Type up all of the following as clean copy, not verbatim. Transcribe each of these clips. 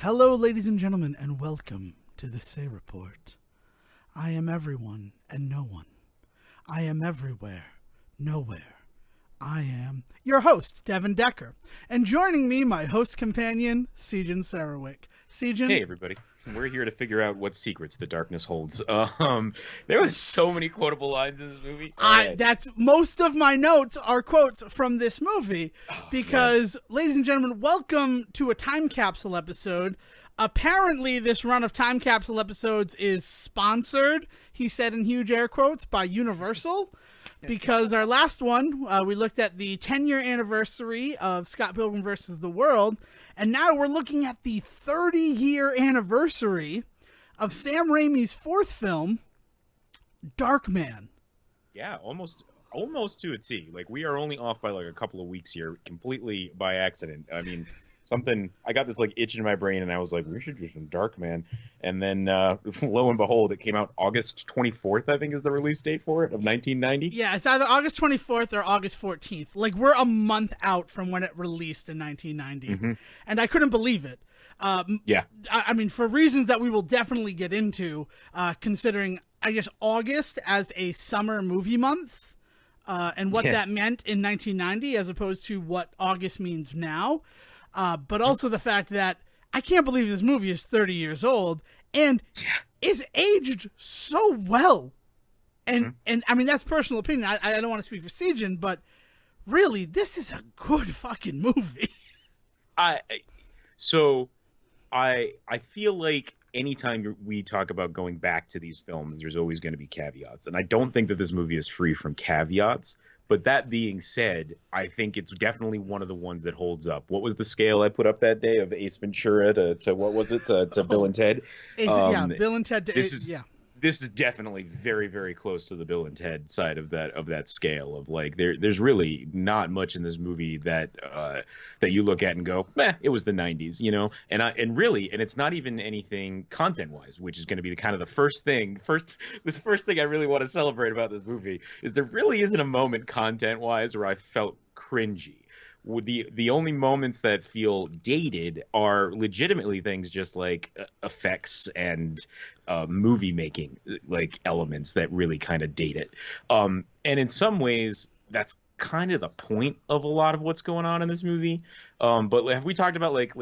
Hello, ladies and gentlemen, and welcome to the Say Report. I am everyone and no one. I am everywhere, nowhere. I am your host, Devin Decker. And joining me, my host companion, Sejan Sarowick. Sejan? Hey everybody, we're here to figure out what secrets the darkness holds. There was so many quotable lines in this movie. All right. That's most of my notes are quotes from this movie Oh man. because, ladies and gentlemen, welcome to a time capsule episode. Apparently, this run of time capsule episodes is sponsored, he said in huge air quotes, by Universal. Because our last one, we looked at the 10-year anniversary of Scott Pilgrim vs. the World, and now we're looking at the 30-year anniversary of Sam Raimi's fourth film, Darkman. Yeah, almost to a T. Like we are only off by like a couple of weeks here, completely by accident. I mean, I got this like itch in my brain and I was like, we should do some Darkman. And then lo and behold, it came out August 24th, I think is the release date for it, of 1990. Yeah, it's either August 24th or August 14th. Like, we're a month out from when it released in 1990. Mm-hmm. And I couldn't believe it. Yeah. I mean, for reasons that we will definitely get into, considering, I guess, August as a summer movie month, and what that meant in 1990 as opposed to what August means now. But also the fact that I can't believe this movie is 30 years old and is aged so well. And I mean, that's personal opinion. I don't want to speak for Sejan, but really, this is a good fucking movie. I so I feel like anytime we talk about going back to these films, there's always going to be caveats, and I don't think that this movie is free from caveats. But that being said, I think it's definitely one of the ones that holds up. What was the scale I put up that day of Ace Ventura to what was it to Bill and Ted? Bill and Ted. This is definitely very, very close to the Bill and Ted side of that scale of like there's really not much in this movie that you look at and go, it was the 90s, you know? And it's not even anything content wise, which is going to be the first thing I really want to celebrate about this movie is there really isn't a moment content wise where I felt cringy. The only moments that feel dated are legitimately things just like effects and movie making like elements that really kind of date it. And in some ways, that's kind of the point of a lot of what's going on in this movie. But have we talked about like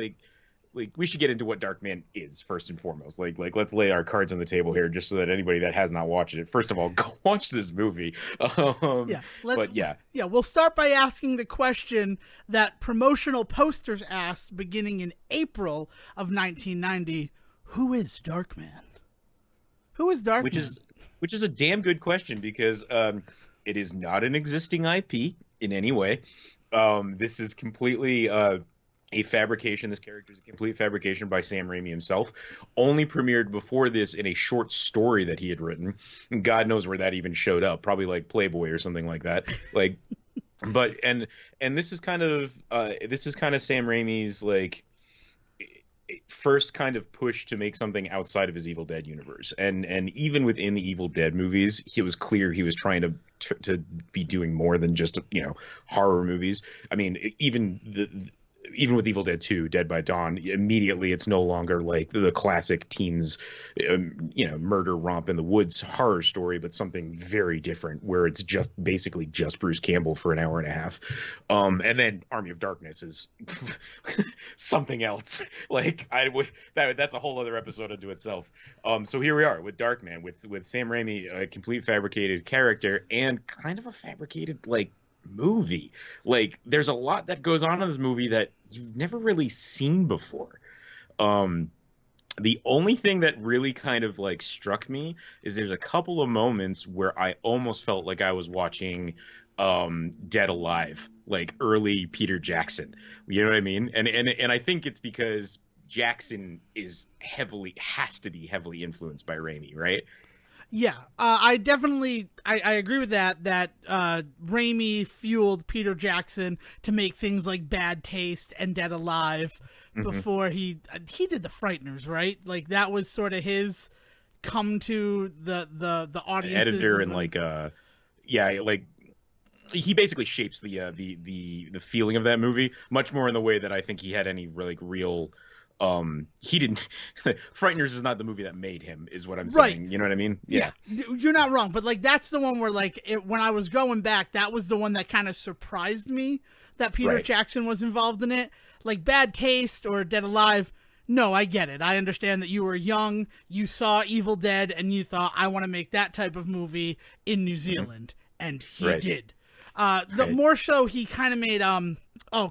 we should get into what Darkman is first and foremost. Like let's lay our cards on the table here, just so that anybody that has not watched it, first of all, go watch this movie. We'll start by asking the question that promotional posters asked beginning in April of 1990: Who is Darkman? Who is Darkman? Which is a damn good question because it is not an existing IP in any way. This is completely a fabrication. This character is a complete fabrication by Sam Raimi himself. Only premiered before this in a short story that he had written. God knows where that even showed up. Probably like Playboy or something like that. Like, but and this is kind of Sam Raimi's like first kind of push to make something outside of his Evil Dead universe. And even within the Evil Dead movies, it was clear he was trying to be doing more than just horror movies. I mean, even with Evil Dead 2, Dead by Dawn, immediately it's no longer like the classic teens, murder romp in the woods horror story, but something very different where it's basically just Bruce Campbell for an hour and a half. And then Army of Darkness is something else. Like that's a whole other episode unto itself. So here we are with Darkman, with Sam Raimi, a complete fabricated character and kind of a fabricated like movie. Like there's a lot that goes on in this movie that you've never really seen before. The only thing that really kind of like struck me is there's a couple of moments where I almost felt like I was watching Dead Alive, like early Peter Jackson. You know what I mean? And I think it's because Jackson has to be heavily influenced by Raimi, right? Yeah, I definitely I agree with that. That Raimi fueled Peter Jackson to make things like Bad Taste and Dead Alive before he did The Frighteners, right? Like that was sort of his come to the audiences. Editor and like he basically shapes the feeling of that movie much more in the way that I think he had any like real he didn't. Frighteners is not the movie that made him, is what I'm Right. saying. You know what I mean? Yeah, you're not wrong, but like that's the one where like when I was going back, that was the one that kind of surprised me that Peter Right. Jackson was involved in it. Like Bad Taste or Dead Alive, no, I get it. I understand that you were young, you saw Evil Dead, and you thought I want to make that type of movie in New Zealand, and he Right. did. The more so he kind of made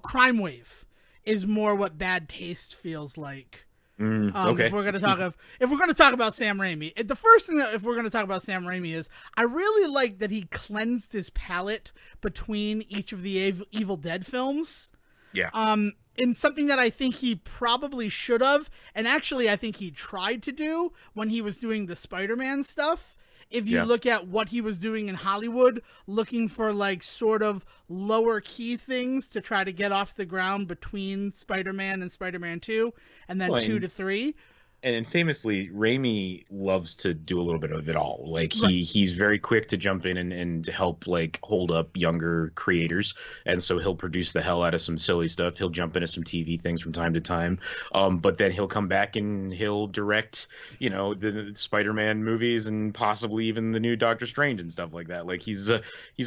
Crime Wave is more what Bad Taste feels like. Okay. If we're gonna talk about Sam Raimi, the first thing that if we're gonna talk about Sam Raimi is I really like that he cleansed his palette between each of the Evil Dead films. Yeah. In something that I think he probably should have, and actually I think he tried to do when he was doing the Spider-Man stuff. If you look at what he was doing in Hollywood, looking for like sort of lower key things to try to get off the ground between Spider-Man and Spider-Man 2, and then 2 to 3. And famously, Raimi loves to do a little bit of it all. Like he's very quick to jump in and help like hold up younger creators, and so he'll produce the hell out of some silly stuff. He'll jump into some TV things from time to time, but then he'll come back and he'll direct, the Spider-Man movies and possibly even the new Doctor Strange and stuff like that. Like he's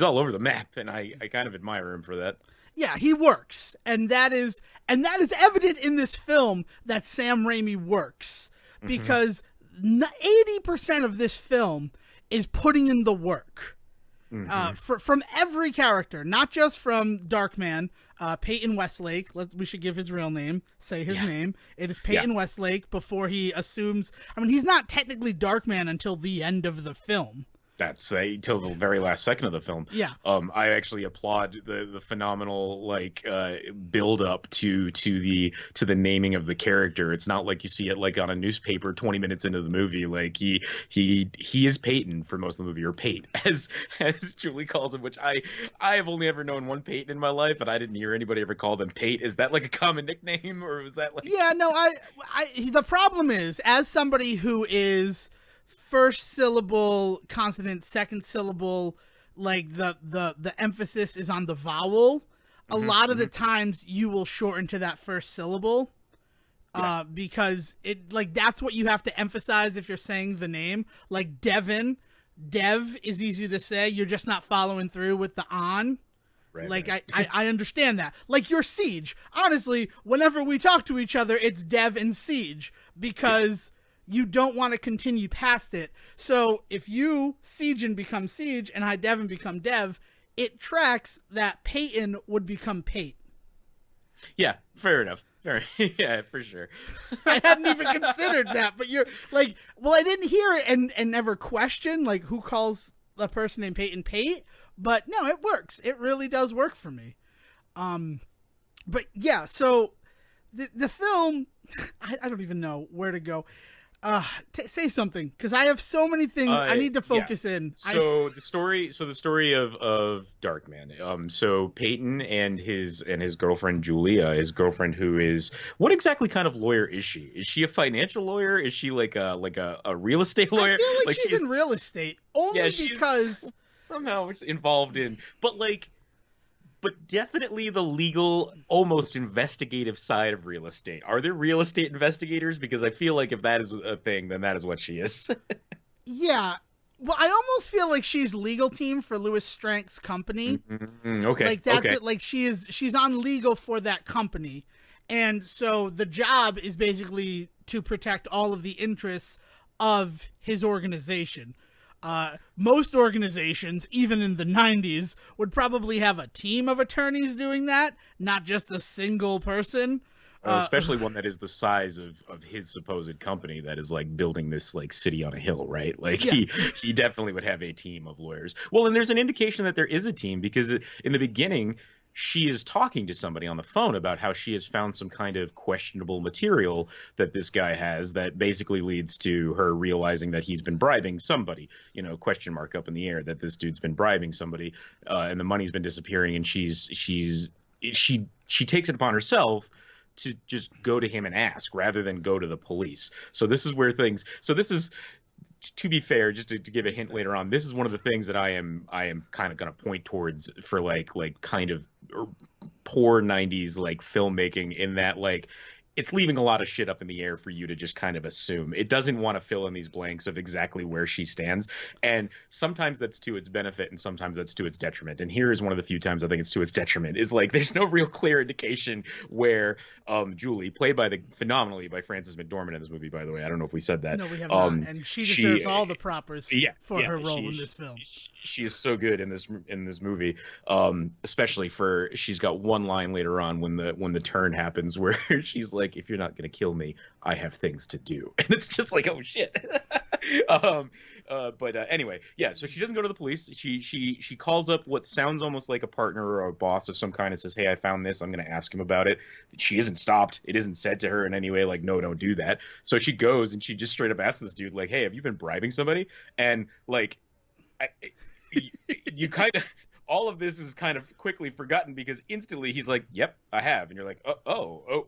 all over the map, and I kind of admire him for that. Yeah, he works, and that is evident in this film that Sam Raimi works, because 80% of this film is putting in the work from every character, not just from Darkman. Peyton Westlake. We should give his real name. Say his name. It is Peyton Westlake. Before he assumes, I mean, he's not technically Darkman until the end of the film. That's till the very last second of the film. Yeah. I actually applaud the phenomenal build up to the naming of the character. It's not like you see it like on a newspaper 20 minutes into the movie. Like he is Peyton for most of the movie, or Pate as Julie calls him, which I have only ever known one Peyton in my life, and I didn't hear anybody ever call them Pate. Is that like a common nickname, or was that like? Yeah, no. The problem is, as somebody who is first syllable consonant, second syllable, like the emphasis is on the vowel. A lot of the times you will shorten to that first syllable, because it like that's what you have to emphasize if you're saying the name. Like Dev is easy to say. You're just not following through with the on. Right. I understand that. Like your Siege. Honestly, whenever we talk to each other, it's Dev and Siege, because you don't want to continue past it. So if you Siege and become Siege, and I Dev and become Dev, it tracks that Peyton would become Pate. Yeah, fair enough. Yeah, for sure. I hadn't even considered that, but you're like, well, I didn't hear it and never question like who calls a person named Peyton Pate, but no, it works. It really does work for me. But yeah, so the film, I don't even know where to go. Say something, because I have so many things I need to focus in. The story of Darkman. So Peyton and his girlfriend Julia, his girlfriend, who is, what exactly kind of lawyer is she? Is she a financial lawyer? Is she like a real estate lawyer? I feel like she's in real estate only because somehow involved in, but definitely the legal, almost investigative side of real estate. Are there real estate investigators? Because I feel like if that is a thing, then that is what she is. Yeah. Well, I almost feel like she's legal team for Louis Strank's company. Okay. Like that's it. Like she's on legal for that company. And so the job is basically to protect all of the interests of his organization. Most organizations, even in the 90s, would probably have a team of attorneys doing that, not just a single person. Especially one that is the size of his supposed company that is like building this like city on a hill, right? Like he definitely would have a team of lawyers. Well, and there's an indication that there is a team, because in the beginning, she is talking to somebody on the phone about how she has found some kind of questionable material that this guy has that basically leads to her realizing that he's been bribing somebody, question mark up in the air, that this dude's been bribing somebody, and the money's been disappearing, and she takes it upon herself to just go to him and ask rather than go to the police. So this is, to be fair, just to give a hint later on, this is one of the things that I am kind of going to point towards for like kind of poor 90s like filmmaking, in that like it's leaving a lot of shit up in the air for you to just kind of assume. It doesn't want to fill in these blanks of exactly where she stands. And sometimes that's to its benefit and sometimes that's to its detriment. And here is one of the few times I think it's to its detriment, is like there's no real clear indication where Julie, played by phenomenally by Frances McDormand in this movie, by the way. I don't know if we said that. No, we have not. And she deserves all the propers for her role in this film. She is so good in this movie, especially for she's got one line later on when the turn happens where she's like, "If you're not gonna kill me, I have things to do," and it's just like, oh shit. Anyway, yeah. So she doesn't go to the police. She calls up what sounds almost like a partner or a boss of some kind and says, "Hey, I found this. I'm gonna ask him about it." She isn't stopped. It isn't said to her in any way like, "No, don't do that." So she goes and she just straight up asks this dude like, "Hey, have you been bribing somebody?" And like, you kind of, all of this is kind of quickly forgotten because instantly he's like, "Yep, I have," and you're like,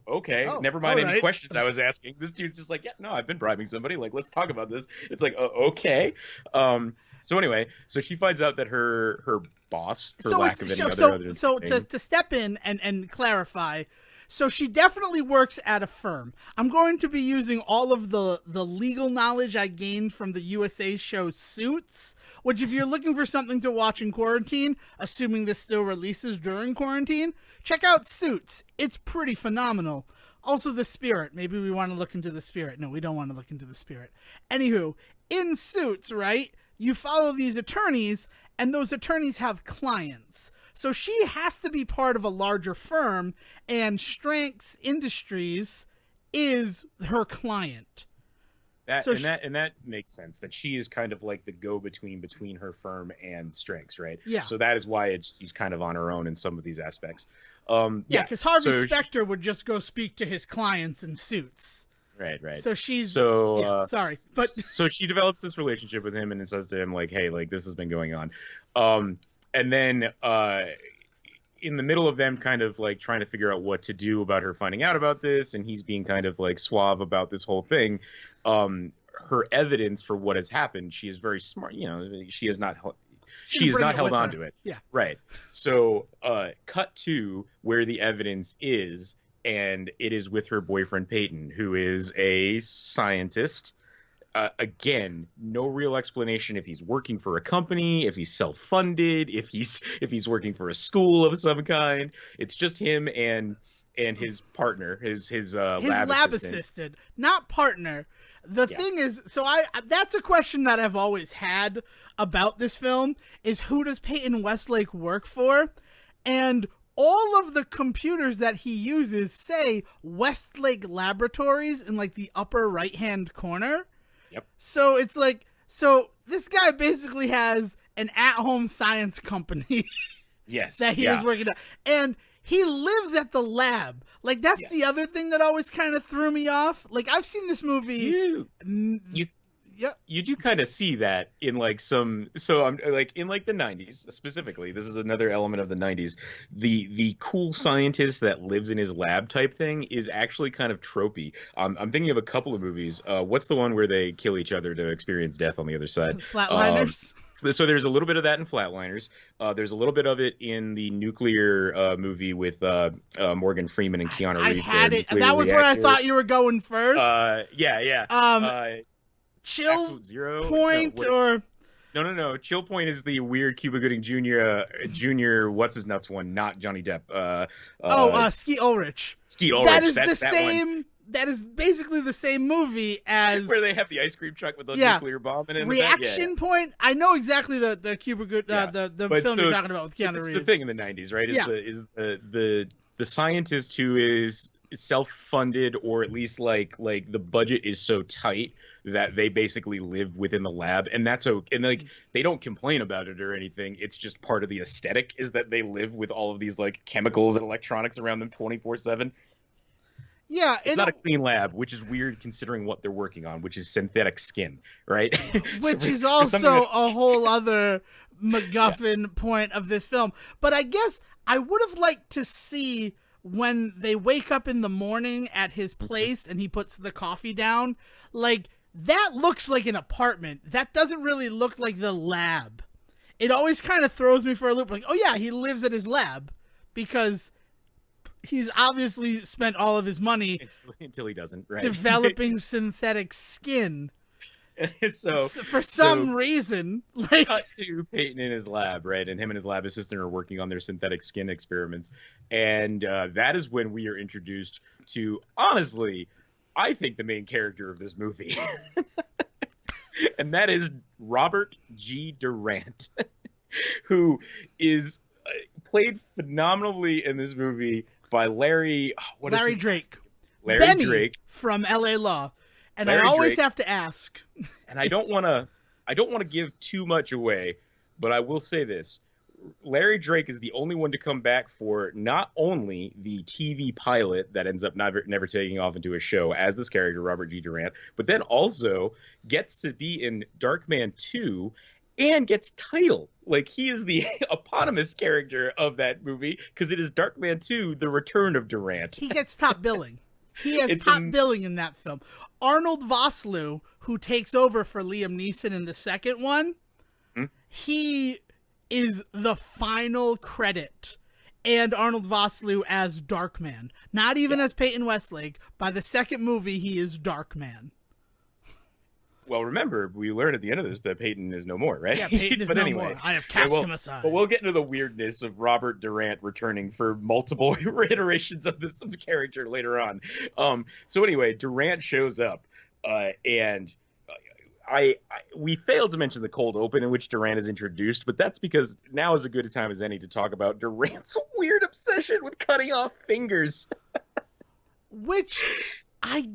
okay, never mind any questions I was asking. This dude's just like, "Yeah, no, I've been bribing somebody. Like, let's talk about this." It's like, okay. So anyway, so she finds out that her boss, for lack of any other. So to step in and clarify. So she definitely works at a firm. I'm going to be using all of the legal knowledge I gained from the USA show Suits, which if you're looking for something to watch in quarantine, assuming this still releases during quarantine, check out Suits. It's pretty phenomenal. Also The Spirit. Maybe we want to look into The Spirit. No, we don't want to look into The Spirit. Anywho, in Suits, right, you follow these attorneys, and those attorneys have clients. So she has to be part of a larger firm, and Strengths Industries is her client. That makes sense. That she is kind of like the go-between between her firm and Strengths, right? Yeah. So that is why she's kind of on her own in some of these aspects. Because Harvey Specter would just go speak to his clients in Suits. Right. So she's sorry, but so she develops this relationship with him and says to him like, "Hey, like this has been going on." And then in the middle of them kind of like trying to figure out what to do about her finding out about this, and he's being kind of like suave about this whole thing, her evidence for what has happened, she is very smart. You know, she is not held on to it. Yeah. Right. So cut to where the evidence is, and it is with her boyfriend Peyton, who is a scientist. Again, no real explanation if he's working for a company, if he's self-funded, if he's working for a school of some kind. It's just him and his partner, his lab assistant, not partner. The thing is, so that's a question that I've always had about this film is who does Peyton Westlake work for? And all of the computers that he uses say Westlake Laboratories in like the upper right-hand corner. Yep. So it's like, so this guy basically has an at-home science company. Yes. That he is working at. And he lives at the lab. Like, that's the other thing that always kind of threw me off. Like, I've seen this movie. You do kind of see that in like I'm like in like the 90s specifically. This is another element of the 90s. The cool scientist that lives in his lab type thing is actually kind of tropey. I'm thinking of a couple of movies. What's the one where they kill each other to experience death on the other side? Flatliners. So there's a little bit of that in Flatliners. There's a little bit of it in the nuclear movie with Morgan Freeman and Keanu Reeves. I had it. That was where I thought you were going first. Chill Point or no. Chill Point is the weird Cuba Gooding Jr. What's his nuts one, not Johnny Depp. Skeet Ulrich. Skeet Ulrich. That is the same. One. That is basically the same movie as where they have the ice cream truck with the nuclear bomb in it. Reaction Point. I know exactly the Cuba Good the film you're talking about with Keanu Reeves. It's the thing in the 90s, right? Is the scientist who is self-funded, or at least like the budget is so tight that they basically live within the lab, and that's okay. And like they don't complain about it or anything. It's just part of the aesthetic is that they live with all of these like chemicals and electronics around them 24/7. Yeah, it's not a clean lab, which is weird considering what they're working on, which is synthetic skin, right? Which is also a whole other MacGuffin point of this film. But I guess I would have liked to see when they wake up in the morning at his place and he puts the coffee down, like that looks like an apartment. That doesn't really look like the lab. It always kind of throws me for a loop. Like, oh yeah, he lives at his lab because he's obviously spent all of his money until he doesn't, right? developing synthetic skin. So for some reason, like, cut to Peyton in his lab, right? And him and his lab assistant are working on their synthetic skin experiments. And that is when we are introduced to, honestly, I think the main character of this movie. And that is Robert G. Durant, who is played phenomenally in this movie by Larry Drake. Larry Benny Drake from LA Law. And Larry I always Drake. have to ask. And I don't want to give too much away, but I will say this. Larry Drake is the only one to come back for not only the TV pilot that ends up never taking off into a show as this character, Robert G. Durant, but then also gets to be in Darkman 2 and gets title. Like, he is the eponymous character of that movie because it is Darkman 2, The Return of Durant. He gets top billing. He has top billing in that film. Arnold Vosloo, who takes over for Liam Neeson in the second one, he is the final credit. And Arnold Vosloo as Darkman. Not even as Peyton Westlake. By the second movie, he is Darkman. Well, remember, we learned at the end of this that Peyton is no more, right? Yeah, Peyton is no more. I have cast him aside. But we'll get into the weirdness of Robert Durant returning for multiple iterations of this character later on. So anyway, Durant shows up, and we failed to mention the cold open in which Durant is introduced, but that's because now is as good a time as any to talk about Durant's weird obsession with cutting off fingers. Which I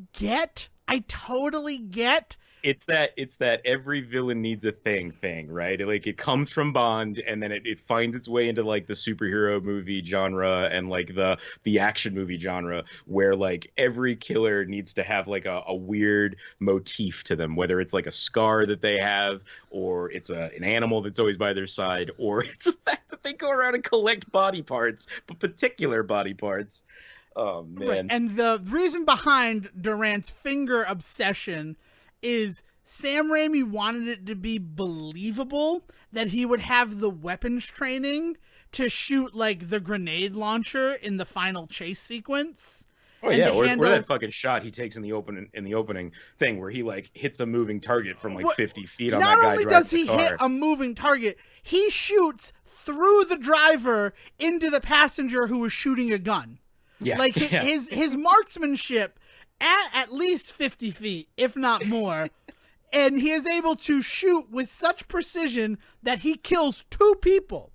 totally get. It's that every villain needs a thing, right? Like, it comes from Bond, and then it finds its way into like the superhero movie genre and like the action movie genre, where like every killer needs to have like a weird motif to them, whether it's like a scar that they have, or it's an animal that's always by their side, or it's the fact that they go around and collect body parts, but particular body parts. Oh man! Right. And the reason behind Durant's finger obsession is Sam Raimi wanted it to be believable that he would have the weapons training to shoot like the grenade launcher in the final chase sequence. Oh yeah, or that fucking shot he takes in the opening thing where he like hits a moving target from like 50 feet on that guy. Not only does he hit a moving target, he shoots through the driver into the passenger who was shooting a gun. Yeah, like his marksmanship at least 50 feet, if not more. And he is able to shoot with such precision that he kills 2 people.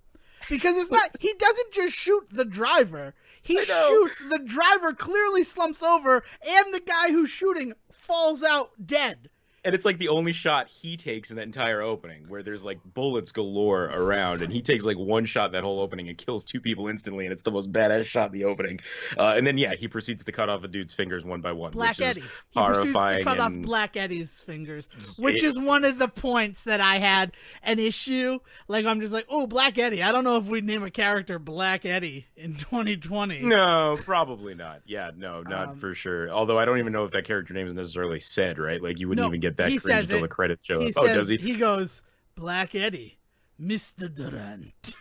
Because he doesn't just shoot the driver. He shoots, the driver clearly slumps over, and the guy who's shooting falls out dead. And it's like the only shot he takes in that entire opening, where there's like bullets galore around, and he takes like one shot that whole opening and kills 2 people instantly, and it's the most badass shot in the opening. And then he proceeds to cut off a dude's fingers one by one. Black which Eddie. Is he horrifying proceeds to cut off Black Eddie's fingers, which is one of the points that I had an issue. Like, I'm just like, oh, Black Eddie. I don't know if we'd name a character Black Eddie in 2020. No, probably not. Yeah, no, not for sure. Although I don't even know if that character name is necessarily said, right? Like, you wouldn't even get that cringe until the credits show up. Does he? He goes, Black Eddie, Mr. Durant.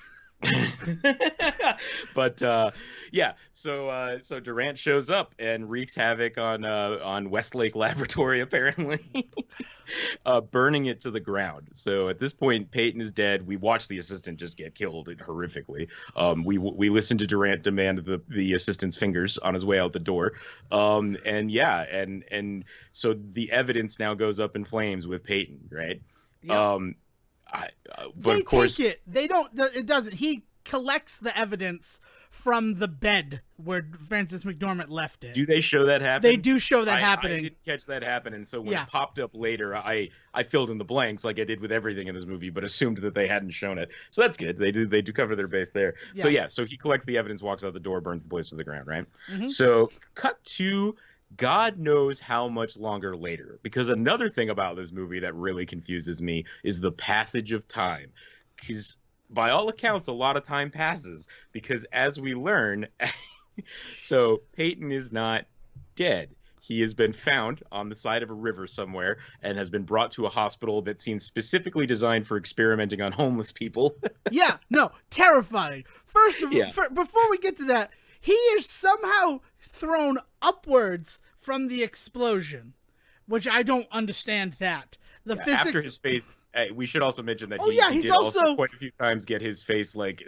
But so Durant shows up and wreaks havoc on Westlake Laboratory, apparently, burning it to the ground. So at this point, Peyton is dead. We watch the assistant just get killed horrifically. We listen to Durant demand the assistant's fingers on his way out the door. And so the evidence now goes up in flames with Peyton, right? Yep. But of course, take it. They don't. It doesn't. He collects the evidence from the bed where Frances McDormand left it. Do they show that happen? They do show that happening. I didn't catch that happen, and so when it popped up later, I filled in the blanks like I did with everything in this movie, but assumed that they hadn't shown it. So that's good. They do cover their base there. Yes. So he collects the evidence, walks out the door, burns the place to the ground, right? Mm-hmm. So cut to God knows how much longer later, because another thing about this movie that really confuses me is the passage of time. Because by all accounts, a lot of time passes, because as we learn, so Peyton is not dead. He has been found on the side of a river somewhere and has been brought to a hospital that seems specifically designed for experimenting on homeless people. Yeah, no, terrifying. First of all, before we get to that, he is somehow thrown upwards from the explosion, which I don't understand that. The physics... After his face, we should also mention that he he's did also quite a few times get his face like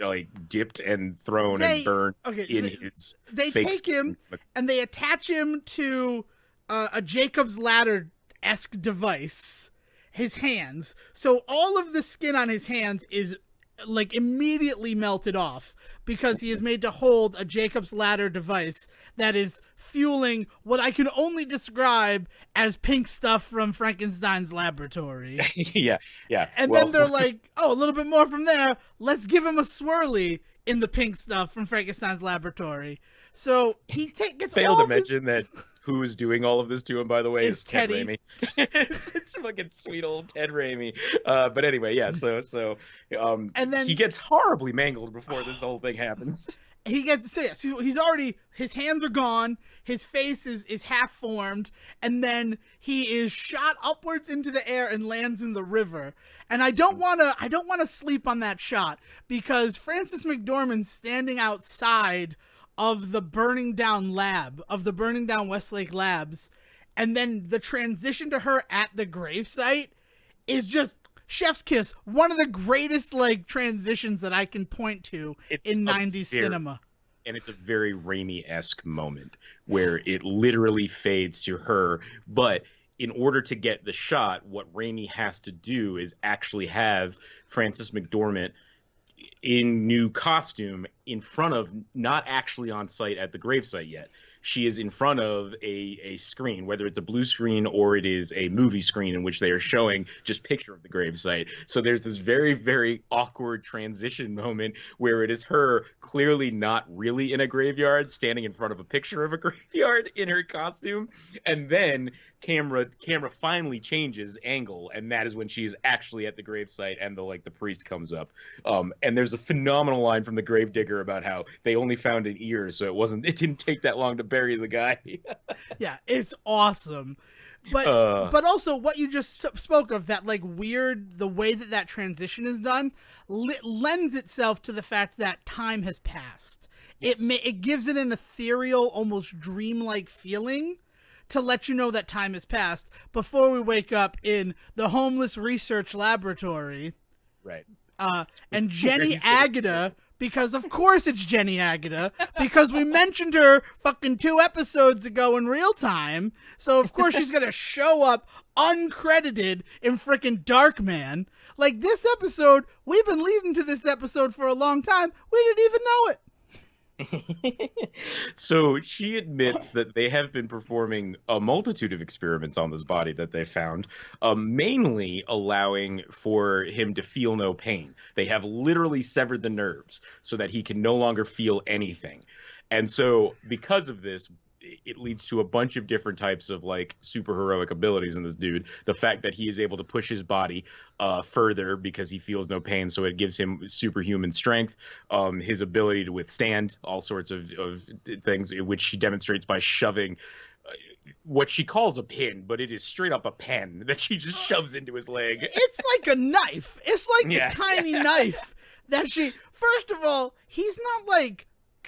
dipped and thrown and burned in his They face take him and they attach him to a Jacob's Ladder-esque device, his hands. So all of the skin on his hands is like immediately melted off because he is made to hold a Jacob's Ladder device that is fueling what I can only describe as pink stuff from Frankenstein's laboratory. yeah. And then they're like, oh, a little bit more from there. Let's give him a swirly in the pink stuff from Frankenstein's laboratory. So he gets failed to mention that who is doing all of this to him, by the way, is Ted Raimi. It's fucking sweet old Ted Raimi. But anyway, yeah. So and then he gets horribly mangled before this whole thing happens. So he's already, his hands are gone, his face is half formed, and then he is shot upwards into the air and lands in the river. And I don't want to sleep on that shot because Frances McDormand's standing outside of the burning down Westlake labs, and then the transition to her at the gravesite is just chef's kiss. One of the greatest transitions that I can point to in 90s cinema. And it's a very Raimi-esque moment where it literally fades to her, but in order to get the shot, what Raimi has to do is actually have Frances McDormand in new costume in front of, not actually on site at the gravesite yet. She is in front of a screen, whether it's a blue screen or it is a movie screen in which they are showing just picture of the gravesite. So there's this very, very awkward transition moment where it is her clearly not really in a graveyard standing in front of a picture of a graveyard in her costume. And then camera finally changes angle, and that is when she's actually at the gravesite and the priest comes up. And there's a phenomenal line from the gravedigger about how they only found an ear, so it didn't take that long to bury the guy. Yeah, it's awesome. But also what you just spoke of, that weird, the way that transition is done lends itself to the fact that time has passed. Yes. It gives it an ethereal, almost dreamlike feeling to let you know that time has passed before we wake up in the homeless research laboratory. Right. And Jenny Agata, because of course it's Jenny Agata, because we mentioned her fucking 2 episodes ago in real time. So of course she's going to show up uncredited in frickin' Darkman. This episode, we've been leading to this episode for a long time. We didn't even know it. So she admits that they have been performing a multitude of experiments on this body that they found, mainly allowing for him to feel no pain. They have literally severed the nerves so that he can no longer feel anything. And so because of this, it leads to a bunch of different types of super heroic abilities in this dude. The fact that he is able to push his body further because he feels no pain, so it gives him superhuman strength. His ability to withstand all sorts of things, which she demonstrates by shoving what she calls a pin, but it is straight up a pen that she just shoves into his leg. It's like a knife. It's like a tiny knife that she... First of all, he's not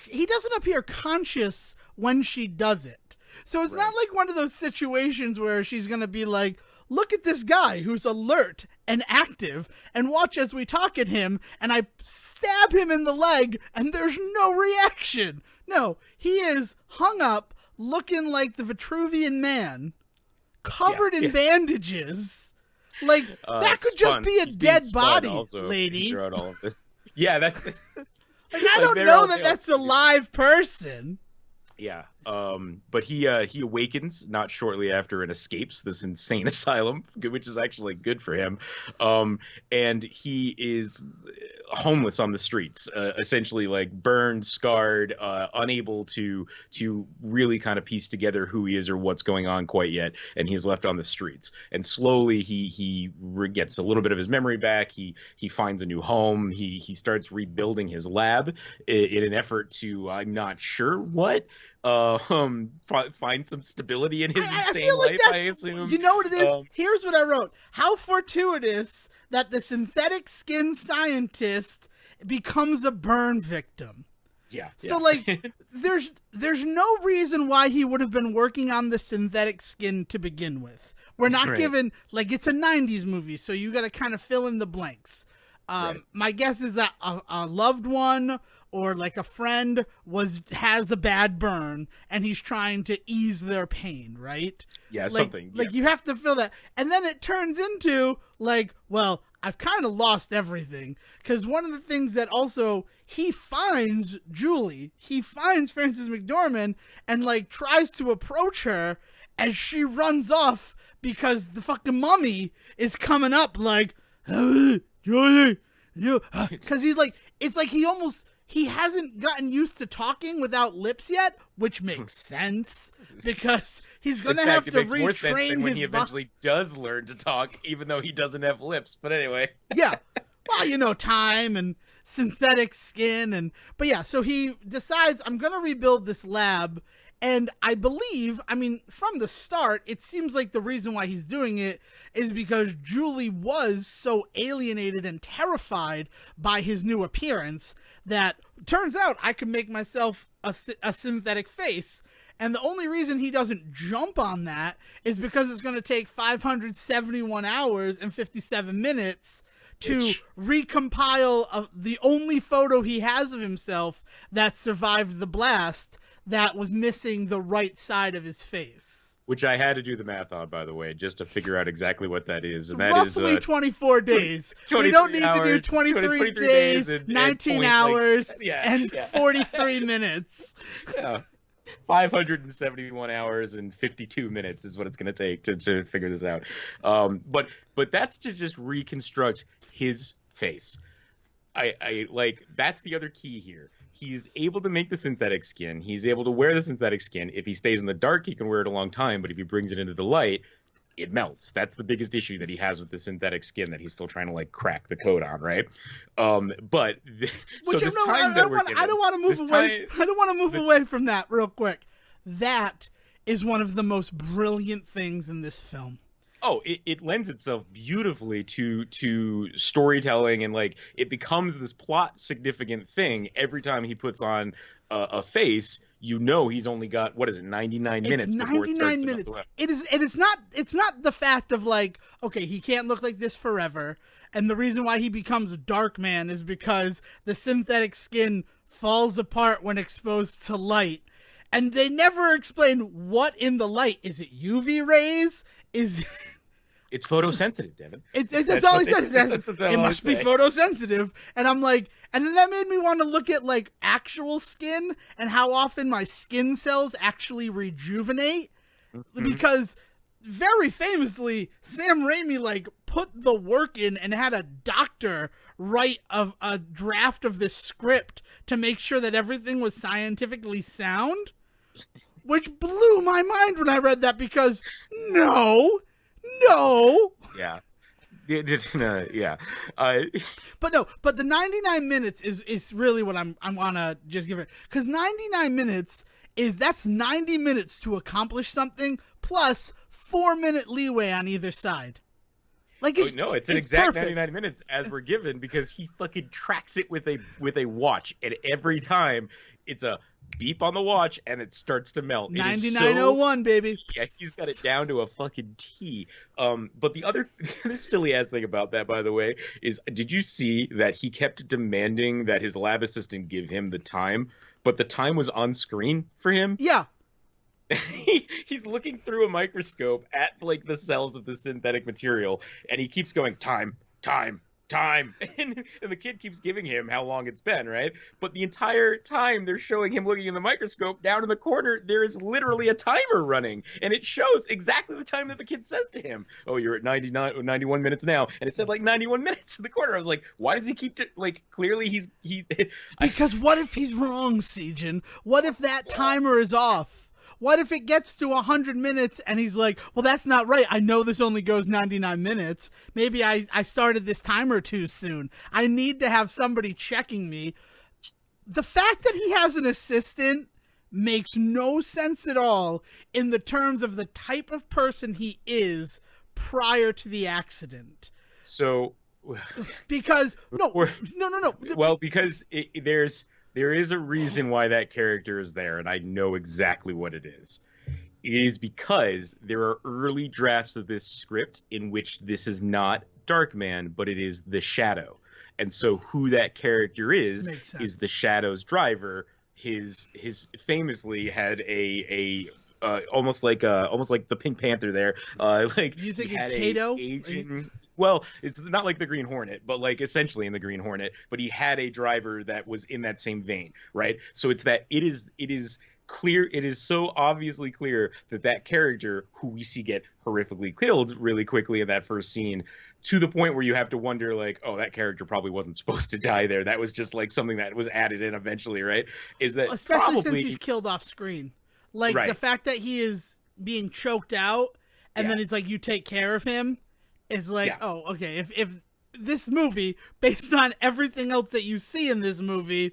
he doesn't appear conscious when she does it. So it's not like one of those situations where she's going to be like, look at this guy who's alert and active, and watch as we talk at him, and I stab him in the leg, and there's no reaction. No, he is hung up, looking like the Vitruvian Man, covered in bandages. That could just be a dead body, lady. Throughout all of this. Yeah, that's... I don't know that that's a live person. Yeah, but he awakens not shortly after and escapes this insane asylum, which is actually good for him. And he is homeless on the streets, essentially burned, scarred, unable to really kind of piece together who he is or what's going on quite yet, and he is left on the streets. And slowly he gets a little bit of his memory back. He finds a new home. He starts rebuilding his lab in an effort to, I'm not sure what, find some stability in his insane life, I assume. You know what it is? Here's what I wrote. How fortuitous that the synthetic skin scientist becomes a burn victim. Yeah. So like there's no reason why he would have been working on the synthetic skin to begin with. We're not Right. given, like, it's a 90s movie, so you got to kind of fill in the blanks. Right. My guess is that a loved one or like a friend has a bad burn and he's trying to ease their pain, right? Yeah, like, something. Like Yeah. you have to fill that. And then it turns into like, well, I've kind of lost everything. Because one of the things that also, he finds Julie, he finds Frances McDormand and like tries to approach her as she runs off because the fucking mummy is coming up like, Julie, you, because he's like, it's like he hasn't gotten used to talking without lips yet, which makes sense because he's going to have to it makes more sense retrain than when his he eventually does learn to talk, even though he doesn't have lips. But anyway. Yeah. Well, you know, time and synthetic skin but yeah, so he decides, I'm going to rebuild this lab. And I believe, I mean, from the start, it seems like the reason why he's doing it is because Julie was so alienated and terrified by his new appearance that turns out I can make myself a synthetic face. And the only reason he doesn't jump on that is because it's going to take 571 hours and 57 minutes to recompile the only photo he has of himself that survived the blast that was missing the right side of his face. Which I had to do the math on, by the way, just to figure out exactly what that is. And It's that roughly is 24 days. We don't need to do 23 days, and 19 hours, and 43 minutes. Yeah. 571 hours and 52 minutes is what it's going to take to figure this out. But that's to just reconstruct his face. I like, that's the other key here. He's able to make the synthetic skin. He's able to wear the synthetic skin. If he stays in the dark, he can wear it a long time. But if he brings it into the light, it melts. That's the biggest issue that he has with the synthetic skin that he's still trying to like crack the code on, right? But so this time that we're given, I don't want to move away. I don't want to move away from that real quick. That is one of the most brilliant things in this film. Oh, it lends itself beautifully to storytelling, and like it becomes this plot significant thing every time he puts on a face. You know, he's only got, what is it, 99 minutes? It's 99 minutes. It's not the fact of like, okay, he can't look like this forever, and the reason why he becomes Darkman is because the synthetic skin falls apart when exposed to light. And they never explain what in the light. Is it UV rays? It's photosensitive, Devin. That's all he says. It must be photosensitive. And I'm like, and then that made me want to look at like actual skin and how often my skin cells actually rejuvenate. Mm-hmm. Because very famously, Sam Raimi like put the work in and had a doctor write a draft of this script to make sure that everything was scientifically sound, which blew my mind when I read that because no. Yeah. Yeah. But the 99 minutes is really what I want to just give it. Because 99 minutes that's 90 minutes to accomplish something plus 4-minute leeway on either side. Like it's an exact perfect. 99 minutes as we're given because he fucking tracks it with a watch, and every time it's a beep on the watch and it starts to melt. 9901, baby. Yeah, he's got it down to a fucking T. But the other silly ass thing about that, by the way, is did you see that he kept demanding that his lab assistant give him the time, but the time was on screen for him? Yeah. He's looking through a microscope at like the cells of the synthetic material, and he keeps going time, and the kid keeps giving him how long it's been, right? But the entire time they're showing him looking in the microscope, down in the corner there is literally a timer running, and it shows exactly the time that the kid says to him, oh, you're at 91 minutes now, and it said like 91 minutes in the corner. I was like, why does he keep like, clearly he because what if he's wrong, Sejan? What if that timer is off? What if it gets to 100 minutes and he's like, well, that's not right. I know this only goes 99 minutes. Maybe I started this timer too soon. I need to have somebody checking me. The fact that he has an assistant makes no sense at all in the terms of the type of person he is prior to the accident. So... Because, no. Well, because there's... There is a reason why that character is there, and I know exactly what it is. It is because there are early drafts of this script in which this is not Darkman, but it is the Shadow. And so who that character is the Shadow's driver. His famously had a almost like the Pink Panther there. Like you think he had Kato? Asian. Well, it's not like the Green Hornet, but like essentially in the Green Hornet. But he had a driver that was in that same vein, right? So it's that it is clear. It is so obviously clear that that character, who we see get horrifically killed really quickly in that first scene, to the point where you have to wonder, like, oh, that character probably wasn't supposed to die there. That was just like something that was added in eventually, right? Is that especially since he's killed off screen, like right. The fact that he is being choked out and then it's like you take care of him is like, oh, okay. If this movie, based on everything else that you see in this movie,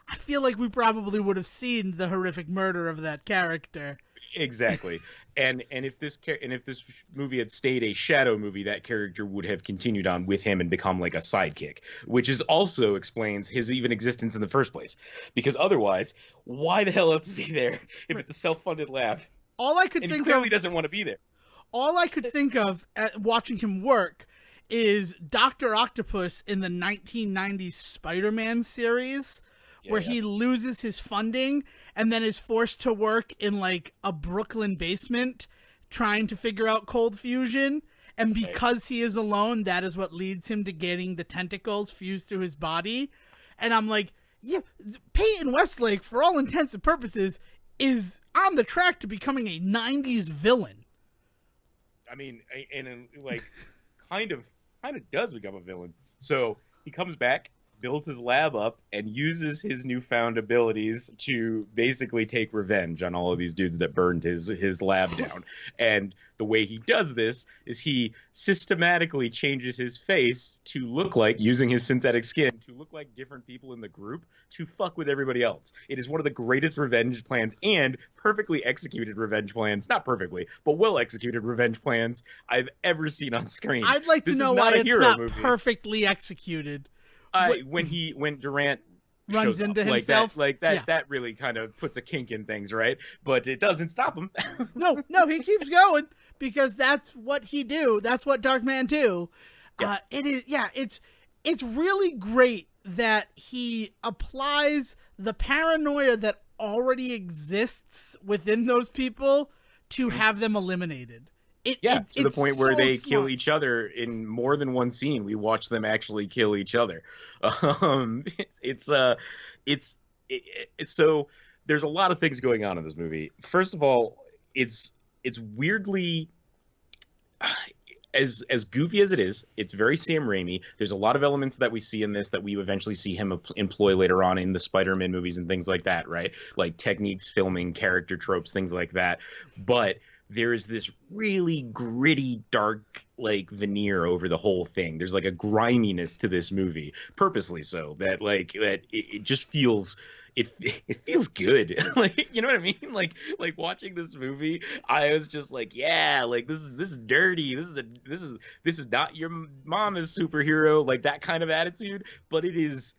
I feel like we probably would have seen the horrific murder of that character. Exactly. And if this movie had stayed a Shadow movie, that character would have continued on with him and become like a sidekick, which is also explains his even existence in the first place. Because otherwise, why the hell else is he there if it's a self-funded lab? All I could and think he clearly of doesn't want to be there. All I could think of at watching him work is Dr. Octopus in the 1990s Spider-Man series, where he loses his funding and then is forced to work in like a Brooklyn basement trying to figure out cold fusion. And because he is alone, that is what leads him to getting the tentacles fused to his body. And I'm like, yeah, Peyton Westlake, for all intents and purposes, is on the track to becoming a 90s villain. I mean, and like kind of does become a villain. So he comes back, builds his lab up, and uses his newfound abilities to basically take revenge on all of these dudes that burned his lab down. And the way he does this is he systematically changes his face to look like, using his synthetic skin, to look like different people in the group to fuck with everybody else. It is one of the greatest revenge plans and perfectly executed revenge plans, not perfectly, but well executed revenge plans I've ever seen on screen. I'd like to know why it's not perfectly executed. When Durant runs into himself, that really kind of puts a kink in things, right? But it doesn't stop him. no, he keeps going because that's what he do. That's what Darkman do. It's really great that he applies the paranoia that already exists within those people to have them eliminated. To the point where they kill each other in more than one scene. We watch them actually kill each other. So there's a lot of things going on in this movie. First of all, it's weirdly, as goofy as it is, it's very Sam Raimi. There's a lot of elements that we see in this that we eventually see him employ later on in the Spider-Man movies and things like that, right? Like techniques, filming, character tropes, things like that. But there is this really gritty, dark, like veneer over the whole thing. There's like a griminess to this movie, purposely so, that it just feels it feels good. Like, you know what I mean? Like watching this movie, I was just like, yeah, like this is dirty. This is not your mama's superhero, like that kind of attitude. But it's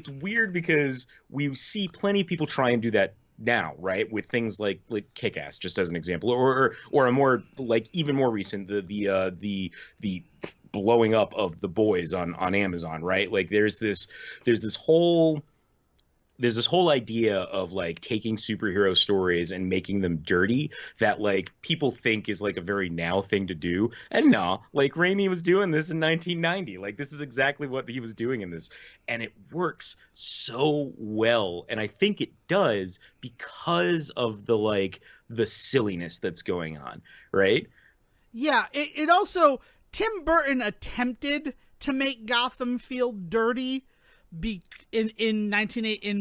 weird because we see plenty of people try and do that now, right, with things like Kick-Ass, just as an example, or a more like even more recent, the blowing up of The Boys on Amazon, right? Like there's this whole idea of like taking superhero stories and making them dirty that like people think is like a very now thing to do. And no, like Raimi was doing this in 1990. Like this is exactly what he was doing in this. And it works so well. And I think it does because of the silliness that's going on, right? Yeah, it also, Tim Burton attempted to make Gotham feel dirty in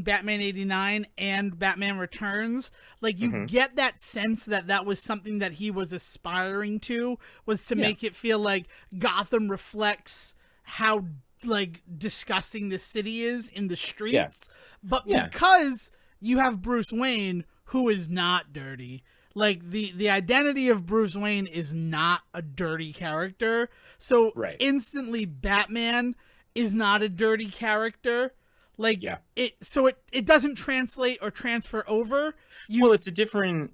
Batman 89 and Batman Returns. Like you get that sense that was something that he was aspiring to, was to make it feel like Gotham reflects how like disgusting the city is in the streets. But because you have Bruce Wayne, who is not dirty, like the identity of Bruce Wayne is not a dirty character, so instantly Batman is not a dirty character. Like Yeah. it doesn't translate or transfer over. Well, it's a different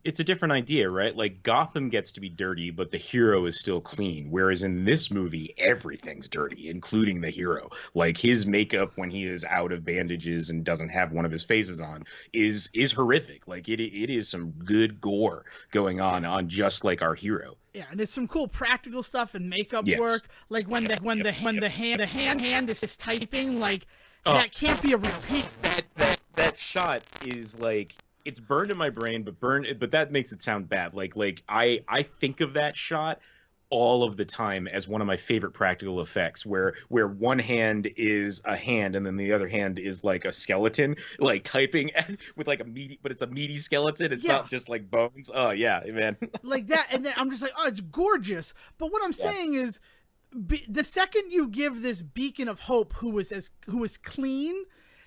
idea, right? Like Gotham gets to be dirty, but the hero is still clean. Whereas in this movie, everything's dirty, including the hero. Like his makeup when he is out of bandages and doesn't have one of his faces on is horrific. Like it is some good gore going on just like our hero. Yeah, and there's some cool practical stuff and makeup Yes. work, like when the hand is typing, like Oh, that can't be a real hand. that shot is like it's burned in my brain, but that makes it sound bad. Like I think of that shot all of the time as one of my favorite practical effects where one hand is a hand and then the other hand is like a skeleton like typing with like a meaty, but it's a meaty skeleton. It's Yeah. not just like bones. Oh yeah, man. Like that, and then I'm just like, oh, it's gorgeous. But what I'm Yeah. saying is, the second you give this beacon of hope, who is clean,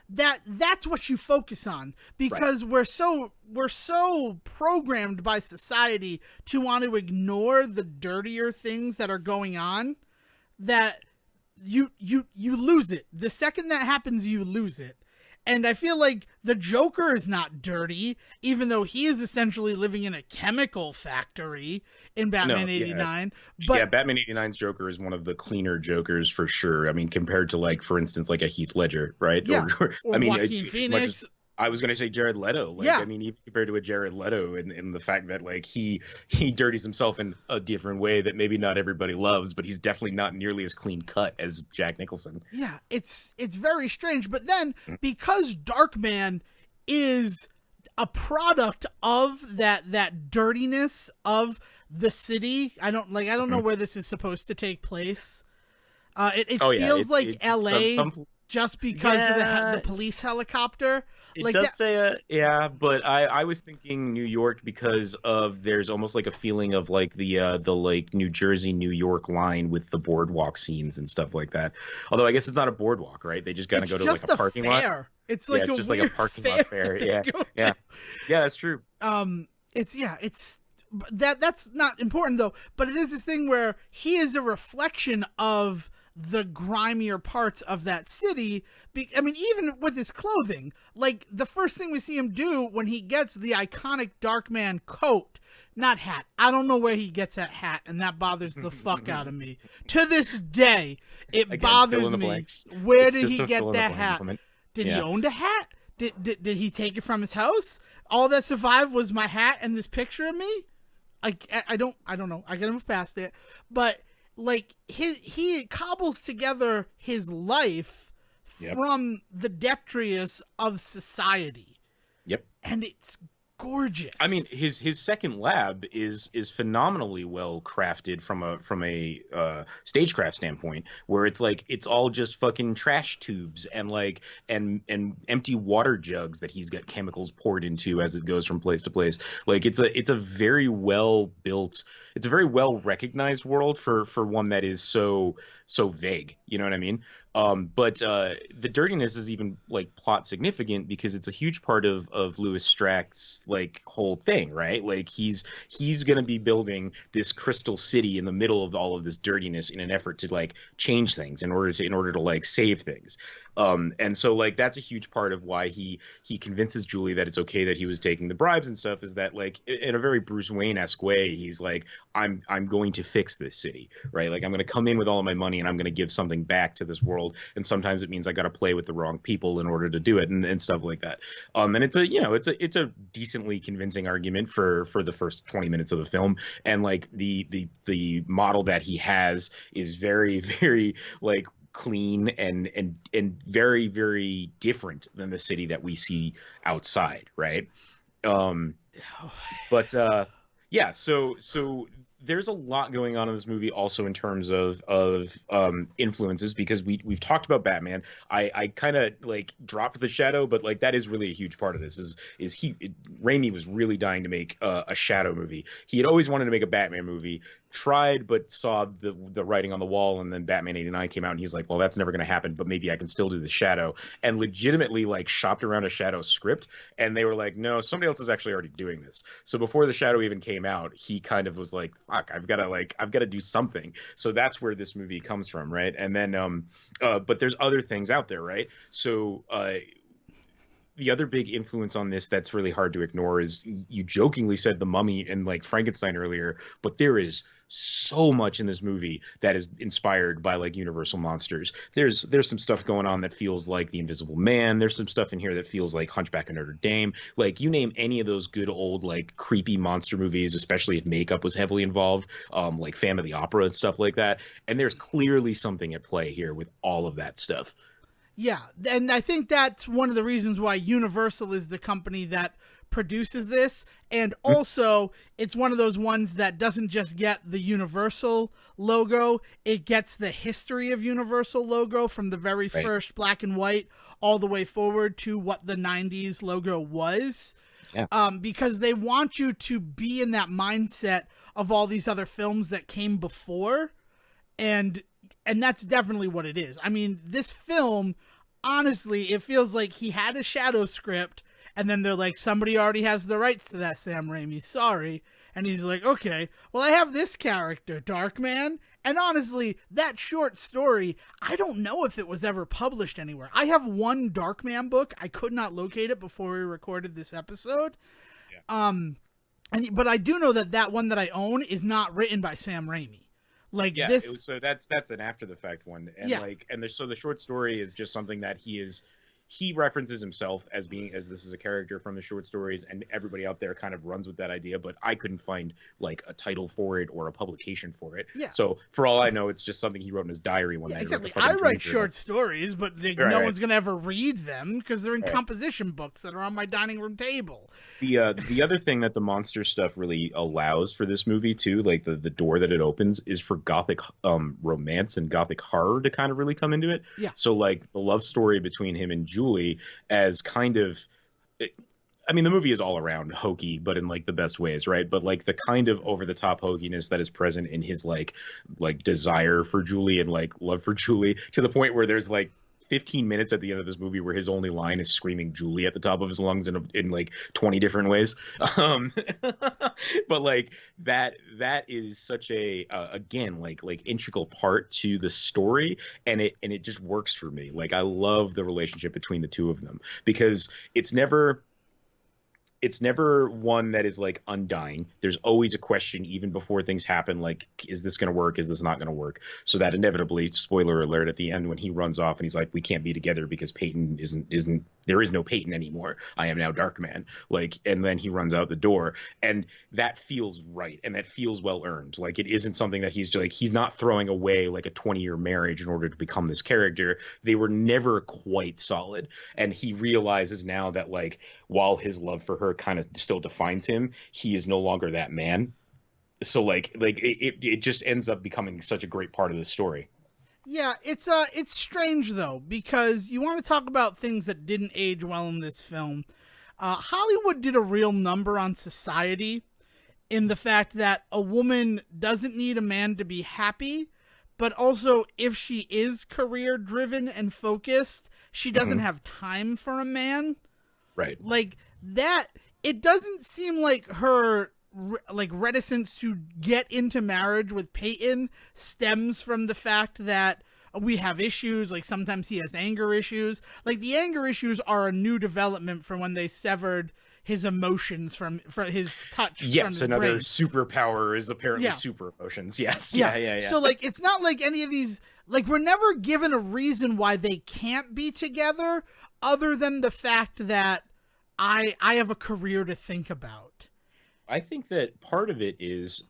that's what you focus on, because we're so programmed by society to want to ignore the dirtier things that are going on, that you lose it. The second that happens, you lose it. And I feel like the Joker is not dirty, even though he is essentially living in a chemical factory in Batman No, '89. yeah, But Batman '89's Joker is one of the cleaner Jokers for sure. I mean, compared to like, for instance, like a Heath Ledger, right? Yeah, or I mean, Joaquin as much Phoenix. as I was going to say Jared Leto. Like, Yeah. I mean, even compared to a Jared Leto, and the fact that like he dirties himself in a different way that maybe not everybody loves, but he's definitely not nearly as clean cut as Jack Nicholson. Yeah, it's very strange. But then, because Darkman is a product of that dirtiness of the city, I don't know where this is supposed to take place. It feels like L.A. just because of the police helicopter. It like does that, say yeah, but I was thinking New York because of there's almost like a feeling of like the like New Jersey New York line with the boardwalk scenes and stuff like that. Although I guess it's not a boardwalk, right? They just gotta go to like a parking lot. It's like it's a just weird like a parking lot fair. Yeah, yeah, yeah. That's true. It's that's not important though. But it is this thing where he is a reflection of the grimier parts of that city. I mean, even with his clothing, like the first thing we see him do when he gets the iconic Darkman coat, not hat. I don't know where he gets that hat, and that bothers the fuck out of me. To this day, it Again, bothers fill in the me. blanks. Where It's did just he a get fill in the that blank hat? implement. Did Yeah. he own the hat? Did he take it from his house? All that survived was my hat and this picture of me. I don't know. I gotta move past it. But like he cobbles together his life from the detritus of society. Yep. And it's gorgeous. I mean, his second lab is phenomenally well crafted from a stagecraft standpoint, where it's like it's all just fucking trash tubes and like and empty water jugs that he's got chemicals poured into as it goes from place to place. Like it's a very well built, it's a very well recognized world for one that is so vague. You know what I mean? But the dirtiness is even like plot significant because it's a huge part of Louis Strack's like whole thing, right? Like he's gonna be building this crystal city in the middle of all of this dirtiness in an effort to like change things in order to like save things. And so like that's a huge part of why he convinces Julie that it's okay that he was taking the bribes and stuff, is that like in a very Bruce Wayne-esque way, he's like, I'm going to fix this city, right? Like I'm going to come in with all of my money and I'm going to give something back to this world. And sometimes it means I got to play with the wrong people in order to do it and stuff like that. And it's a decently convincing argument for the first 20 minutes of the film. And like the model that he has is very, very like clean and very, very different than the city that we see outside, right? But yeah, so there's a lot going on in this movie also in terms of influences, because we've talked about Batman. I kind of like dropped the Shadow, but like that is really a huge part of this. Raimi was really dying to make a Shadow movie. He had always wanted to make a Batman movie, tried but saw the writing on the wall, and then Batman '89 came out and he's like, well, that's never going to happen, but maybe I can still do the Shadow, and legitimately like shopped around a Shadow script, and they were like, no, somebody else is actually already doing this. So before the Shadow even came out, he kind of was like, fuck, I've got to do something. So that's where this movie comes from, right? And then but there's other things out there, right? So the other big influence on this that's really hard to ignore is, you jokingly said The Mummy and like Frankenstein earlier, but there is so much in this movie that is inspired by like Universal monsters. There's some stuff going on that feels like The Invisible Man. There's some stuff in here that feels like Hunchback of Notre Dame. Like, you name any of those good old like creepy monster movies, especially if makeup was heavily involved, like Phantom of the Opera and stuff like that. And there's clearly something at play here with all of that stuff. Yeah, and I think that's one of the reasons why Universal is the company that produces this. And also, it's one of those ones that doesn't just get the Universal logo, it gets the history of Universal logo from the very Right. first black and white all the way forward to what the 90s logo was. Yeah. Because they want you to be in that mindset of all these other films that came before. And that's definitely what it is. I mean, this film, honestly, it feels like he had a shadow script, and then they're like, somebody already has the rights to that, Sam Raimi, sorry. And he's like, okay, well, I have this character, Darkman. And honestly, that short story, I don't know if it was ever published anywhere. I have one Darkman book. I could not locate it before we recorded this episode. Yeah. But I do know that one that I own is not written by Sam Raimi. Like, Yeah, this, it was, so that's an after the fact one, and Yeah. like, and so the short story is just something that he references himself as being, as this is a character from the short stories, and everybody out there kind of runs with that idea, but I couldn't find like a title for it or a publication for it. Yeah. So for all I know, it's just something he wrote in his diary one night. exactly. I write short stories, but no one's gonna ever read them because they're in composition books that are on my dining room table. The other thing that the monster stuff really allows for this movie too, like the door that it opens, is for gothic romance and gothic horror to kind of really come into it. Yeah. So like the love story between him and Julie, as kind of, I mean, the movie is all around hokey, but in like the best ways, right? But like the kind of over the top hokiness that is present in his like desire for Julie and like love for Julie, to the point where there's like 15 minutes at the end of this movie where his only line is screaming Julie at the top of his lungs in like 20 different ways. But like that is such a again, like integral part to the story, and it just works for me. Like, I love the relationship between the two of them, because it's never one that is like undying. There's always a question even before things happen, like, is this going to work? Is this not going to work? So that inevitably, spoiler alert, at the end when he runs off and he's like, we can't be together because Peyton isn't there is no Peyton anymore. I am now Darkman. Like, and then he runs out the door, and that feels right, and that feels well earned. Like, it isn't something that he's not throwing away like a 20-year marriage in order to become this character. They were never quite solid, and he realizes now that like, while his love for her kind of still defines him, he is no longer that man. So like it just ends up becoming such a great part of the story. Yeah, it's strange though, because you want to talk about things that didn't age well in this film. Hollywood did a real number on society in the fact that a woman doesn't need a man to be happy, but also if she is career driven and focused, she doesn't have time for a man. Right. Like that, it doesn't seem like her like reticence to get into marriage with Peyton stems from the fact that we have issues. Like, sometimes he has anger issues. Like, the anger issues are a new development from when they severed his emotions from his touch. Yes, from his another brain. superpower is apparently super emotions. Yes. Yeah. So like, it's not like any of these, like, we're never given a reason why they can't be together other than the fact that I have a career to think about. I think that part of it is,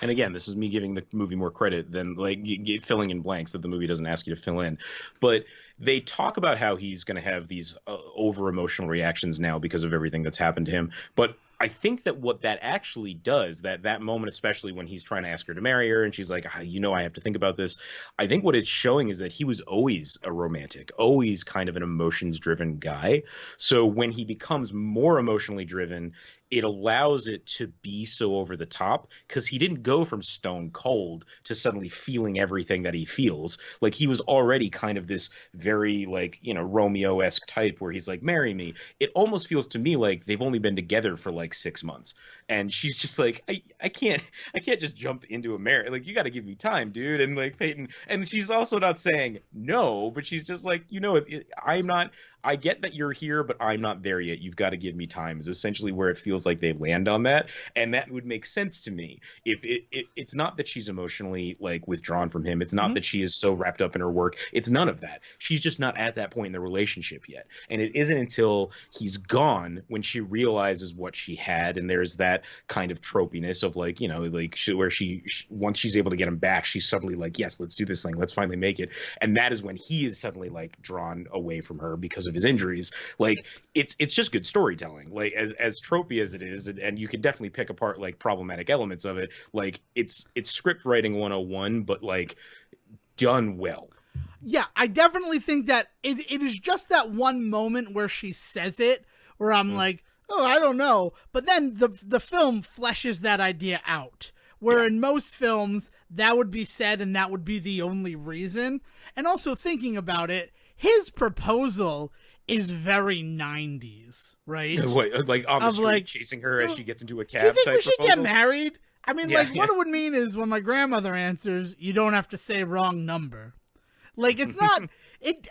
and again, this is me giving the movie more credit than like filling in blanks that the movie doesn't ask you to fill in. But they talk about how he's going to have these over emotional reactions now because of everything that's happened to him. But I think that what that actually does, that moment, especially when he's trying to ask her to marry her and she's like, I have to think about this. I think what it's showing is that he was always a romantic, always kind of an emotions driven guy. So when he becomes more emotionally driven, it allows it to be so over the top because he didn't go from stone cold to suddenly feeling everything that he feels. Like he was already kind of this very like, Romeo-esque type where he's like, marry me. It almost feels to me like they've only been together for like 6 months. And she's just like, I can't just jump into a marriage. Like, you got to give me time, dude. And like Peyton, and she's also not saying no, but she's just like, I'm not. I get that you're here, but I'm not there yet. You've got to give me time. Is essentially where it feels like they land on that, and that would make sense to me. If it's not that she's emotionally like withdrawn from him. It's not that she is so wrapped up in her work. It's none of that. She's just not at that point in the relationship yet. And it isn't until he's gone when she realizes what she had, and there's that kind of tropiness of like, where she once she's able to get him back, she's suddenly like, yes, let's do this thing. Let's finally make it. And that is when he is suddenly like drawn away from her because of his injuries. Like it's just good storytelling, like as tropey as it is, and you can definitely pick apart like problematic elements of it. Like it's script writing 101, but like done well. Yeah, I definitely think that it is just that one moment where she says it where I'm like, oh, I don't know, but then the film fleshes that idea out, where in most films that would be said and that would be the only reason. And also thinking about it, his proposal is very 90s, right? What, like on the street, like, chasing her as she gets into a cab. Do you think type we should proposal? get married? I mean, what it would mean is when my grandmother answers, you don't have to say wrong number. Like, it's not,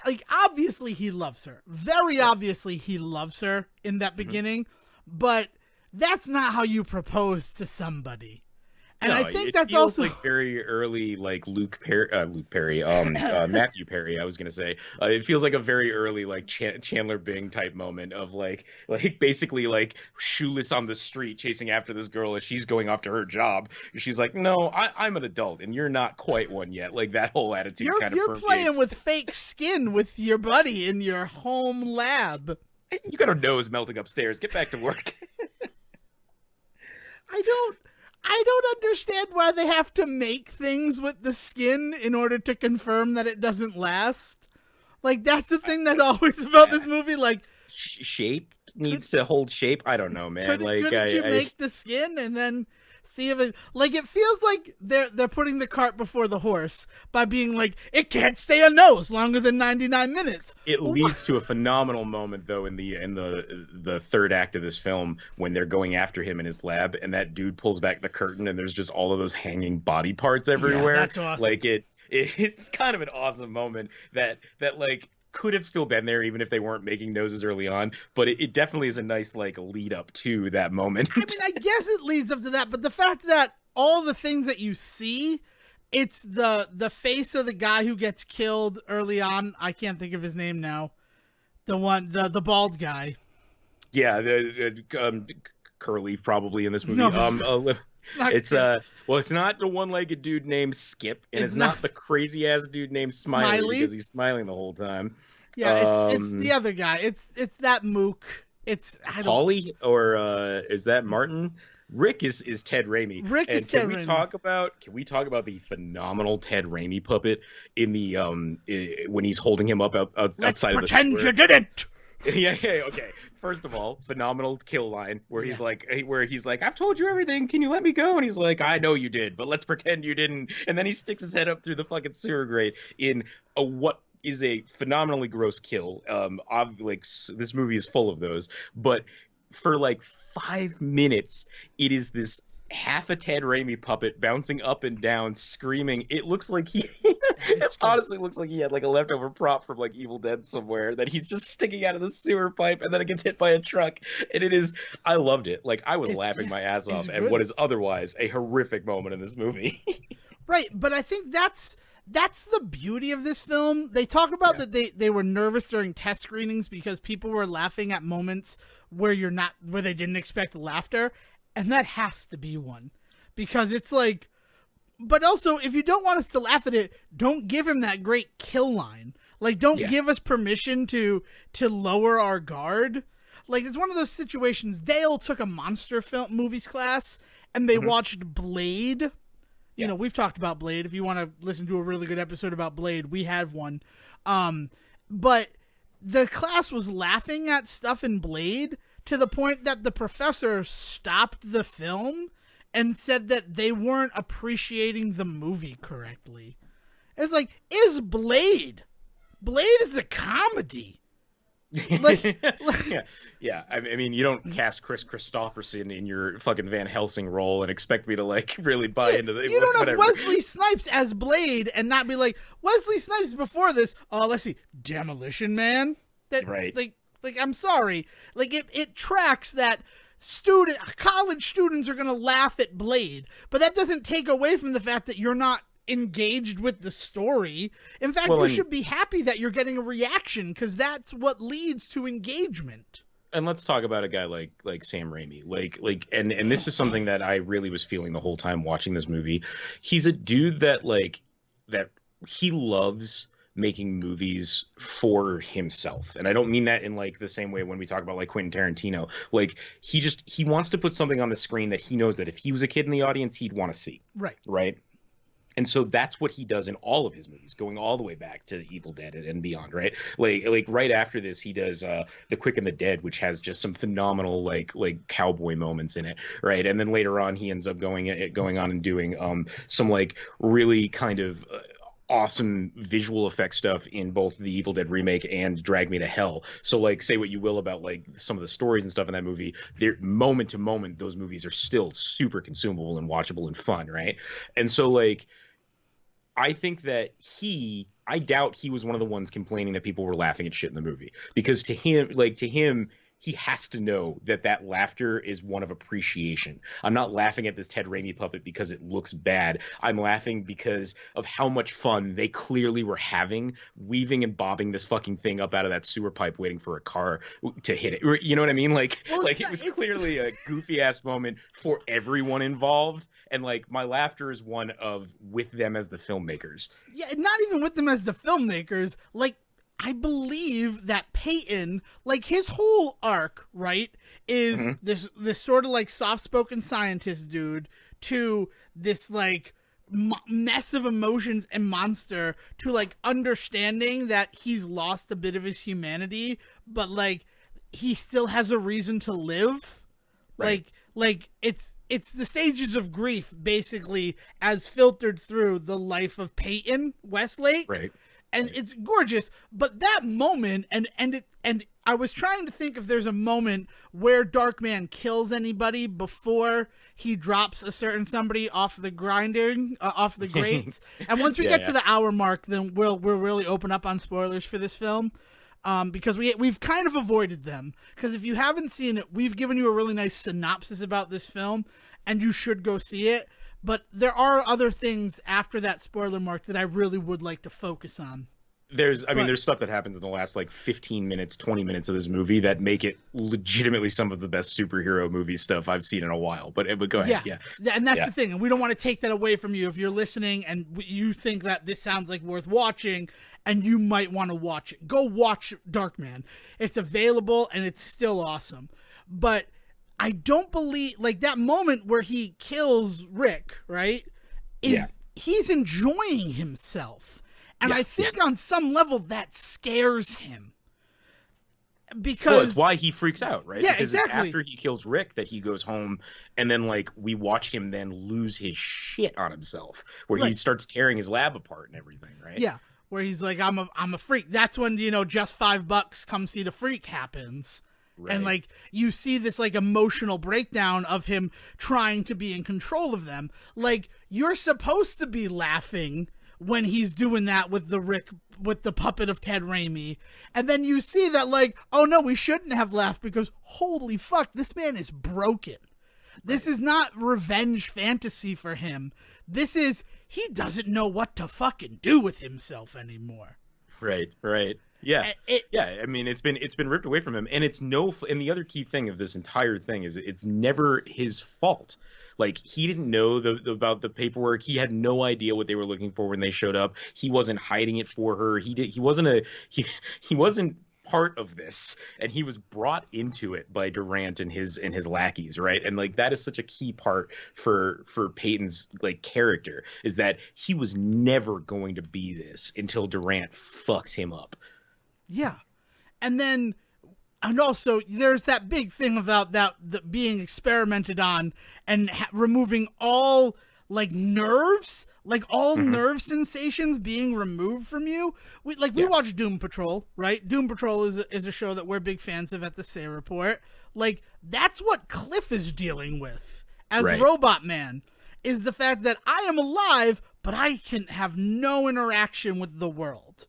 like, obviously he loves her. Very obviously he loves her in that beginning, but that's not how you propose to somebody. And I think that's also like very early, like Matthew Perry. I was gonna say it feels like a very early, like Chandler Bing type moment of like basically like shoeless on the street chasing after this girl as she's going off to her job. She's like, no, I'm an adult and you're not quite one yet. Like that whole attitude kind of you're permeates. Playing with fake skin with your buddy in your home lab. You got a nose melting upstairs. Get back to work. I don't understand why they have to make things with the skin in order to confirm that it doesn't last. Like, that's the thing that's always about this movie. Like, shape needs to hold shape. I don't know, man. Couldn't you make the skin and then see if it, like, it feels like they're putting the cart before the horse by being like, it can't stay a nose longer than 99 minutes. It leads to a phenomenal moment though in the third act of this film when they're going after him in his lab and that dude pulls back the curtain and there's just all of those hanging body parts everywhere. Yeah, that's awesome. Like it's kind of an awesome moment that like could have still been there even if they weren't making noses early on, but it definitely is a nice like lead up to that moment. I mean, I guess it leads up to that, but the fact that all the things that you see, it's the face of the guy who gets killed early on. I can't think of his name now. The bald guy. Yeah, Curly probably in this movie. No, it's not the one-legged dude named Skip, and it's not the crazy ass dude named Smiley because he's smiling the whole time. Yeah, it's the other guy. It's that mook. It's Paulie, or is that Martin? Rick is Ted Raimi. Can we talk about the phenomenal Ted Raimi puppet in the when he's holding him up outside of the pretend you didn't. Yeah, okay. First of all, phenomenal kill line where he's like, I've told you everything. Can you let me go? And he's like, I know you did, but let's pretend you didn't. And then he sticks his head up through the fucking sewer grate in what is a phenomenally gross kill. This movie is full of those, but for like 5 minutes, it is this half a Ted Raimi puppet bouncing up and down, screaming. It looks like it honestly looks like he had like a leftover prop from like Evil Dead somewhere that he's just sticking out of the sewer pipe and then it gets hit by a truck. And I loved it. Like I was laughing my ass off at what is otherwise a horrific moment in this movie. Right, but I think that's the beauty of this film. They talk about that they were nervous during test screenings because people were laughing at moments where they didn't expect laughter. And that has to be one, because it's like, but also if you don't want us to laugh at it, don't give him that great kill line. Like, don't give us permission to lower our guard. Like, it's one of those situations. Dale took a monster film movies class and they watched Blade. You know, we've talked about Blade. If you want to listen to a really good episode about Blade, we have one. But the class was laughing at stuff in Blade to the point that the professor stopped the film and said that they weren't appreciating the movie correctly. It's like, is Blade is a comedy. Yeah. I mean, you don't cast Chris Christopherson in your fucking Van Helsing role and expect me to like really buy into the. You don't have Wesley Snipes as Blade and not be like, Wesley Snipes before this. Oh, let's see, Demolition Man. That right. Like I'm sorry, like it tracks that college students are gonna laugh at Blade, but that doesn't take away from the fact that you're not engaged with the story. In fact, you should be happy that you're getting a reaction, because that's what leads to engagement. And let's talk about a guy like Sam Raimi. And this is something that I really was feeling the whole time watching this movie. He's a dude that he loves making movies for himself. And I don't mean that in like the same way when we talk about like Quentin Tarantino. Like he wants to put something on the screen that he knows that if he was a kid in the audience, he'd want to see. Right. And so that's what he does in all of his movies, going all the way back to Evil Dead and beyond, right? Like right after this, he does The Quick and the Dead, which has just some phenomenal like cowboy moments in it, right? And then later on, he ends up going on and doing some like really kind of awesome visual effect stuff in both the Evil Dead remake and Drag Me to Hell. So like, say what you will about like some of the stories and stuff in that movie, they're moment to moment, those movies are still super consumable and watchable and fun, right? And so like, I think that I doubt he was one of the ones complaining that people were laughing at shit in the movie, because to him, he has to know that laughter is one of appreciation. I'm not laughing at this Ted Raimi puppet because it looks bad. I'm laughing because of how much fun they clearly were having weaving and bobbing this fucking thing up out of that sewer pipe waiting for a car to hit it. You know what I mean? Like it was clearly a goofy ass moment for everyone involved. And like my laughter is one of with them as the filmmakers. Yeah, not even with them as the filmmakers. Like, I believe that Peyton, like his whole arc, right, is this sort of like soft-spoken scientist dude to this like mess of emotions and monster to like understanding that he's lost a bit of his humanity, but like he still has a reason to live. Right. Like it's the stages of grief basically as filtered through the life of Peyton Westlake. Right. And it's gorgeous, but that moment, and I was trying to think if there's a moment where Darkman kills anybody before he drops a certain somebody off the off the grates. And once we get to the hour mark, then we'll really open up on spoilers for this film, because we've kind of avoided them. Because if you haven't seen it, we've given you a really nice synopsis about this film, and you should go see it. But there are other things after that spoiler mark that I really would like to focus on. There's stuff that happens in the last like 15 minutes, 20 minutes of this movie that make it legitimately some of the best superhero movie stuff I've seen in a while. But go ahead. Yeah. And that's the thing. And we don't want to take that away from you if you're listening and you think that this sounds like worth watching and you might want to watch it. Go watch Darkman. It's available and it's still awesome. But I don't believe, like, that moment where he kills Rick, right, he's enjoying himself. And I think on some level that scares him. Because it's why he freaks out, right? Yeah, because exactly. It's after he kills Rick that he goes home, and then, like, we watch him then lose his shit on himself, where he starts tearing his lab apart and everything, right? Yeah, where he's like, I'm a freak. That's when, just $5, come see the freak happens. Right. And like you see this like emotional breakdown of him trying to be in control of them. Like, you're supposed to be laughing when he's doing that with the puppet of Ted Raimi. And then you see that like, oh no, we shouldn't have laughed because holy fuck, this man is broken. This is not revenge fantasy for him. This is, he doesn't know what to fucking do with himself anymore. Right. Yeah, I mean, it's been ripped away from him, and and the other key thing of this entire thing is it's never his fault. Like, he didn't know about the paperwork. He had no idea what they were looking for when they showed up. He wasn't hiding it for her. He wasn't part of this, and he was brought into it by Durant and his lackeys, right? And like, that is such a key part for Peyton's like character, is that he was never going to be this until Durant fucks him up. Yeah. And then And also, there's that big thing about that being experimented on and removing all like nerves, like all nerve sensations being removed from you. We watch Doom Patrol, right? Doom Patrol is a show that we're big fans of at the Say Report. Like, that's what Cliff is dealing with as Robot Man, is the fact that I am alive, but I can have no interaction with the world.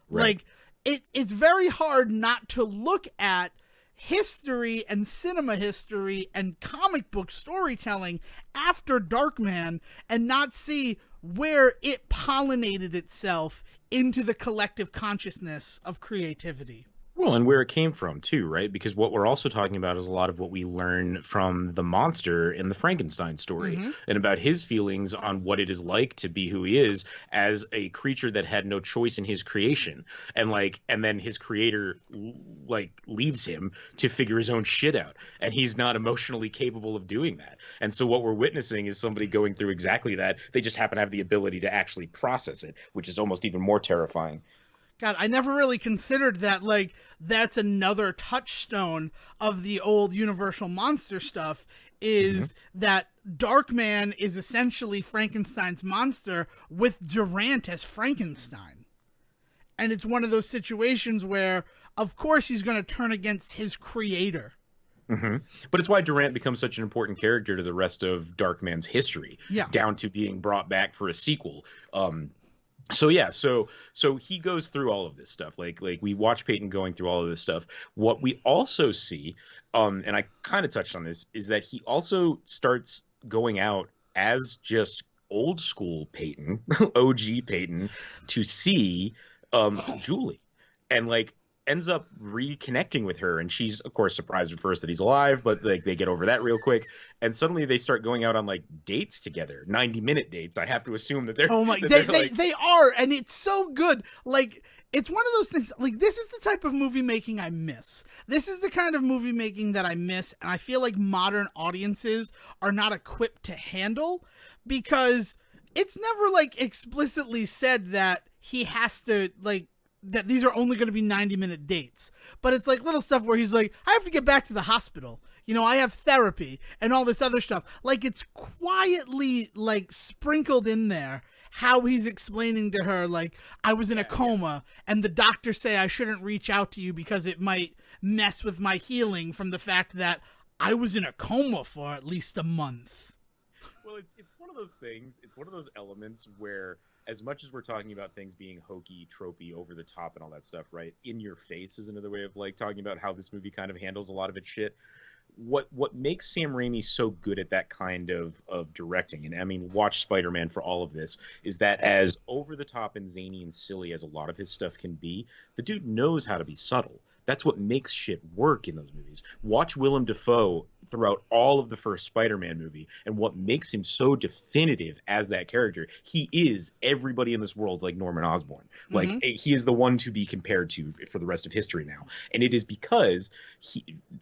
Like, it's very hard not to look at history and cinema history and comic book storytelling after Darkman and not see where it pollinated itself into the collective consciousness of creativity. Well, and where it came from too, right? Because what we're also talking about is a lot of what we learn from the monster in the Frankenstein story, and about his feelings on what it is like to be who he is as a creature that had no choice in his creation. And then his creator leaves him to figure his own shit out, and he's not emotionally capable of doing that. And so what we're witnessing is somebody going through exactly that. They just happen to have the ability to actually process it, which is almost even more terrifying. God, I never really considered that, like, that's another touchstone of the old Universal Monster stuff, is that Darkman is essentially Frankenstein's monster with Durant as Frankenstein. And it's one of those situations where, of course, he's going to turn against his creator. But it's why Durant becomes such an important character to the rest of Darkman's history, down to being brought back for a sequel. So he goes through all of this stuff. Like we watch Peyton going through all of this stuff. What we also see, and I kind of touched on this, is that he also starts going out as just old school Peyton, OG Peyton, to see Julie, and ends up reconnecting with her, and she's of course surprised at first that he's alive, but they get over that real quick, and suddenly they start going out on dates together, 90-minute dates. I have to assume that they're they are, and it's so good. It's one of those things, this is the type of movie making I miss. This is the kind of movie making that I miss, and I feel like modern audiences are not equipped to handle, because it's never explicitly said that he has to that these are only going to be 90-minute dates. But it's little stuff where he's I have to get back to the hospital. I have therapy and all this other stuff. It's quietly sprinkled in there how he's explaining to her, I was in a coma and the doctors say I shouldn't reach out to you because it might mess with my healing from the fact that I was in a coma for at least a month. Well, it's one of those things. It's one of those elements where, as much as we're talking about things being hokey, tropey, over the top, and all that stuff, right? In your face is another way of talking about how this movie kind of handles a lot of its shit. What makes Sam Raimi so good at that kind of directing, and I mean, watch Spider-Man for all of this, is that as over the top and zany and silly as a lot of his stuff can be, the dude knows how to be subtle. That's what makes shit work in those movies. Watch Willem Dafoe throughout all of the first Spider-Man movie, and what makes him so definitive as that character. He is everybody in this world's Norman Osborn. He is the one to be compared to for the rest of history now. And it is because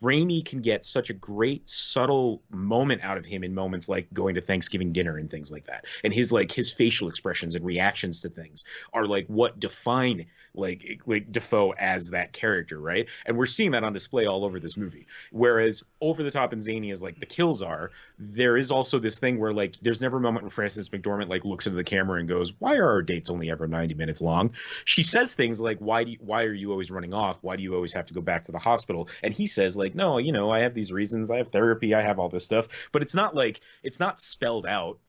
Raimi can get such a great subtle moment out of him in moments like going to Thanksgiving dinner and things like that. And his facial expressions and reactions to things are what define Dafoe as that character, right? And we're seeing that on display all over this movie. Whereas over the top and zany as the kills are, there is also this thing where there's never a moment where Frances McDormand looks into the camera and goes, "Why are our dates only ever 90 minutes long?" She says things like, "Why are you always running off? Why do you always have to go back to the hospital?" And he says "No, I have these reasons. I have therapy. I have all this stuff." But it's not it's not spelled out.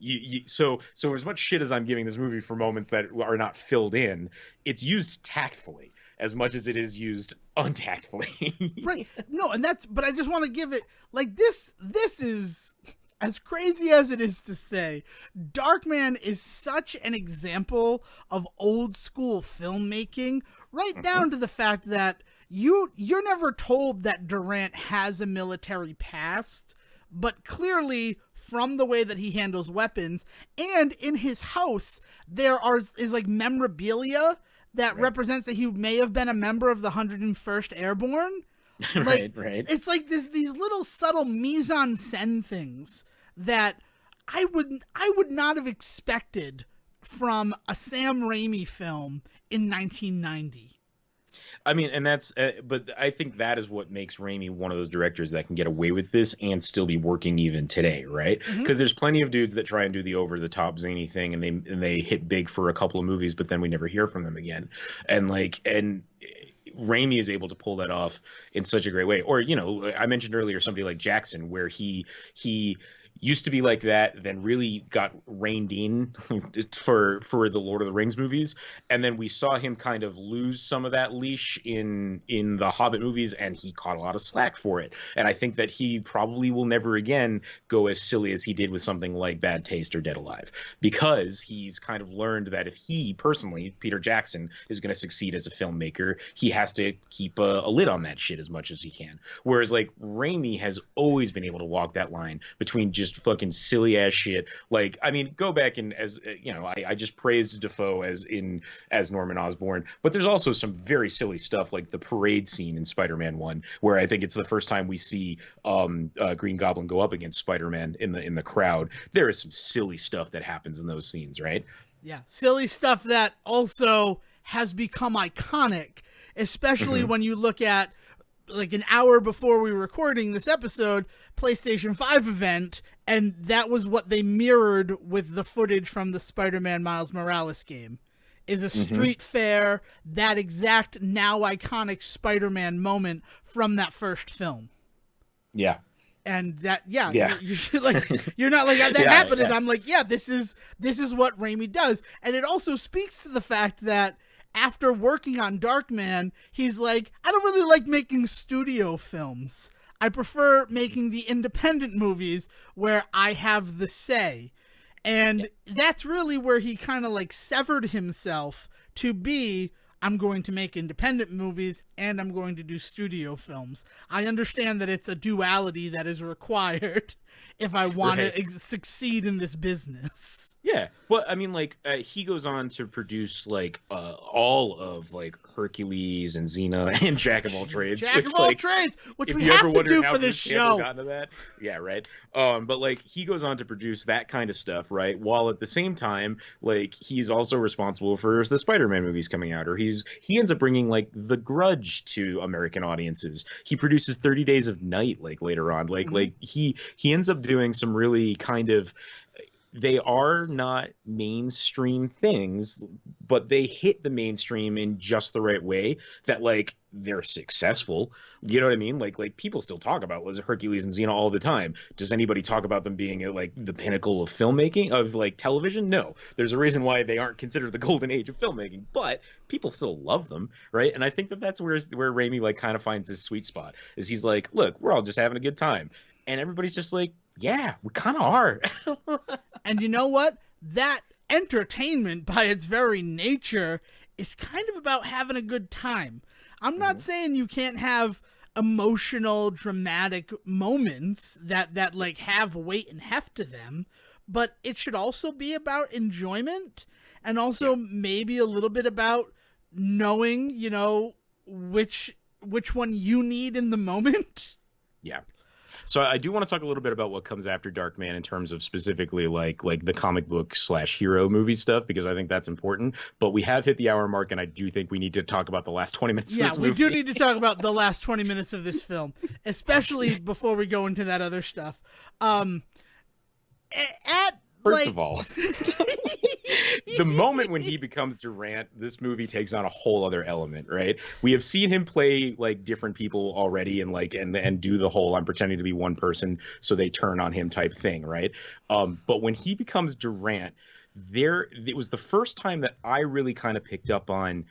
So as much shit as I'm giving this movie for moments that are not filled in, it's used tactfully as much as it is used untactfully. Right. No, but I just want to give it this is, as crazy as it is to say, Darkman is such an example of old school filmmaking, right down to the fact that you're never told that Durant has a military past, but clearly from the way that he handles weapons, and in his house there is memorabilia that represents that he may have been a member of the 101st Airborne. Right. It's these little subtle mise-en-scène things that I would not have expected from a Sam Raimi film in 1990. I mean, and that's, but I think that is what makes Raimi one of those directors that can get away with this and still be working even today, right? Hmm. Because there's plenty of dudes that try and do the over the top zany thing, and they hit big for a couple of movies, but then we never hear from them again. And Raimi is able to pull that off in such a great way. Or, you know, I mentioned earlier somebody like Jackson, where he used to be like that, then really got reined in for the Lord of the Rings movies, and then we saw him kind of lose some of that leash in the Hobbit movies, and he caught a lot of slack for it. And I think that he probably will never again go as silly as he did with something like Bad Taste or Dead Alive, because he's kind of learned that if he personally, Peter Jackson, is going to succeed as a filmmaker, he has to keep a lid on that shit as much as he can. Whereas like Raimi has always been able to walk that line between just fucking silly ass shit. Like, I mean, go back and, as you know, I just praised Defoe as Norman Osborn, but there's also some very silly stuff like the parade scene in Spider-Man 1, where I think it's the first time we see Green Goblin go up against Spider-Man in the crowd. There is some silly stuff that happens in those scenes, right? Yeah, silly stuff that also has become iconic, especially when you look at like an hour before we were recording this episode, PlayStation 5 event, and that was what they mirrored with the footage from the Spider-Man Miles Morales game. Is a street fair, that exact now iconic Spider-Man moment from that first film. Yeah. And that, Yeah. you're like, you're not like that Yeah, happened. yeah. And I'm like, this is what Raimi does. And it also speaks to the fact that after working on Darkman, he's like, I don't really like making studio films. I prefer making the independent movies where I have the say. And that's really where he kind of like severed himself to be, I'm going to make independent movies and I'm going to do studio films. I understand that it's a duality that is required if I want to succeed in this business. Yeah, well, I mean, like he goes on to produce like all of like Hercules and Xena and Jack of all trades, Jack of all trades, which we have to do for this show. Got to that, yeah, right. But like he goes on to produce that kind of stuff, right? While at the same time, like he's also responsible for the Spider-Man movies coming out, or he ends up bringing like The Grudge to American audiences. He produces 30 Days of Night, like later on, like he ends up doing some really kind of. They are not mainstream things, but they hit the mainstream in just the right way that like they're successful. You know what I mean? Like people still talk about Hercules and Xena all the time. Does anybody talk about them being like the pinnacle of filmmaking, of like television? No. There's a reason why they aren't considered the golden age of filmmaking, but people still love them, right? And I think that that's where Raimi like kind of finds his sweet spot. Is he's like, look, we're all just having a good time. And everybody's just like, yeah, we kind of are. And you know what? That entertainment, by its very nature, is kind of about having a good time. I'm not saying you can't have emotional, dramatic moments that like have weight and heft to them, but it should also be about enjoyment and also maybe a little bit about knowing, you know, which one you need in the moment. Yeah. So I do want to talk a little bit about what comes after Darkman in terms of specifically like the comic book / hero movie stuff, because I think that's important. But we have hit the hour mark, and I do think we need to talk about the last 20 minutes of this movie. Yeah, we do need to talk about the last 20 minutes of this film, especially before we go into that other stuff. First of all, the moment when he becomes Durant, this movie takes on a whole other element, right? We have seen him play like different people already, and like and do the whole I'm pretending to be one person so they turn on him type thing, right? But when he becomes Durant, it was the first time that I really kind of picked up on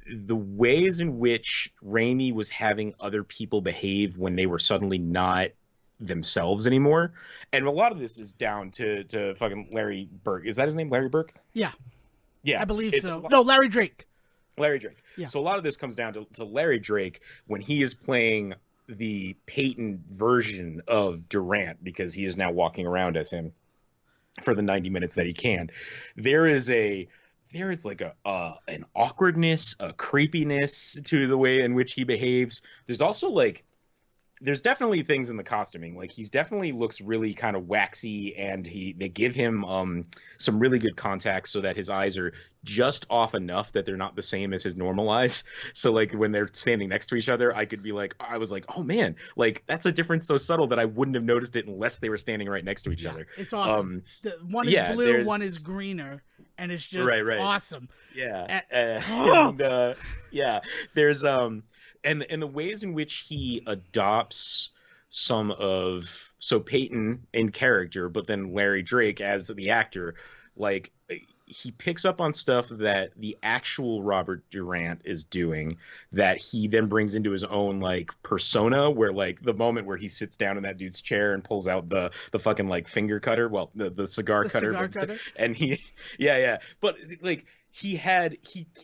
the ways in which Raimi was having other people behave when they were suddenly not themselves anymore. And a lot of this is down to fucking Larry Burke. Is that his name? Larry Burke? Yeah. Yeah. I believe so. No, Larry Drake. Larry Drake. Yeah. So a lot of this comes down to Larry Drake when he is playing the Peyton version of Durant, because he is now walking around as him for the 90 minutes that he can. There is like an awkwardness, a creepiness to the way in which he behaves. There's also like there's definitely things in the costuming. Like he's definitely looks really kind of waxy, and they give him some really good contacts so that his eyes are just off enough that they're not the same as his normal eyes. So like when they're standing next to each other, I was like, oh man, like that's a difference so subtle that I wouldn't have noticed it unless they were standing right next to each other. It's awesome. The one is Yeah, blue, one is greener, and it's just right. awesome. Yeah. Oh! Yeah, there's and the ways in which he adopts some of so Peyton in character, but then Larry Drake as the actor, like he picks up on stuff that the actual Robert Durant is doing that he then brings into his own like persona, where like the moment where he sits down in that dude's chair and pulls out the fucking like finger cutter, well the cigar cutter, and he yeah, but like he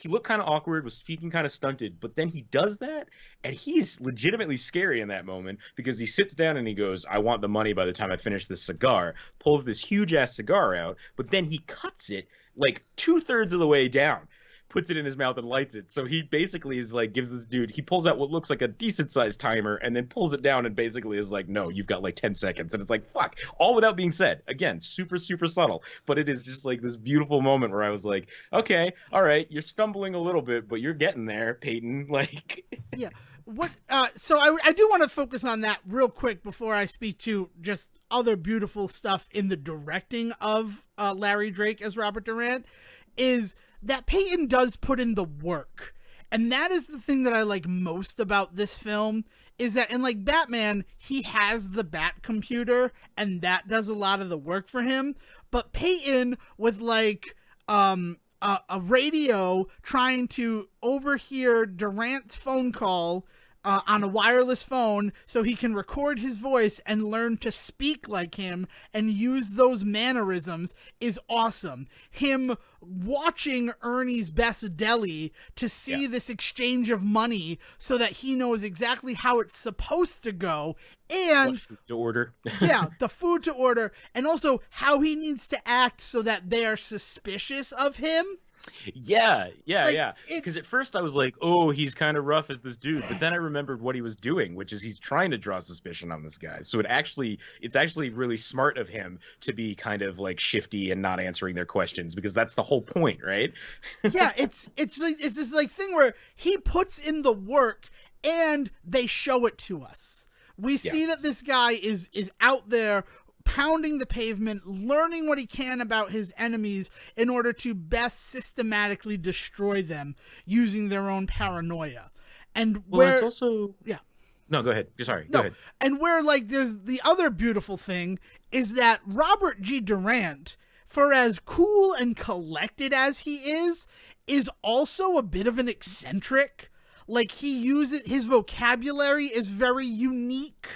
looked kind of awkward, was speaking kind of stunted, but then he does that and he's legitimately scary in that moment because he sits down and he goes, I want the money by the time I finish this cigar, pulls this huge ass cigar out, but then he cuts it like 2/3 of the way down, puts it in his mouth and lights it. So he basically is like, gives this dude, he pulls out what looks like a decent sized timer and then pulls it down and basically is like, no, you've got like 10 seconds. And it's like, fuck, all without being said. Again, super, super subtle. But it is just like this beautiful moment where I was like, okay, all right, you're stumbling a little bit, but you're getting there, Peyton. Like, yeah. What? So I do want to focus on that real quick before I speak to just other beautiful stuff in the directing of Larry Drake as Robert Durant, is that Peyton does put in the work. And that is the thing that I like most about this film, is that in like Batman, he has the Bat computer and that does a lot of the work for him. But Peyton with like a radio trying to overhear Durant's phone call on a wireless phone so he can record his voice and learn to speak like him and use those mannerisms is awesome. Him watching Ernie's Best Deli to see this exchange of money so that he knows exactly how it's supposed to go, and what food to order. the food to order, and also how he needs to act so that they are suspicious of him. Yeah. Because at first I was like, oh, he's kind of rough as this dude, but then I remembered what he was doing, which is he's trying to draw suspicion on this guy. So it's actually really smart of him to be kind of like shifty and not answering their questions, because that's the whole point, right? Yeah, it's this like thing where he puts in the work and they show it to us. We see that this guy is out there pounding the pavement, learning what he can about his enemies in order to best systematically destroy them using their own paranoia. And where it's also no, go ahead. Sorry, go ahead. And where like there's the other beautiful thing is that Robert G. Durant, for as cool and collected as he is also a bit of an eccentric. Like he uses his vocabulary is very unique.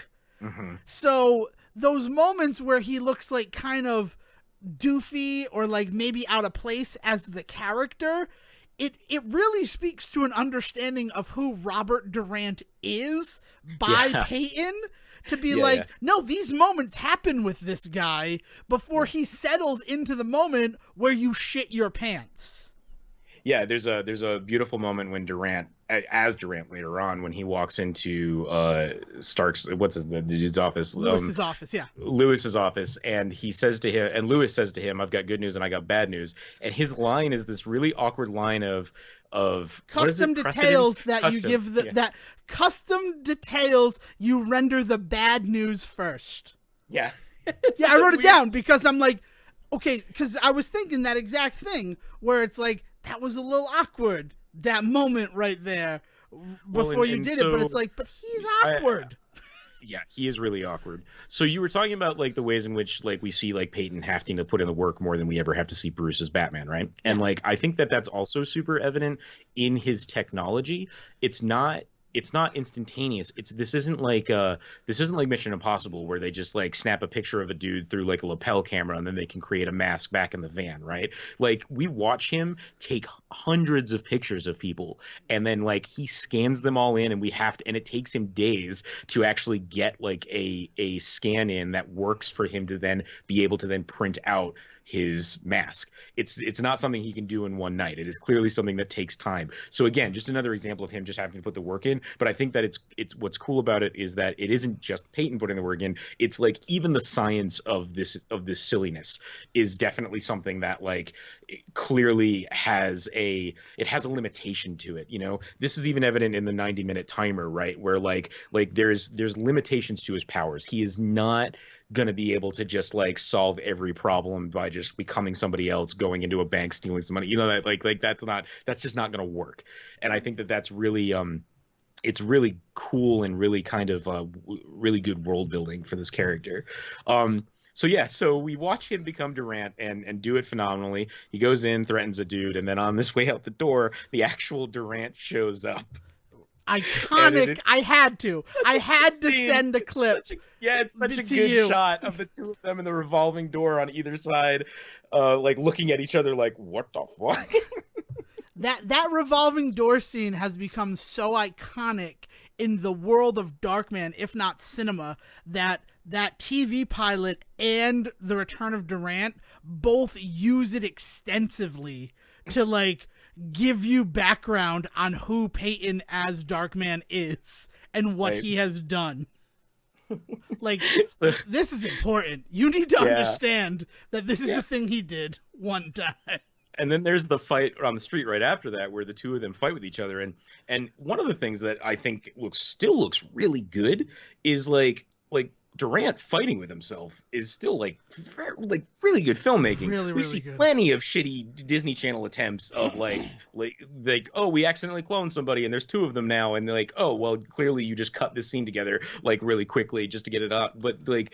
Mm-hmm. So those moments where he looks like kind of doofy or like maybe out of place as the character, it really speaks to an understanding of who Robert Durant is by Peyton, to be like, no, these moments happen with this guy before he settles into the moment where you shit your pants. Yeah, there's a beautiful moment when Durant, as Durant later on, when he walks into Stark's, the dude's office, Lewis's office, Lewis's office, and he says to him, and Lewis says to him, "I've got good news and I got bad news," and his line is this really awkward line of custom details that you give that custom details you render the bad news first. Yeah, I wrote it down because I'm like, okay, because I was thinking that exact thing where it's like, that was a little awkward, that moment right there before you did it, but it's like, but he's awkward. Yeah, he is really awkward. So you were talking about like the ways in which like we see like Peyton having to put in the work more than we ever have to see Bruce as Batman, right? Yeah. And like I think that that's also super evident in his technology. It's not instantaneous. This isn't like Mission Impossible where they just like snap a picture of a dude through like a lapel camera and then they can create a mask back in the van, right? Like we watch him take hundreds of pictures of people and then like he scans them all in, and and it takes him days to actually get like a scan in that works for him to then be able to then print out his mask. It's not something he can do in one night. It is clearly something that takes time. So again, just another example of him just having to put the work in. But I think that it's what's cool about it is that it isn't just Peyton putting the work in. It's like even the science of this silliness is definitely something that like clearly has a limitation to it. You know, this is even evident in the 90-minute timer, right? Where like there's limitations to his powers. He is not going to be able to just like solve every problem by just becoming somebody else, going into a bank, stealing some money. You know, that like that's just not going to work. And I think that that's really it's really cool and really kind of really good world building for this character. So yeah, so we watch him become Durant and do it phenomenally. He goes in, threatens a dude, and then on this way out the door, the actual Durant shows up. Iconic. I had to send the clip. It's such a good shot of the two of them in the revolving door on either side, like looking at each other like, what the fuck? That revolving door scene has become so iconic in the world of Darkman, if not cinema, that TV pilot and The Return of Durant both use it extensively to like give you background on who Peyton as Darkman is and what he has done. Like, this is important. You need to understand that this is the thing he did one time. And then there's the fight on the street right after that, where the two of them fight with each other. And one of the things that I think still looks really good is like Durant fighting with himself is still like really good filmmaking. We see good. Plenty of shitty Disney Channel attempts of like oh, we accidentally cloned somebody and there's two of them now, and they're like, oh well, clearly you just cut this scene together like really quickly just to get it up. But like,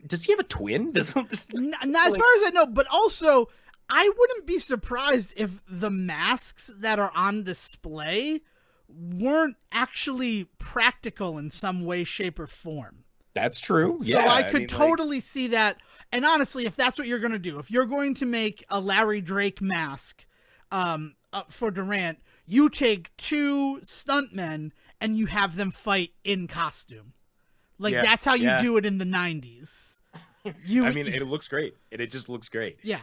does he have a twin? Not as far as I know, but also I wouldn't be surprised if the masks that are on display weren't actually practical in some way, shape, or form. That's true. So I could totally see that. And honestly, if that's what you're going to do, if you're going to make a Larry Drake mask for Durant, you take two stuntmen and you have them fight in costume. Like, that's how you do it in the 90s. It looks great. It just looks great. Yeah.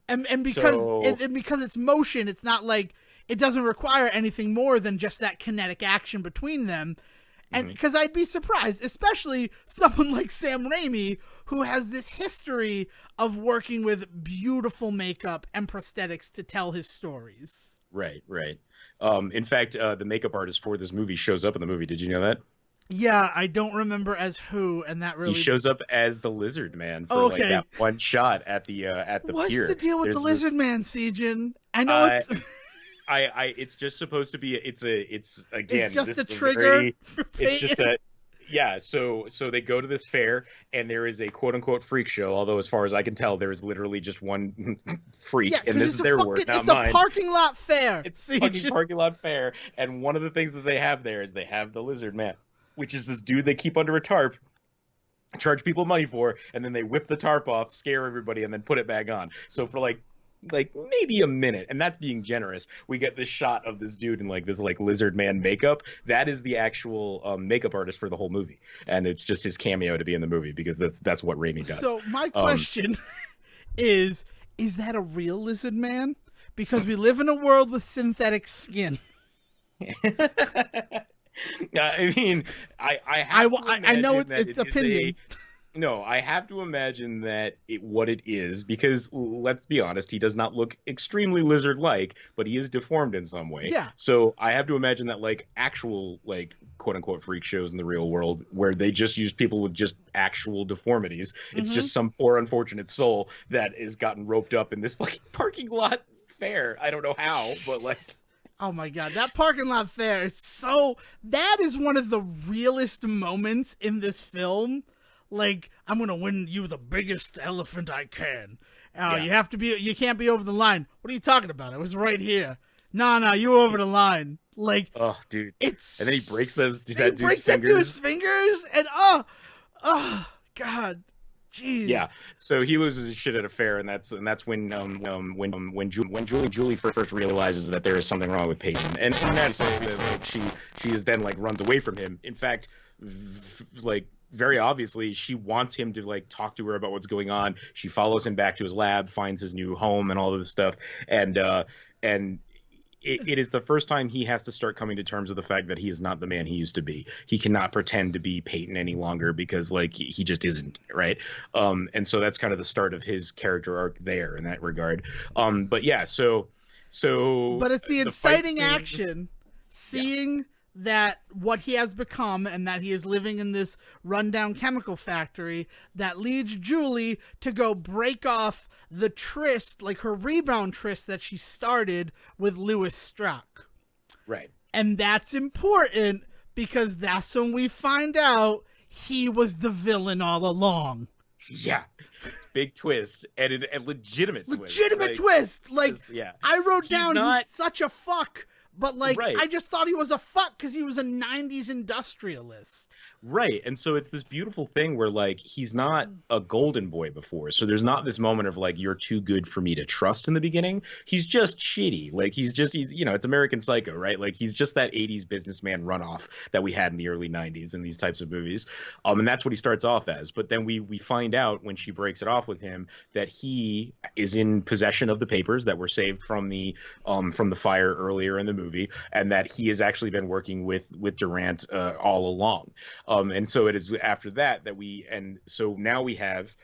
And because it's motion, it's not like it doesn't require anything more than just that kinetic action between them. And because I'd be surprised, especially someone like Sam Raimi, who has this history of working with beautiful makeup and prosthetics to tell his stories. Right. In fact, the makeup artist for this movie shows up in the movie. Did you know that? Yeah, I don't remember as who, and that really... He shoes up as the Lizard Man for like that one shot at the What's pier. What's the deal with the Lizard Man, Sejin? I know it's... it's just supposed to be. It's just a trigger. It's just a So they go to this fair, and there is a quote unquote freak show. Although, as far as I can tell, there is literally just one freak, and this is their word, not mine. It's a parking lot fair. It's a fucking parking lot fair, and one of the things that they have there is they have the Lizard Man, which is this dude they keep under a tarp, charge people money for, and then they whip the tarp off, scare everybody, and then put it back on. So for like maybe a minute, and that's being generous, we get this shot of this dude in like this like Lizard Man makeup. That is the actual makeup artist for the whole movie, and it's just his cameo to be in the movie because that's what Raimi does. So my question is that a real Lizard Man? Because we live in a world with synthetic skin. I mean, I know it's opinion. No, I have to imagine that what it is, because let's be honest, he does not look extremely lizard-like, but he is deformed in some way. Yeah. So I have to imagine that like actual like quote-unquote freak shows in the real world where they just use people with just actual deformities, it's just some poor unfortunate soul that has gotten roped up in this fucking parking lot fair. I don't know how, but like... Oh my god, that parking lot fair is that is one of the realest moments in this film. Like, I'm gonna win you the biggest elephant I can. You can't be over the line. What are you talking about? I was right here. No, you were over the line. Like, oh, dude. And then he breaks that dude's fingers. That dude's fingers, and oh, god, jeez. Yeah. So he loses his shit at a fair, and that's when Julie first realizes that there is something wrong with Peyton, and that's like she is then like runs away from him. In fact, like very obviously she wants him to like talk to her about what's going on. She follows him back to his lab, finds his new home and all of this stuff. And it is the first time he has to start coming to terms with the fact that he is not the man he used to be. He cannot pretend to be Peyton any longer because like he just isn't, right? And so that's kind of the start of his character arc there in that regard. But yeah, so but it's the inciting action, seeing that what he has become and that he is living in this rundown chemical factory, that leads Julie to go break off the tryst, like her rebound tryst that she started with Louis Strack. Right. And that's important because that's when we find out he was the villain all along. Yeah. Big twist and a legitimate twist. Like, yeah. I wrote down he's such a fuck. But, like, right. I just thought he was a fuck because he was a 90s industrialist. Right. And so it's this beautiful thing where, like, he's not a golden boy before. So there's not this moment of, like, you're too good for me to trust in the beginning. He's just shitty. Like, he's you know, it's American Psycho, right? Like, he's just that 80s businessman runoff that we had in the early 90s in these types of movies. And that's what he starts off as. But then we find out when she breaks it off with him that he is in possession of the papers that were saved from the fire earlier in the movie, and that he has actually been working with Durant all along. And so it is after that so now we have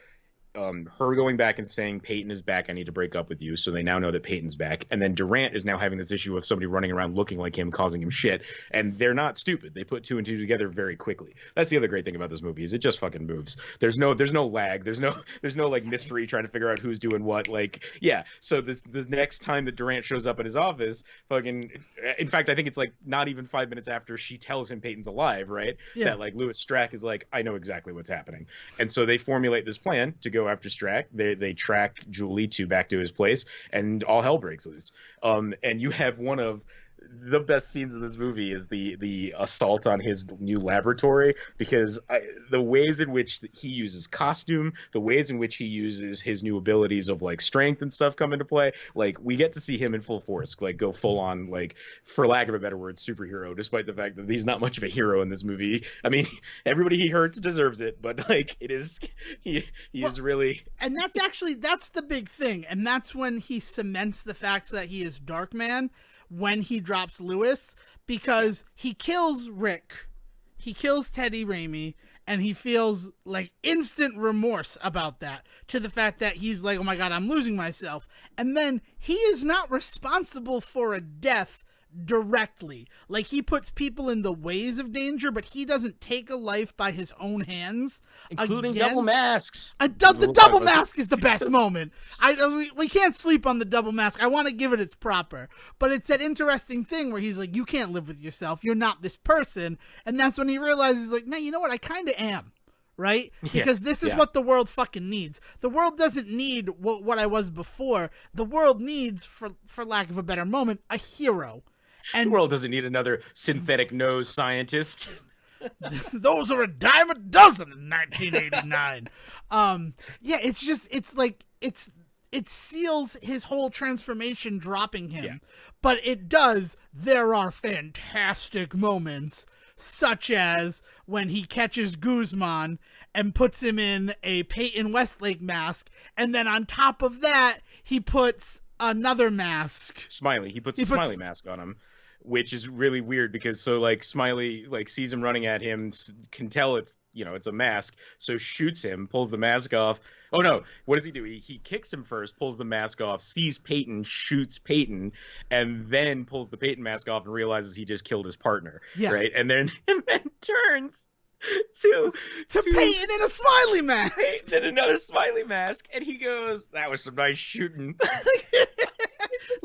her going back and saying, Peyton is back, I need to break up with you. So they now know that Peyton's back. And then Durant is now having this issue of somebody running around looking like him, causing him shit. And they're not stupid. They put two and two together very quickly. That's the other great thing about this movie is it just fucking moves. There's no lag. There's no like mystery trying to figure out who's doing what. Like, yeah. So this next time that Durant shows up at his office, fucking, in fact, I think it's like not even 5 minutes after she tells him Peyton's alive, right? Yeah. That like Louis Strack is like, I know exactly what's happening. And so they formulate this plan to go after Strack. They track Julie back to his place, and all hell breaks loose. And you have one of the best scenes in this movie is the assault on his new laboratory, because the ways in which he uses costume, the ways in which he uses his new abilities of like strength and stuff come into play. Like we get to see him in full force, like go full on, like for lack of a better word, superhero, despite the fact that he's not much of a hero in this movie. I mean, everybody he hurts deserves it, but like it is, he is really. And that's the big thing. And that's when he cements the fact that he is Darkman, when he drops Louis, because he kills Rick, he kills Teddy Raimi, and he feels like instant remorse about that, to the fact that he's like, oh my God, I'm losing myself. And then he is not responsible for a death directly. Like, he puts people in the ways of danger, but he doesn't take a life by his own hands. Including double masks. The double mask is the best moment. We can't sleep on the double mask. I want to give it its proper. But it's that interesting thing where he's like, you can't live with yourself. You're not this person. And that's when he realizes, like, man, you know what? I kind of am. Right? Because this is what the world fucking needs. The world doesn't need what I was before. The world needs, for lack of a better moment, a hero. And the world doesn't need another synthetic nose scientist. Those are a dime a dozen in 1989. It seals his whole transformation, dropping him. Yeah. But it does. There are fantastic moments, such as when he catches Guzman and puts him in a Peyton Westlake mask, and then on top of that, he puts another mask. Smiley. He puts a Smiley mask on him, which is really weird because so like Smiley like sees him running at him, can tell it's a mask, so shoots him, pulls the mask off. Oh no, what does he do? He kicks him first, pulls the mask off, sees Peyton, shoots Peyton, and then pulls the Peyton mask off and realizes he just killed his partner. Yeah. Right? And then turns to Peyton in a Smiley mask. Peyton in another Smiley mask, and he goes, "That was some nice shooting."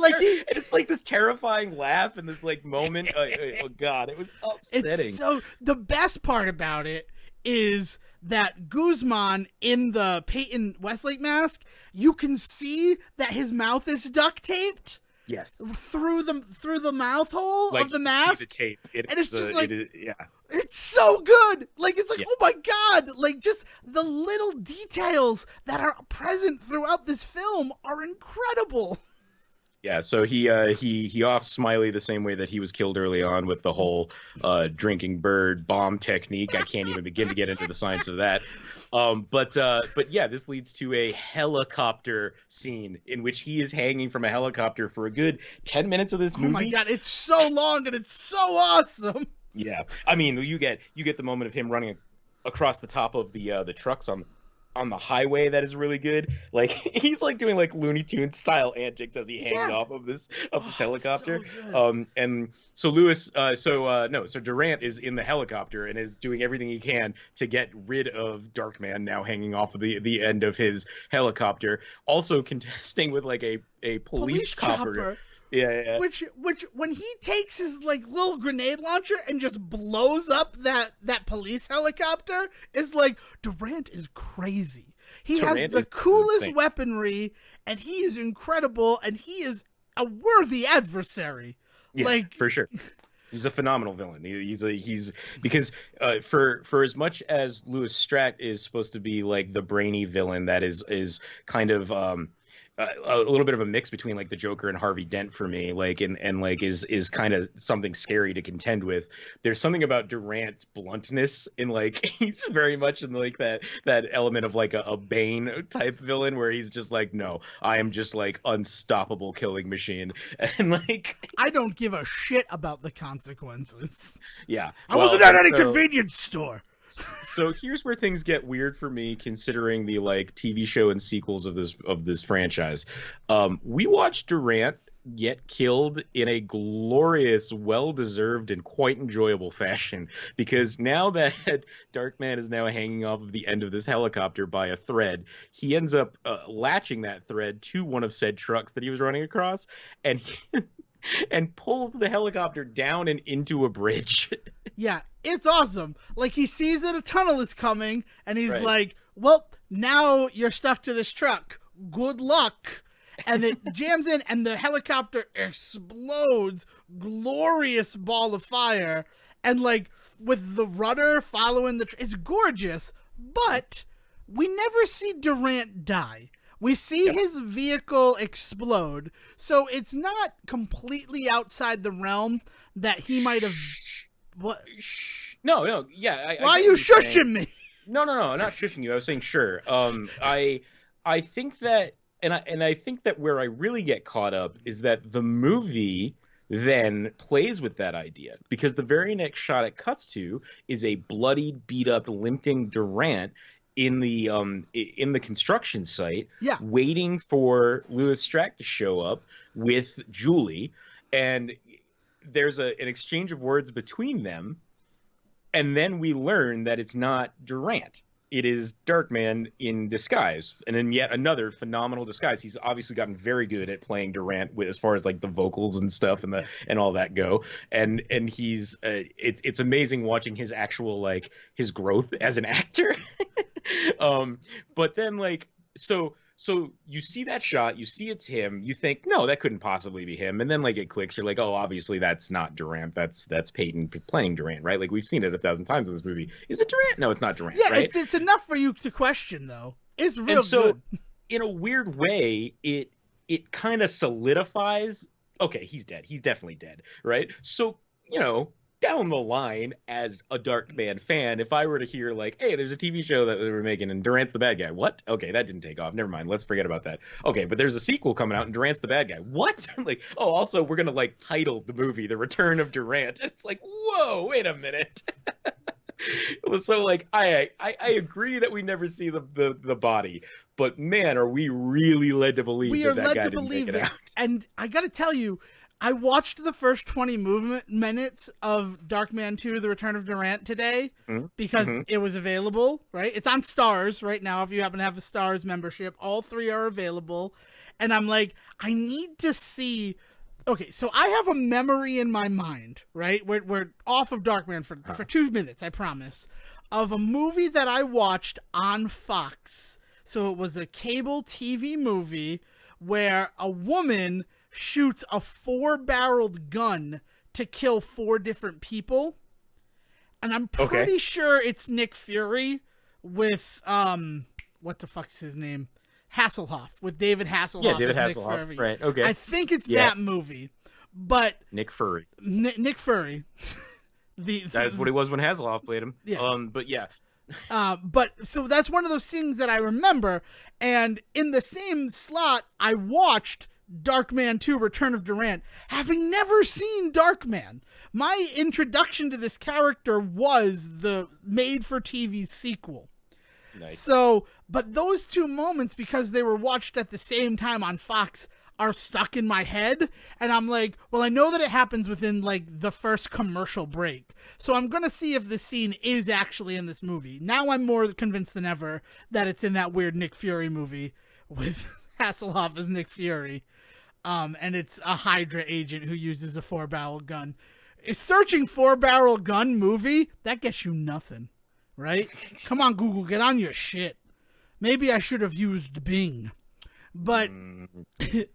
And it's like this terrifying laugh and this like moment. Oh God, it was upsetting. So the best part about it is that Guzman in the Peyton Westlake mask, you can see that his mouth is duct taped. Yes. Through the mouth hole of the mask. See the tape. It's just like, it's so good. Like, it's like, oh my God. Like, just the little details that are present throughout this film are incredible. Yeah, so he offs Smiley the same way that he was killed early on with the whole drinking bird bomb technique. I can't even begin to get into the science of that. But yeah, this leads to a helicopter scene in which he is hanging from a helicopter for a good 10 minutes of this Oh my movie. god, it's so long and it's so awesome. Yeah, I mean, you get the moment of him running across the top of the trucks on the highway that is really good. Like he's like doing like Looney Tunes style antics as he hangs Yeah. off of this Oh, it's helicopter. so good. And so Lewis, so Durant is in the helicopter and is doing everything he can to get rid of Darkman now hanging off of the end of his helicopter. Also contesting with like a police chopper. chopper. Yeah. Which when he takes his like little grenade launcher and just blows up that police helicopter, is like, Durant is crazy. He has Durant the is coolest insane. weaponry and he is incredible and he is a worthy adversary. Yeah, Like, for sure. He's a phenomenal villain. He's because for as much as Louis Stratt is supposed to be like the brainy villain that is kind of a little bit of a mix between like the Joker and Harvey Dent for me, like and like is kind of something scary to contend with. There's something about Durant's bluntness in like he's very much in like that element of like a Bane type villain where he's just like, no, I am just like unstoppable killing machine, and like I don't give a shit about the consequences. yeah, I wasn't at any so, convenience store. So here's where things get weird for me, considering the like TV show and sequels of this franchise. We watched Durant get killed in a glorious, well-deserved, and quite enjoyable fashion. Because now that Darkman is now hanging off of the end of this helicopter by a thread, he ends up latching that thread to one of said trucks that he was running across, and and pulls the helicopter down and into a bridge. Yeah, it's awesome. Like, he sees that a tunnel is coming, and he's Right. like, well, now you're stuck to this truck. Good luck. And it jams in, and the helicopter explodes. Glorious ball of fire. And, like, with the rudder following it's gorgeous. But we never see Durant die. We see his vehicle explode. So it's not completely outside the realm that he might have... What? No, yeah. Why are you shushing me? No, I'm not shushing you. I was saying sure. I think that, and I think that where I really get caught up is that the movie then plays with that idea, because the very next shot it cuts to is a bloodied, beat up, limping Durant in the construction site, waiting for Louis Strack to show up with Julie, and there's an exchange of words between them, and then we learn that it's not Durant. It is Darkman in disguise, and in yet another phenomenal disguise. He's obviously gotten very good at playing Durant with, as far as like the vocals and stuff and all that go. And he's it's amazing watching his actual like his growth as an actor. But then like so you see that shot, you see it's him, you think, no, that couldn't possibly be him. And then like it clicks, you're like, oh, obviously that's not Durant. That's Peyton playing Durant, right? Like we've seen it 1,000 times in this movie. Is it Durant? No, it's not Durant. Yeah, right? it's enough for you to question though. It's real and so, good. In a weird way, it kind of solidifies, okay, he's dead. He's definitely dead, right? So, down the line, as a Darkman fan, if I were to hear like, hey, there's a TV show that we were making and Durant's the bad guy. What? Okay, that didn't take off. Never mind. Let's forget about that. Okay, but there's a sequel coming out and Durant's the bad guy. What? Like, oh, also we're gonna like title the movie The Return of Durant. It's like, whoa, wait a minute. So like I agree that we never see the body, but man, are we really led to believe that guy didn't make it out? And I gotta tell you, I watched the first 20 minutes of Darkman 2, The Return of Durant today because it was available, right? It's on Stars right now if you happen to have a Stars membership. All 3 are available. And I'm like, I need to see... Okay, so I have a memory in my mind, right? We're off of Darkman for 2 minutes, I promise, of a movie that I watched on Fox. So it was a cable TV movie where a woman shoots a 4-barreled gun to kill 4 different people. And I'm pretty sure it's Nick Fury with, what the fuck is his name? Hasselhoff, with David Hasselhoff. Yeah, David as Hasselhoff. Nick Fury. Right. Okay. I think it's that movie, but Nick Fury. Nick Fury. That's what he was when Hasselhoff played him. Yeah. But yeah. But so that's one of those things that I remember. And in the same slot, I watched Darkman 2 Return of Durant, having never seen Darkman. My introduction to this character was the made-for-TV sequel. Nice. So, but those two moments, because they were watched at the same time on Fox, are stuck in my head. And I'm like, well, I know that it happens within like the first commercial break. So I'm going to see if this scene is actually in this movie. Now I'm more convinced than ever that it's in that weird Nick Fury movie with Hasselhoff as Nick Fury. And it's a Hydra agent who uses a 4-barrel gun. Searching 4-barrel gun movie, that gets you nothing, right? Come on, Google, get on your shit. Maybe I should have used Bing. But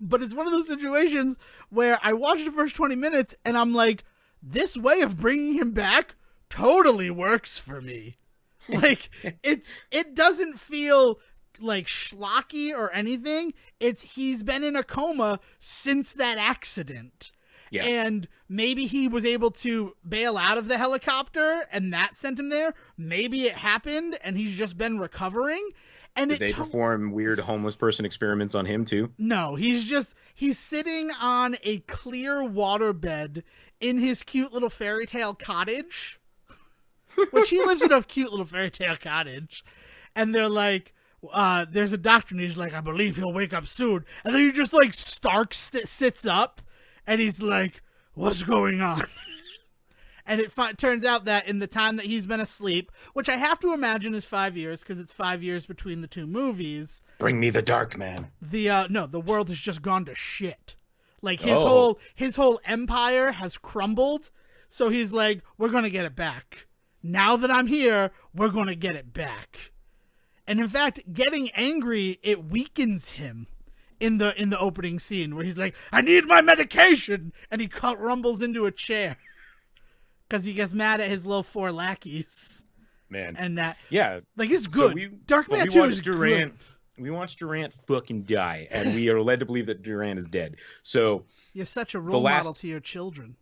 but it's one of those situations where I watched the first 20 minutes and I'm like, this way of bringing him back totally works for me. Like, it doesn't feel like schlocky or anything. He's been in a coma since that accident. Yeah. And maybe he was able to bail out of the helicopter and that sent him there. Maybe it happened and he's just been recovering. And did they perform weird homeless person experiments on him too? No, he's sitting on a clear waterbed in his cute little fairy tale cottage, which he lives in a cute little fairy tale cottage. And they're like, there's a doctor and he's like, I believe he'll wake up soon. And then he just like Stark sits up and he's like, what's going on? And it turns out that in the time that he's been asleep, which I have to imagine is 5 years because it's 5 years between the two movies. Bring me the Darkman. The world has just gone to shit. Like his whole empire has crumbled. So he's like, we're going to get it back. Now that I'm here, we're going to get it back. And in fact, getting angry, it weakens him in the opening scene where he's like, I need my medication. And he rumbles into a chair. Because he gets mad at his little 4 lackeys. Man. And that. Yeah. Like, it's good. So Darkman 2 is good. We watched Durant fucking die. And we are led to believe that Durant is dead. So. You're such a role model to your children.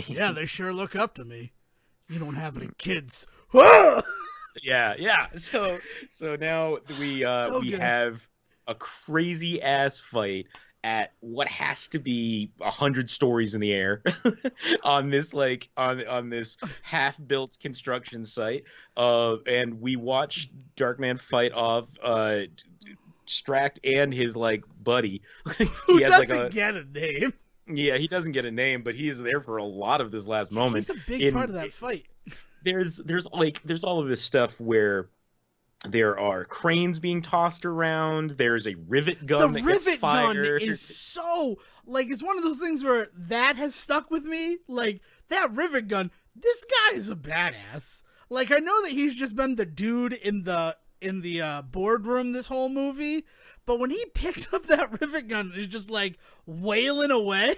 Yeah, they sure look up to me. You don't have any kids. Yeah. So now we have a crazy ass fight at what has to be 100 stories in the air on this on this half-built construction site, and we watch Darkman fight off Stract and his buddy. Who doesn't get a name. Yeah, he doesn't get a name, but he is there for a lot of this last moment. He's a big part of that fight. There's all of this stuff where there are cranes being tossed around. There's a rivet gun that gets fired. The rivet gun is so, it's one of those things where that has stuck with me. Like, that rivet gun, this guy is a badass. Like, I know that he's just been the dude in the boardroom this whole movie, but when he picks up that rivet gun and is just, wailing away.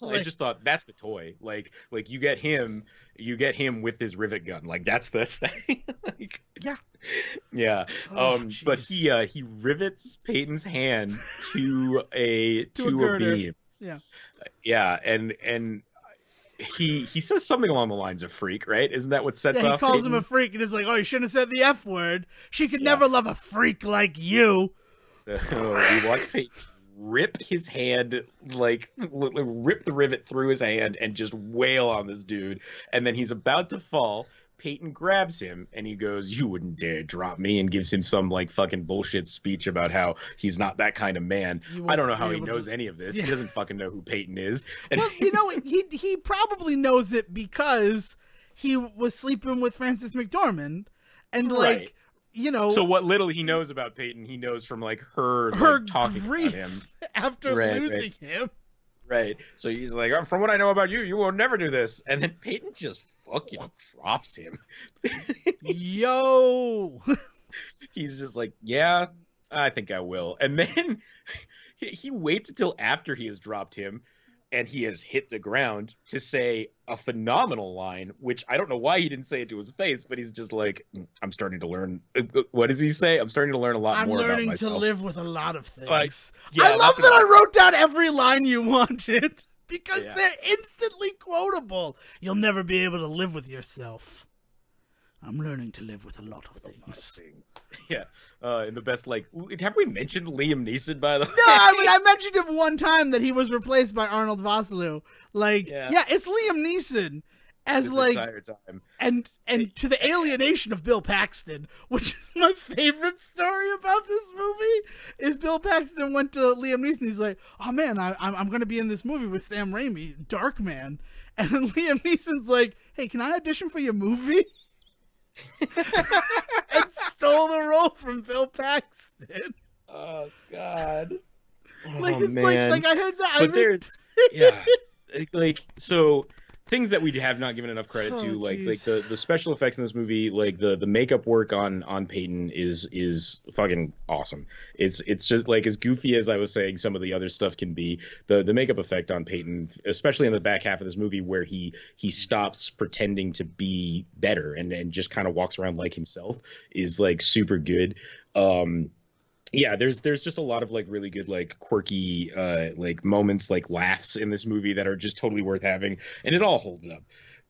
I just thought, that's the toy. Like you get him with his rivet gun. That's the thing. Yeah. Yeah. But he rivets Peyton's hand to a beam. Yeah. Yeah, and he says something along the lines of freak, right? Isn't that what sets off? He calls him a freak and is like, oh, you shouldn't have said the F word. She could never love a freak like you. So we watch Peyton rip his hand, rip the rivet through his hand and just wail on this dude. And then he's about to fall. Peyton grabs him and he goes, you wouldn't dare drop me, and gives him some fucking bullshit speech about how he's not that kind of man. I don't know how he knows any of this. Yeah. He doesn't fucking know who Peyton is. And well, he probably knows it because he was sleeping with Frances McDormand. And right. So what little he knows about Peyton, he knows from her talking grief about him after losing him. Right. So he's like, from what I know about you, you will never do this. And then Peyton just fucking drops him. Yo. He's just like, yeah, I think I will. And then he waits until after he has dropped him and he has hit the ground to say a phenomenal line, which I don't know why he didn't say it to his face, but he's just like, I'm starting to learn. What does he say? I'm starting to learn a lot more about myself. I'm learning to live with a lot of things. Yeah, I love that I wrote down every line you wanted because they're instantly quotable. You'll never be able to live with yourself. I'm learning to live with a lot of things. Yeah. And the best, like, have we mentioned Liam Neeson, by the way? No, I mentioned him one time that he was replaced by Arnold Vosloo. Like, yeah it's Liam Neeson as, like, entire time. And to the alienation of Bill Paxton, which is my favorite story about this movie, is Bill Paxton went to Liam Neeson. He's like, oh, man, I'm going to be in this movie with Sam Raimi, Darkman. And then Liam Neeson's like, hey, can I audition for your movie? And stole the role from Bill Paxton. Oh God! Like, oh man! Like I heard that. But there's so things that we have not given enough credit to, like the special effects in this movie, like the makeup work on Peyton is fucking awesome. It's just like as goofy as I was saying some of the other stuff can be. The makeup effect on Peyton, especially in the back half of this movie where he stops pretending to be better and just kind of walks around like himself, is like super good. Yeah, there's just a lot of like really good, like quirky like moments, like laughs in this movie that are just totally worth having, and it all holds up.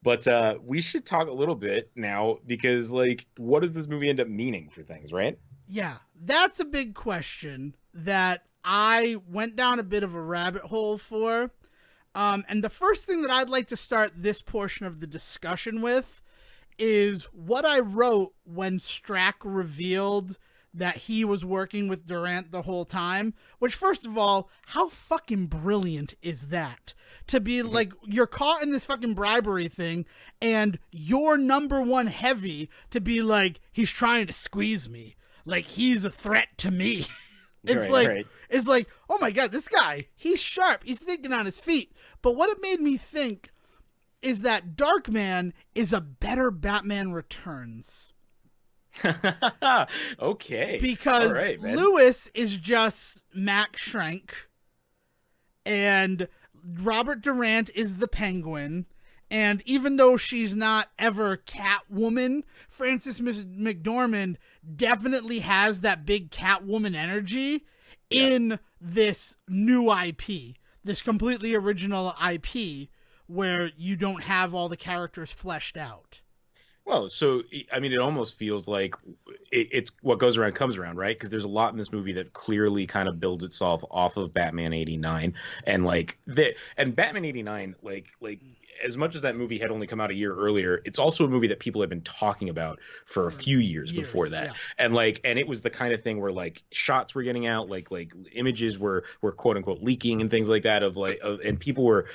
But we should talk a little bit now, because like, what does this movie end up meaning for things, right? Yeah, that's a big question that I went down a bit of a rabbit hole for. And the first thing that I'd like to start this portion of the discussion with is what I wrote when Strack revealed that he was working with Durant the whole time, which, first of all, how fucking brilliant is that? To be like, you're caught in this fucking bribery thing, and your number one heavy to be like, he's trying to squeeze me. Like, he's a threat to me. It's like, oh my God, this guy, he's sharp. He's thinking on his feet. But what it made me think is that Darkman is a better Batman Returns. Okay. Because right, Lewis is just Max Schrenk, and Robert Durant is the Penguin, and even though she's not ever Catwoman, Frances McDormand definitely has that big Catwoman energy in this new IP, this completely original IP where you don't have all the characters fleshed out. Well, so, I mean, it almost feels like it's what goes around comes around, right? Because there's a lot in this movie that clearly kind of builds itself off of Batman 89. And like Batman 89, like as much as that movie had only come out a year earlier, it's also a movie that people have been talking about for a few years before that. Yeah. And it was the kind of thing where like shots were getting out, like images were quote unquote leaking and things like that and people were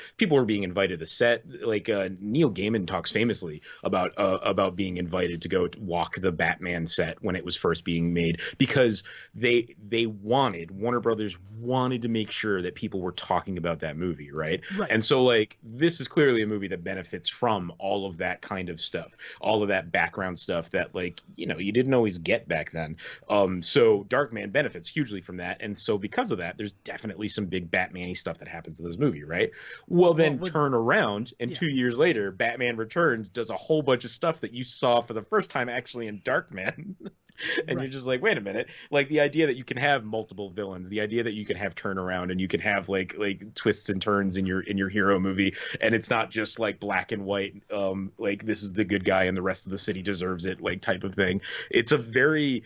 being invited to set. Like Neil Gaiman talks famously about being invited to go walk the Batman set when it was first being made, because Warner Brothers wanted to make sure that people were talking about that movie, right? And so like this is clearly a movie that benefits from all of that kind of stuff, all of that background stuff that, like, you know, you didn't always get back then. So Darkman benefits hugely from that, and so because of that, there's definitely some big Batman-y stuff that happens in this movie, right? Turn around, and 2 years later, Batman Returns does a whole bunch of stuff that you saw for the first time actually in Darkman. And you're just like, wait a minute, like the idea that you can have multiple villains, the idea that you can have turnaround and you can have like twists and turns in your hero movie, and it's not just like black and white, like this is the good guy and the rest of the city deserves it, like type of thing. It's very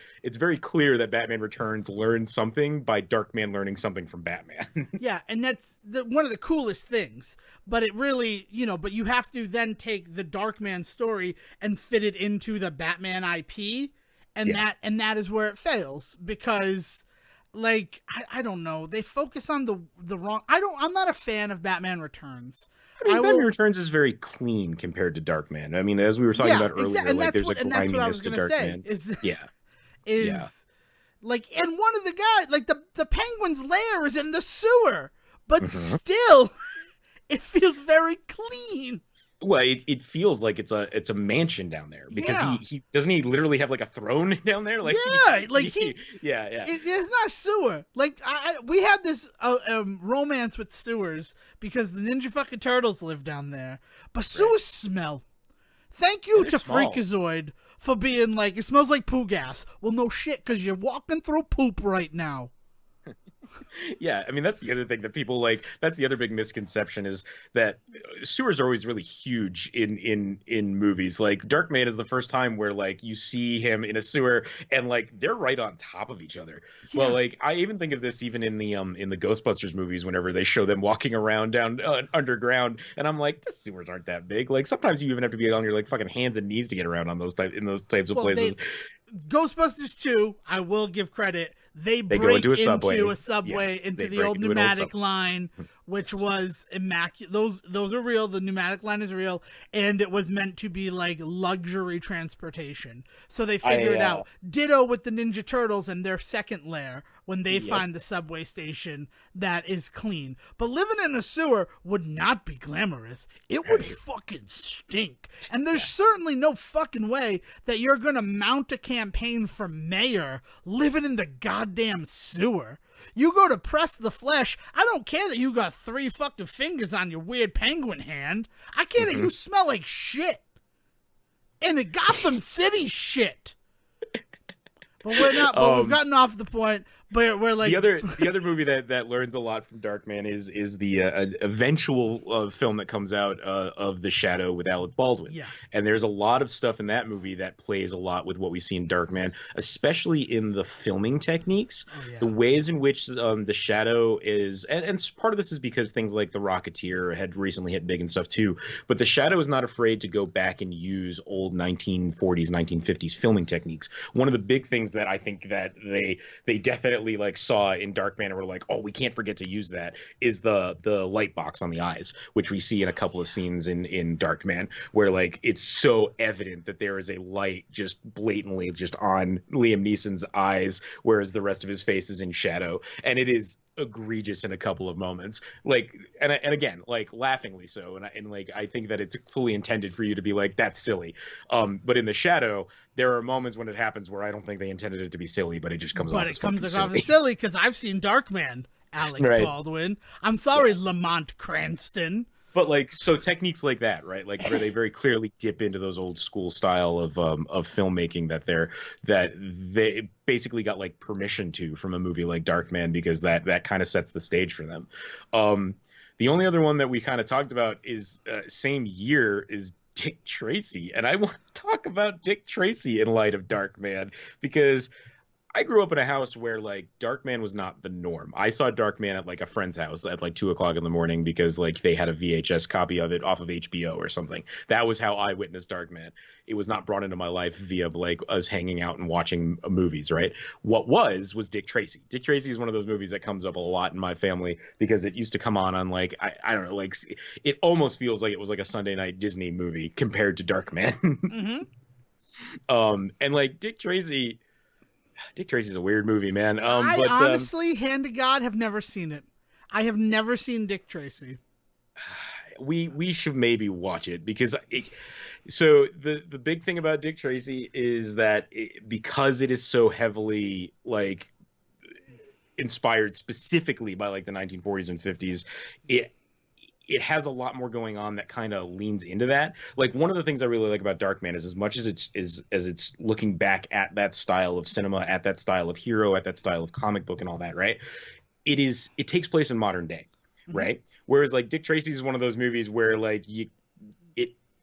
clear that Batman Returns learned something by Darkman learning something from Batman. Yeah, and that's one of the coolest things. But it really, you know, but you have to then take the Darkman story and fit it into the Batman IP. And that is where it fails, because, like, I don't know, they focus on the wrong. I'm not a fan of Batman Returns. Batman Returns is very clean compared to Darkman. I mean, as we were talking about earlier, like there's a griminess to Darkman. Like, and one of the guys, like the Penguin's lair is in the sewer, but still, it feels very clean. Well, it feels like it's a mansion down there because Yeah. he doesn't he literally have like a throne down there? Like Yeah, like yeah, yeah. it's not sewer. Like we had this romance with sewers because the Ninja fucking Turtles live down there, but Right. sewers smell. Thank And you they're to small. Freakazoid for being like, it smells like poo gas. Well, no shit, because you're walking through poop right now. Yeah, I mean that's the other thing that people like. That's the other big misconception is that sewers are always really huge in movies. Like Darkman is the first time where like you see him in a sewer and like they're right on top of each other. Well, Yeah. like I even think of this even in the Ghostbusters movies whenever they show them walking around down underground, and I'm like, the sewers aren't that big. Like sometimes you even have to be on your like fucking hands and knees to get around on those types of Well, places. Ghostbusters 2, I will give credit. They They go break into a subway. into a subway, Yes, into they the break old into an old pneumatic subway. line, which was immaculate. Those are real. The pneumatic line is real, and it was meant to be like luxury transportation. So they figure I it out. Ditto with the Ninja Turtles and their second lair when they Yep. find the subway station that is clean. But living in a sewer would not be glamorous. It would fucking stink. And there's certainly no fucking way that you're gonna mount a campaign for mayor living in the goddamn sewer. You go to press the flesh. I don't care that you got 3 fucking fingers on your weird penguin hand. I care that you smell like shit. And the Gotham City shit. But we're not. But we've gotten off the point. But we're like The other movie that learns a lot from Darkman is the eventual film that comes out of The Shadow with Alec Baldwin. Yeah. And there's a lot of stuff in that movie that plays a lot with what we see in Darkman, especially in the filming techniques, Oh, yeah. the ways in which The Shadow is, and part of this is because things like The Racketeer had recently hit big and stuff too. But The Shadow is not afraid to go back and use old 1940s, 1950s filming techniques. One of the big things that I think that they definitely like saw in Darkman and were like, oh, we can't forget to use that is the light box on the eyes, which we see in a couple of scenes in Darkman, where like it's so evident that there is a light just blatantly just on Liam Neeson's eyes, whereas the rest of his face is in shadow, and it is egregious in a couple of moments, like and again like laughingly so, and like I think that it's fully intended for you to be like that's silly, but in The Shadow there are moments when it happens where I don't think they intended it to be silly, but it just comes off But as it comes fucking across silly. as silly because I've seen Darkman, Alec Right. Baldwin. I'm sorry, Lamont Cranston. But like so techniques like that, right? Like where they very clearly dip into those old school style of filmmaking that they basically got like permission to from a movie like Darkman, because that kind of sets the stage for them. The only other one that we kind of talked about is same year is Dick Tracy, and I want to talk about Dick Tracy in light of Darkman because I grew up in a house where like Darkman was not the norm. I saw Darkman at like a friend's house at like 2 o'clock in the morning because like they had a VHS copy of it off of HBO or something. That was how I witnessed Darkman. It was not brought into my life via like us hanging out and watching movies, right? What was Dick Tracy. Dick Tracy is one of those movies that comes up a lot in my family because it used to come on like I don't know, like it almost feels like it was like a Sunday night Disney movie compared to Darkman. And like Dick Tracy's a weird movie, man. I honestly, hand to God, have never seen it. I have never seen Dick Tracy. We should maybe watch it because so the big thing about Dick Tracy is that because it is so heavily like inspired specifically by like the 1940s and 50s, it has a lot more going on that kind of leans into that. Like one of the things I really like about Darkman is as much as it's looking back at that style of cinema, at that style of hero, at that style of comic book and all that, right? It takes place in modern day, right? Whereas like Dick Tracy is one of those movies where like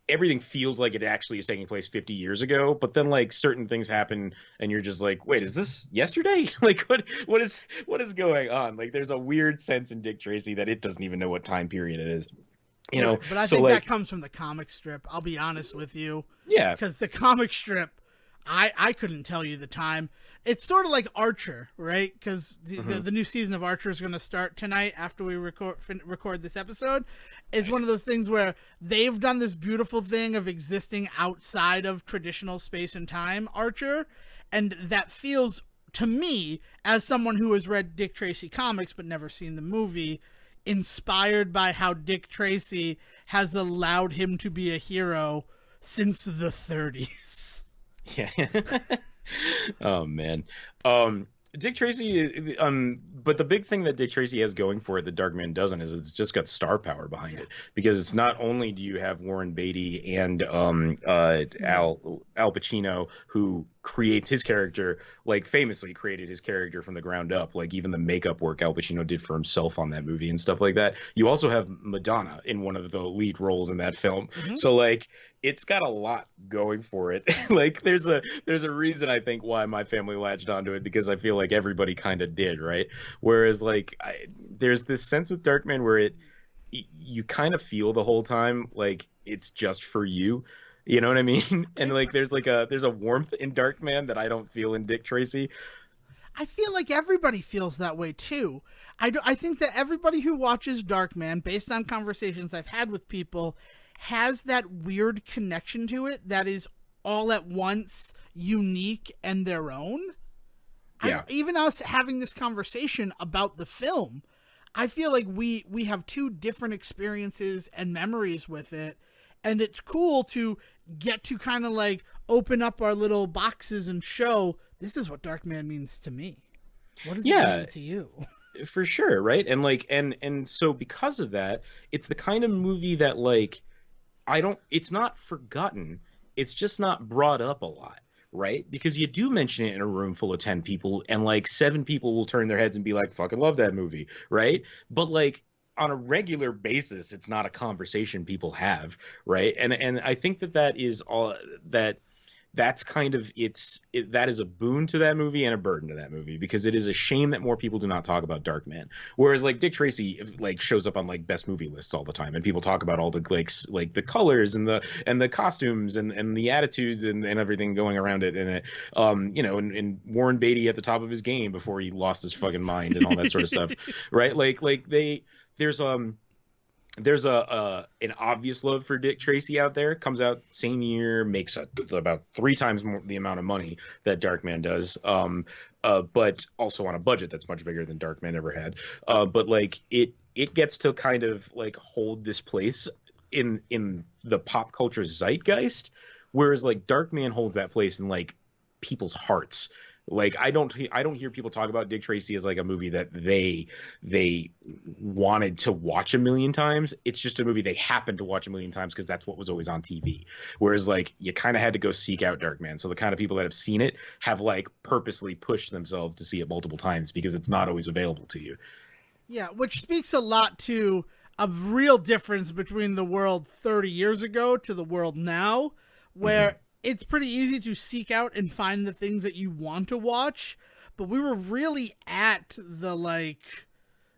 everything feels like it actually is taking place 50 years ago, but then like certain things happen and you're just like, wait, is this yesterday? Like what is going on? Like there's a weird sense in Dick Tracy that it doesn't even know what time period it is. You know, but I so think like, that comes from the comic strip. I'll be honest with you. yeah, Because the comic strip, I couldn't tell you the time. It's sort of like Archer, right? Because the new season of Archer is going to start tonight after we record this episode. It's one of those things where they've done this beautiful thing of existing outside of traditional space and time, Archer, and that feels to me, as someone who has read Dick Tracy comics but never seen the movie, inspired by how Dick Tracy has allowed him to be a hero since the 30s. Yeah. Oh man. Dick Tracy, but the big thing that Dick Tracy has going for it that Darkman doesn't is it's just got star power behind it, because it's not only do you have Warren Beatty and Al Pacino, who creates his character, like famously created his character from the ground up, like even the makeup work Al Pacino did for himself on that movie and stuff like that. You also have Madonna in one of the lead roles in that film. So like it's got a lot going for it. Like there's a reason I think why my family latched onto it, because I feel like everybody kind of did, right? Whereas like there's this sense with Darkman where you kind of feel the whole time like it's just for you. You know what I mean? And like there's a warmth in Darkman that I don't feel in Dick Tracy. I feel like everybody feels that way too. I think that everybody who watches Darkman, based on conversations I've had with people, has that weird connection to it that is all at once unique and their own. Yeah. Even us having this conversation about the film, I feel like we have two different experiences and memories with it. And it's cool to get to kind of like open up our little boxes and show, this is what Darkman means to me. What does it mean to you? For sure, right? And like and so because of that, it's the kind of movie that like it's not forgotten. It's just not brought up a lot, right? Because you do mention it in a room full of 10 people and like 7 people will turn their heads and be like, fucking love that movie, right? But like on a regular basis, it's not a conversation people have, right? And I think that is all that's kind of that is a boon to that movie and a burden to that movie, because it is a shame that more people do not talk about Darkman. Whereas like Dick Tracy like shows up on like best movie lists all the time, and people talk about all the like the colors and the costumes and the attitudes and everything going around it, and it you know, and Warren Beatty at the top of his game before he lost his fucking mind and all that sort of stuff, right? Like there's an obvious love for Dick Tracy out there. Comes out same year, makes about 3 times more the amount of money that Darkman does, but also on a budget that's much bigger than Darkman ever had. But like it gets to kind of like hold this place in the pop culture zeitgeist, whereas like Darkman holds that place in like people's hearts. Like I don't hear people talk about Dick Tracy as like a movie that they wanted to watch a million times. It's just a movie they happened to watch a million times because that's what was always on TV. Whereas like you kind of had to go seek out Darkman. So the kind of people that have seen it have like purposely pushed themselves to see it multiple times because it's not always available to you. Yeah, which speaks a lot to a real difference between the world 30 years ago to the world now, where it's pretty easy to seek out and find the things that you want to watch, but we were really at the like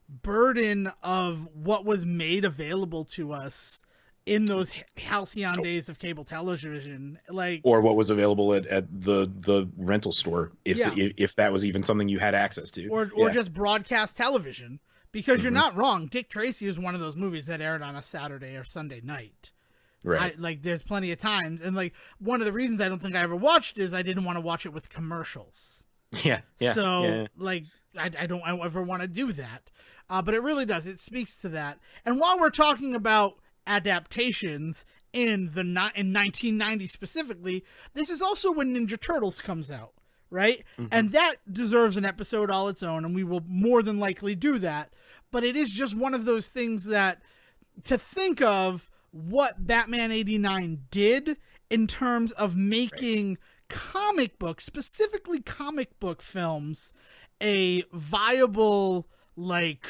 burden of what was made available to us in those halcyon days of cable television, like, or what was available at the rental store, if that was even something you had access to, or just broadcast television. Because you're not wrong, Dick Tracy is one of those movies that aired on a Saturday or Sunday night. Right. Like there's plenty of times, and like one of the reasons I don't think I ever watched it is I didn't want to watch it with commercials. Yeah. So like I don't ever want to do that. But it really does. It speaks to that. And while we're talking about adaptations in 1990 specifically, this is also when Ninja Turtles comes out, right? And that deserves an episode all its own, and we will more than likely do that. But it is just one of those things that to think of what Batman 89 did in terms of making comic books, specifically comic book films, a viable like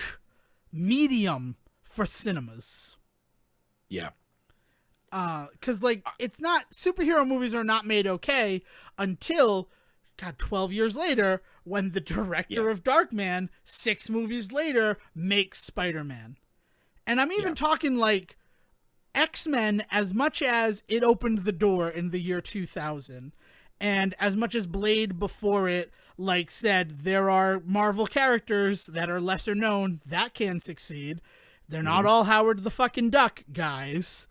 medium for cinemas. Yeah. Because like it's not, superhero movies are not made okay until 12 years later, when the director of Darkman 6 movies later makes Spider-Man. And I'm even talking like X-Men, as much as it opened the door in the year 2000, and as much as Blade before it like said there are Marvel characters that are lesser known that can succeed, they're not all Howard the fucking Duck guys.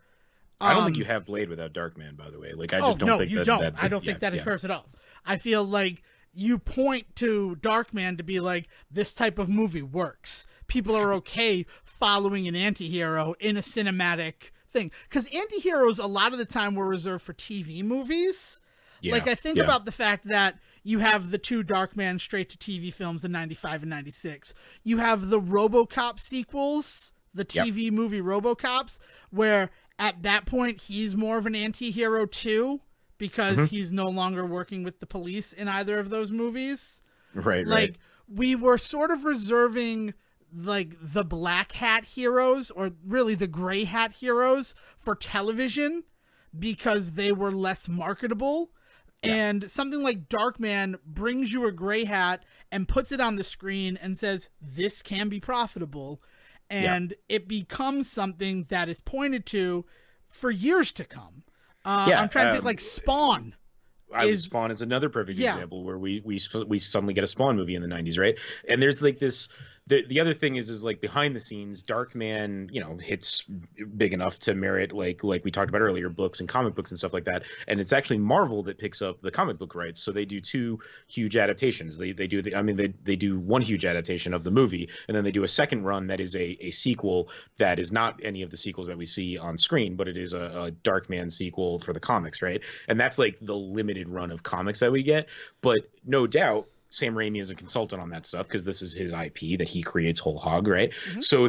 I don't think you have Blade without Darkman, by the way. Like I just don't think you don't. I don't think that occurs at all. I feel like you point to Darkman to be like, this type of movie works. People are okay following an anti-hero in a cinematic thing. Because anti-heroes a lot of the time were reserved for TV movies. Yeah, like I think about the fact that you have the two Darkman straight-to-TV films in 95 and 96. You have the RoboCop sequels, the TV movie RoboCops, where at that point he's more of an anti-hero too, because he's no longer working with the police in either of those movies. Right, like we were sort of reserving like the black hat heroes, or really the gray hat heroes, for television because they were less marketable. And something like Darkman brings you a gray hat and puts it on the screen and says, this can be profitable. And it becomes something that is pointed to for years to come. I'm trying to think, like Spawn. Spawn is another perfect example where we suddenly get a Spawn movie in the 90s, right? And there's like this. The other thing is like behind the scenes, Darkman, hits big enough to merit like we talked about earlier, books and comic books and stuff like that. And it's actually Marvel that picks up the comic book rights, so they do two huge adaptations. They do one huge adaptation of the movie, and then they do a second run that is a sequel that is not any of the sequels that we see on screen, but it is a Darkman sequel for the comics, right? And that's like the limited run of comics that we get. But no doubt, Sam Raimi is a consultant on that stuff because this is his IP that he creates whole hog, right? So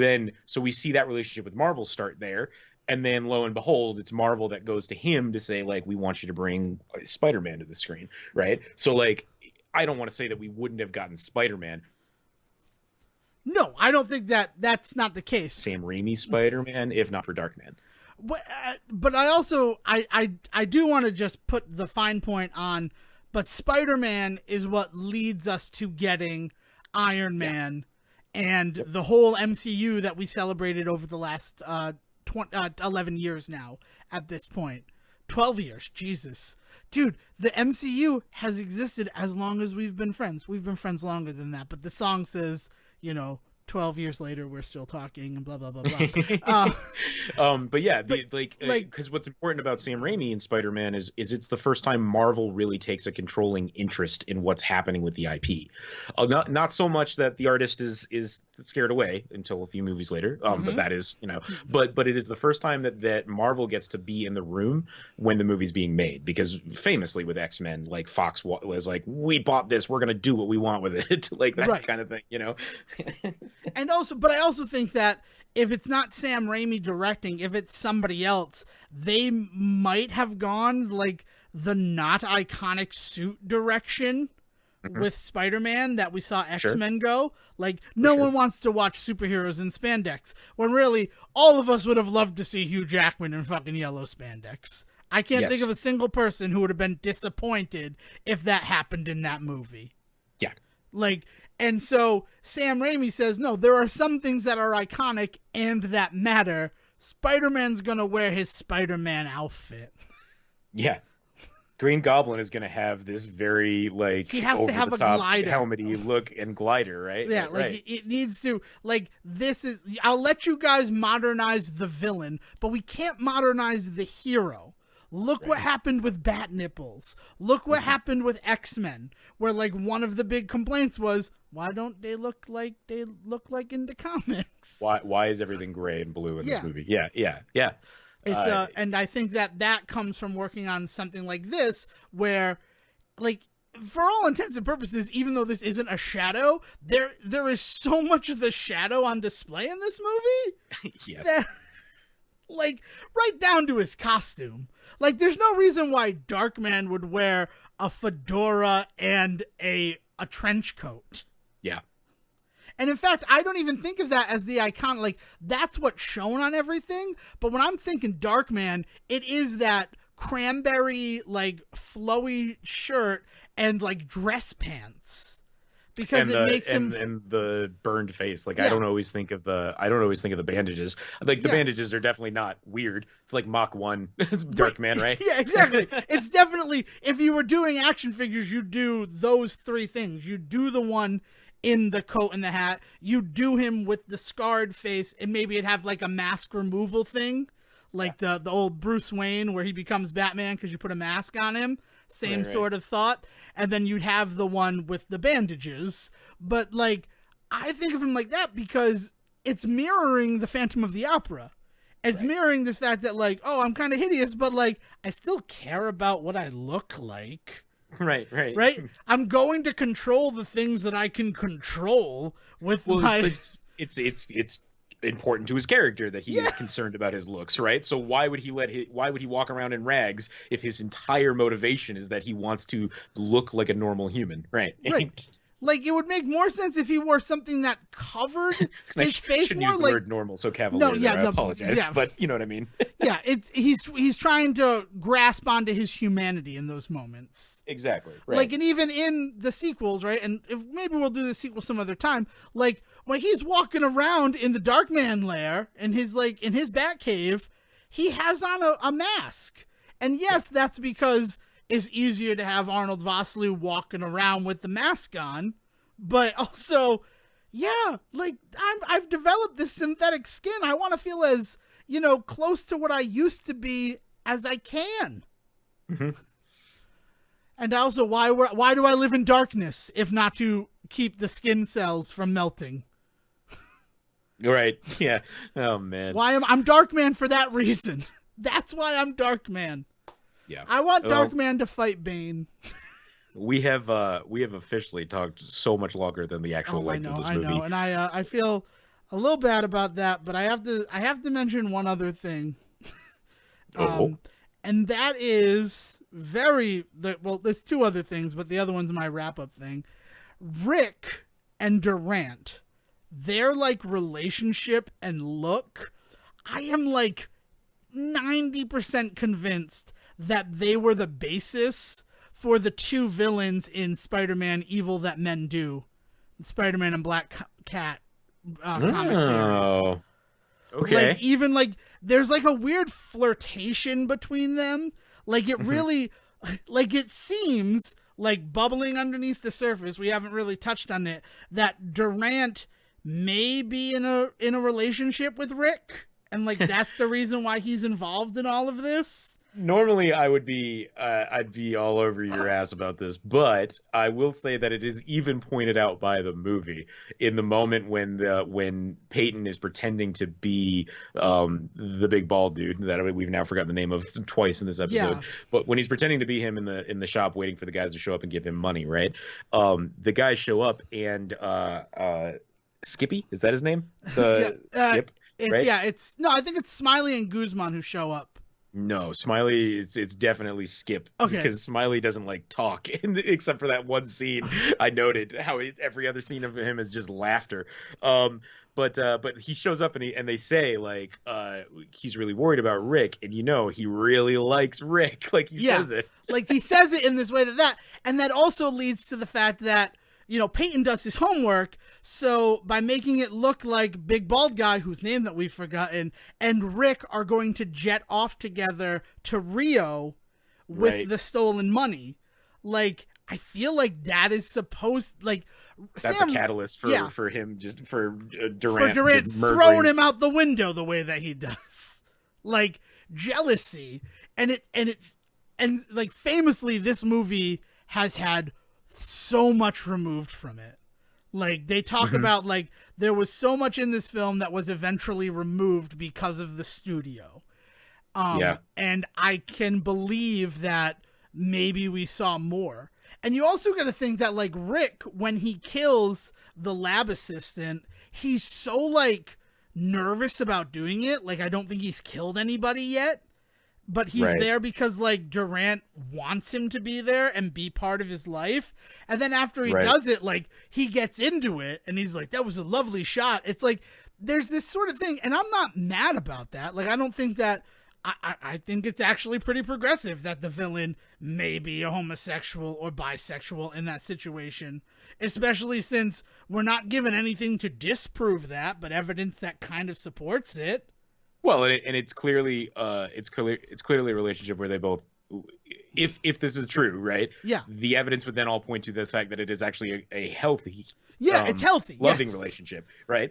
we see that relationship with Marvel start there. And then lo and behold, it's Marvel that goes to him to say, like, we want you to bring Spider-Man to the screen, right? So, like, I don't want to say that we wouldn't have gotten Spider-Man. No, I don't think that's not the case. Sam Raimi Spider-Man, if not for Darkman. But I also, I do want to just put the fine point on, but Spider-Man is what leads us to getting Iron Man and the whole MCU that we celebrated over the last 11 years now at this point. 12 years, Jesus. Dude, the MCU has existed as long as we've been friends. We've been friends longer than that, but the song says, 12 years later, we're still talking and blah, blah, blah, blah. But yeah, because what's important about Sam Raimi and Spider-Man is it's the first time Marvel really takes a controlling interest in what's happening with the IP. Not so much that the artist is scared away until a few movies later. But that is, but it is the first time that Marvel gets to be in the room when the movie's being made, because famously with X-Men, like Fox was like, we bought this, we're going to do what we want with it. Like that kind of thing, And but I also think that if it's not Sam Raimi directing, if it's somebody else, they might have gone like the not iconic suit direction with Spider-Man that we saw X-Men go. Like, no one wants to watch superheroes in spandex, when really all of us would have loved to see Hugh Jackman in fucking yellow spandex. I can't think of a single person who would have been disappointed if that happened in that movie. Yeah. Like, and so Sam Raimi says, no, there are some things that are iconic and that matter. Spider-Man's going to wear his Spider-Man outfit. Yeah. Green Goblin is going to have this very, like, he has to have a glider, helmety look and glider, right? Yeah, like, it needs to, like, this is, I'll let you guys modernize the villain, but we can't modernize the hero. Look what happened with Bat Nipples. Look what happened with X-Men, where, like, one of the big complaints was, why don't they look like in the comics? Why is everything gray and blue in this movie? Yeah. It's and I think that comes from working on something like this, where, like, for all intents and purposes, even though this isn't a shadow, there is so much of the shadow on display in this movie. Yes. That, like, right down to his costume. Like, there's no reason why Darkman would wear a fedora and a trench coat. Yeah. And in fact, I don't even think of that as the icon. Like, that's what's shown on everything. But when I'm thinking Darkman, it is that cranberry, like, flowy shirt and, like, dress pants. Because it makes him, and the burned face. Like, I don't always think of the bandages. Like, the bandages are definitely not weird. It's like Mach 1 Darkman, right? Yeah, exactly. It's definitely, if you were doing action figures, you do those three things. You do the one in the coat and the hat. You do him with the scarred face, and maybe it'd have like a mask removal thing, like the old Bruce Wayne where he becomes Batman because you put a mask on him. Same sort of thought. And then you'd have the one with the bandages. But, like, I think of him like that because it's mirroring the Phantom of the Opera. It's mirroring this fact that, like, oh, I'm kind of hideous, but, like, I still care about what I look like. Right. I'm going to control the things that I can control with my... It's important to his character that he is concerned about his looks, right? So why would he walk around in rags if his entire motivation is that he wants to look like a normal human, right? Like, it would make more sense if he wore something that covered his face shouldn't more. Use the word normal so cavalier. I apologize, but you know what I mean. He's trying to grasp onto his humanity in those moments. Exactly. Right. Like, and even in the sequels, right? And if maybe we'll do the sequel some other time. Like, when he's walking around in the Darkman lair in his Batcave, he has on a mask, and yes, that's because it's easier to have Arnold Vosloo walking around with the mask on, but also, like, I've developed this synthetic skin. I want to feel as, close to what I used to be as I can. Mm-hmm. And also, why do I live in darkness if not to keep the skin cells from melting? Right. Yeah. Oh man. I'm Darkman for that reason. That's why I'm Darkman. Yeah. I want Darkman to fight Bane. We have officially talked so much longer than the actual length of this movie. I know, and I feel a little bad about that, but I have to mention one other thing. And that is there's two other things, but the other one's my wrap-up thing. Rick and Durant, their, like, relationship and look, I am, like, 90% convinced that they were the basis for the two villains in Spider-Man Evil That Men Do, Spider-Man and Black Cat comic series. Okay. Like, even, like, there's, like, a weird flirtation between them. Like, it really, like, it seems like bubbling underneath the surface, we haven't really touched on it, that Durant may be in a relationship with Rick, and, like, that's the reason why he's involved in all of this. Normally, I'd be all over your ass about this, but I will say that it is even pointed out by the movie in the moment when Peyton is pretending to be the big bald dude that we've now forgotten the name of twice in this episode. Yeah. But when he's pretending to be him in the shop, waiting for the guys to show up and give him money, right? The guys show up and Skippy, is that his name? Skip. Right? I think it's Smiley and Guzman who show up. No, Smiley, it's definitely Skip. Okay. Because Smiley doesn't, like, talk, except for that one scene. I noted how every other scene of him is just laughter. But he shows up and they say, like, he's really worried about Rick, and he really likes Rick. Like, he says it. Like, he says it in this way and that also leads to the fact that, Peyton does his homework, so by making it look like Big Bald Guy, whose name that we've forgotten, and Rick are going to jet off together to Rio with the stolen money. Like, I feel like that is supposed, like, that's a catalyst for him, just for Durant. For Durant throwing him out the window the way that he does. Like, jealousy. And like, famously, this movie has had so much removed from it. Like, they talk about, like, there was so much in this film that was eventually removed because of the studio. And I can believe that maybe we saw more. And you also got to think that, like, Rick, when he kills the lab assistant, he's so, like, nervous about doing it. Like, I don't think he's killed anybody yet. But he's there because, like, Durant wants him to be there and be part of his life. And then after he does it, like, he gets into it and he's like, that was a lovely shot. It's like, there's this sort of thing. And I'm not mad about that. Like, I don't think that, I think it's actually pretty progressive that the villain may be a homosexual or bisexual in that situation. Especially since we're not given anything to disprove that, but evidence that kind of supports it. Well, and it's clearly a relationship where they both, if this is true, right? Yeah. The evidence would then all point to the fact that it is actually a healthy, it's healthy, loving relationship, right?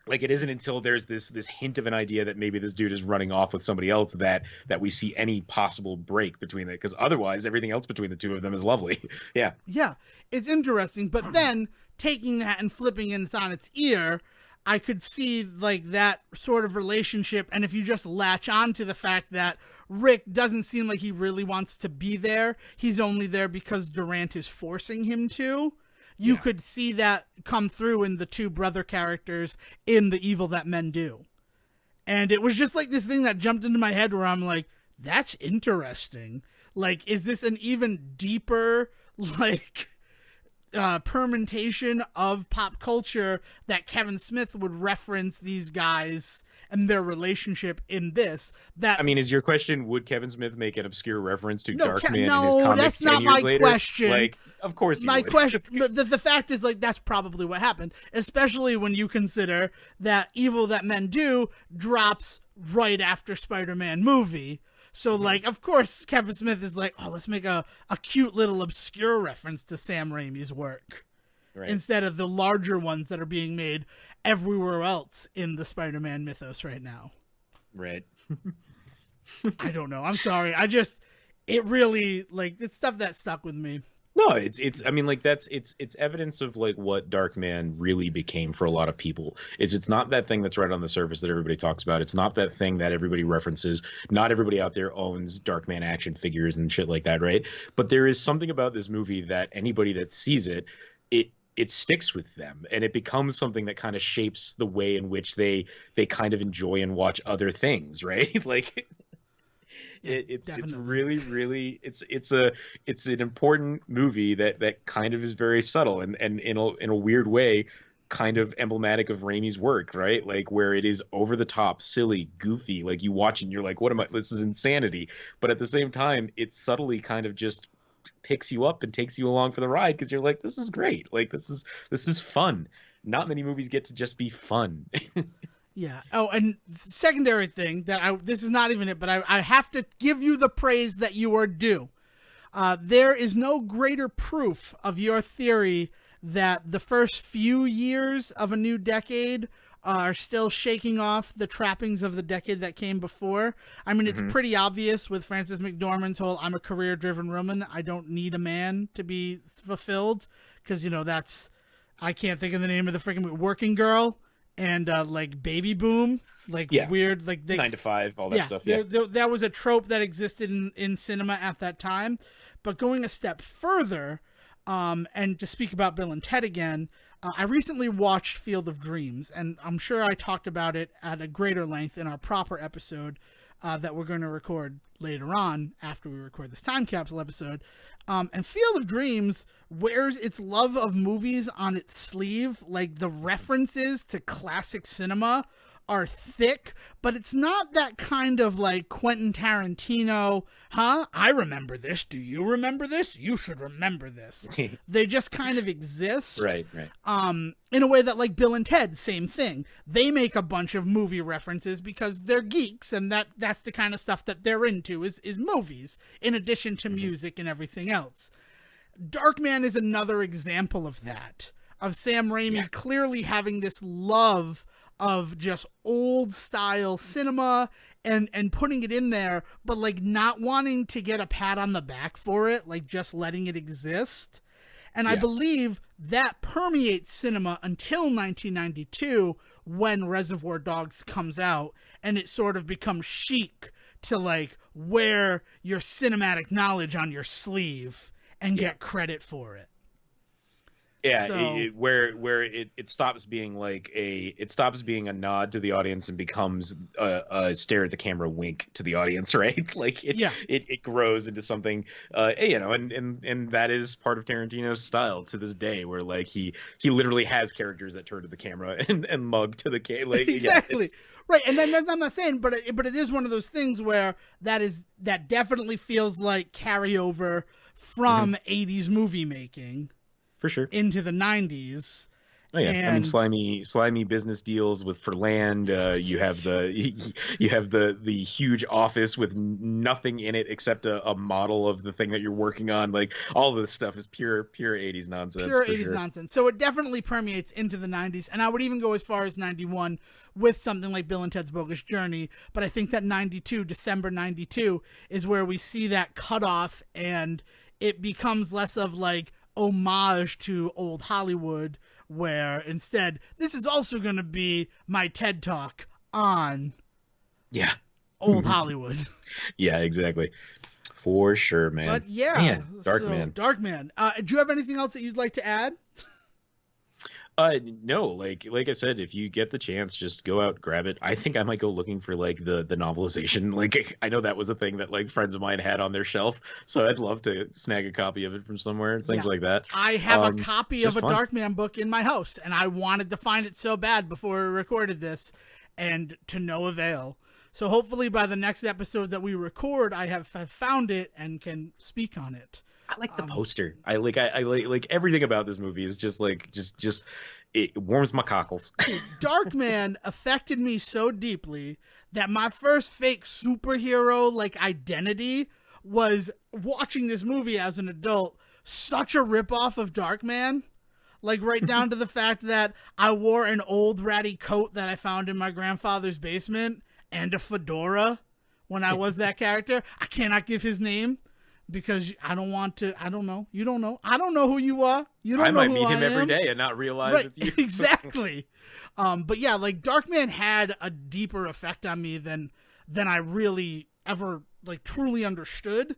Like, it isn't until there's this hint of an idea that maybe this dude is running off with somebody else that we see any possible break between it, because otherwise everything else between the two of them is lovely. Yeah, it's interesting, but then taking that and flipping it on its ear. I could see like that sort of relationship. And if you just latch on to the fact that Rick doesn't seem like he really wants to be there, he's only there because Durant is forcing him to. You could see that come through in the two brother characters in The Evil That Men Do. And it was just like this thing that jumped into my head where I'm like, that's interesting. Like, is this an even deeper, like, permutation of pop culture that Kevin Smith would reference these guys and their relationship in this? That, I mean, is your question, would Kevin Smith make an obscure reference to Darkman in his no, comics that's 10 not years my later? question. Like, of course he my would. question, the fact is, like, that's probably what happened, especially when you consider that Evil That Men Do drops right after Spider-Man movie. So, like, of course, Kevin Smith is like, oh, let's make a cute little obscure reference to Sam Raimi's work. Right. Instead of the larger ones that are being made everywhere else in the Spider-Man mythos right now. Right. I don't know. I'm sorry. It really, like, it's stuff that stuck with me. No, it's I mean, like, it's evidence of like what Darkman really became for a lot of people. It's not that thing that's right on the surface that everybody talks about. It's not that thing that everybody references. Not everybody out there owns Darkman action figures and shit like that, right? But there is something about this movie that anybody that sees it sticks with them, and it becomes something that kind of shapes the way in which they kind of enjoy and watch other things, right? Like, it's really it's an important movie that kind of is very subtle and in a weird way kind of emblematic of Raimi's work, right? Like, where it is over the top, silly, goofy, like you watch and you're like, what am I, this is insanity. But at the same time, it subtly kind of just picks you up and takes you along for the ride, because you're like, this is great, like this is fun. Not many movies get to just be fun. Yeah. Oh, and secondary thing that this is not even it, but I have to give you the praise that you are due. There is no greater proof of your theory that the first few years of a new decade are still shaking off the trappings of the decade that came before. I mean, it's pretty obvious with Frances McDormand's whole, I'm a career-driven woman, I don't need a man to be fulfilled, because, you know, that's, I can't think of the name of the freaking Working Girl. And like Baby Boom, like weird, like 9 to 5, all that stuff. Yeah, that was a trope that existed in cinema at that time. But going a step further, and to speak about Bill and Ted again, I recently watched Field of Dreams, and I'm sure I talked about it at a greater length in our proper episode that we're going to record later on after we record this time capsule episode. And Field of Dreams wears its love of movies on its sleeve. Like, the references to classic cinema are thick, but it's not that kind of like Quentin Tarantino, I remember this. Do you remember this? You should remember this. They just kind of exist. Right. In a way that, like, Bill and Ted, same thing. They make a bunch of movie references because they're geeks, and that's the kind of stuff that they're into is movies, in addition to music and everything else. Darkman is another example of that, of Sam Raimi clearly having this love of just old style cinema and putting it in there, but like not wanting to get a pat on the back for it, like just letting it exist. And I believe that permeates cinema until 1992, when Reservoir Dogs comes out, and it sort of becomes chic to like wear your cinematic knowledge on your sleeve and get credit for it. Yeah, so, where it stops being like it stops being a nod to the audience and becomes a stare at the camera wink to the audience, right? Like it grows into something, you know, and that is part of Tarantino's style to this day, where like he literally has characters that turn to the camera and mug to the camera. Like, exactly. Right, and then I'm not saying, but it is one of those things where that definitely feels like carryover from 80s movie making. For sure. Into the 90s. Oh yeah, and, I mean, slimy business deals for land. You have the huge office with nothing in it except a model of the thing that you're working on. Like, all of this stuff is pure 80s nonsense. Pure 80s nonsense. So it definitely permeates into the 90s, and I would even go as far as 91 with something like Bill and Ted's Bogus Journey. But I think that December 92 is where we see that cutoff, and it becomes less of like homage to old Hollywood, where instead this is also going to be my TED Talk on old Hollywood. Yeah, exactly. For sure, man. But yeah, man, Darkman. Darkman. Do you have anything else that you'd like to add? No, like I said, if you get the chance, just go out, grab it. I think I might go looking for like the novelization. Like I know that was a thing that like friends of mine had on their shelf, so I'd love to snag a copy of it from somewhere, things like that. I have a copy of a Darkman book in my house, and I wanted to find it so bad before we recorded this, and to no avail. So hopefully by the next episode that we record, I have found it and can speak on it. I like the poster. I like everything about this movie is just like just it warms my cockles. Darkman affected me so deeply that my first fake superhero like identity was watching this movie as an adult. Such a ripoff of Darkman. Like right down to the fact that I wore an old ratty coat that I found in my grandfather's basement and a fedora when I was that character. I cannot give his name because I don't want to. I don't know. You don't know. I don't know who you are. You don't know who I am. I might meet him every day and not realize it's you. Exactly. But yeah, like Darkman had a deeper effect on me than I really ever like truly understood.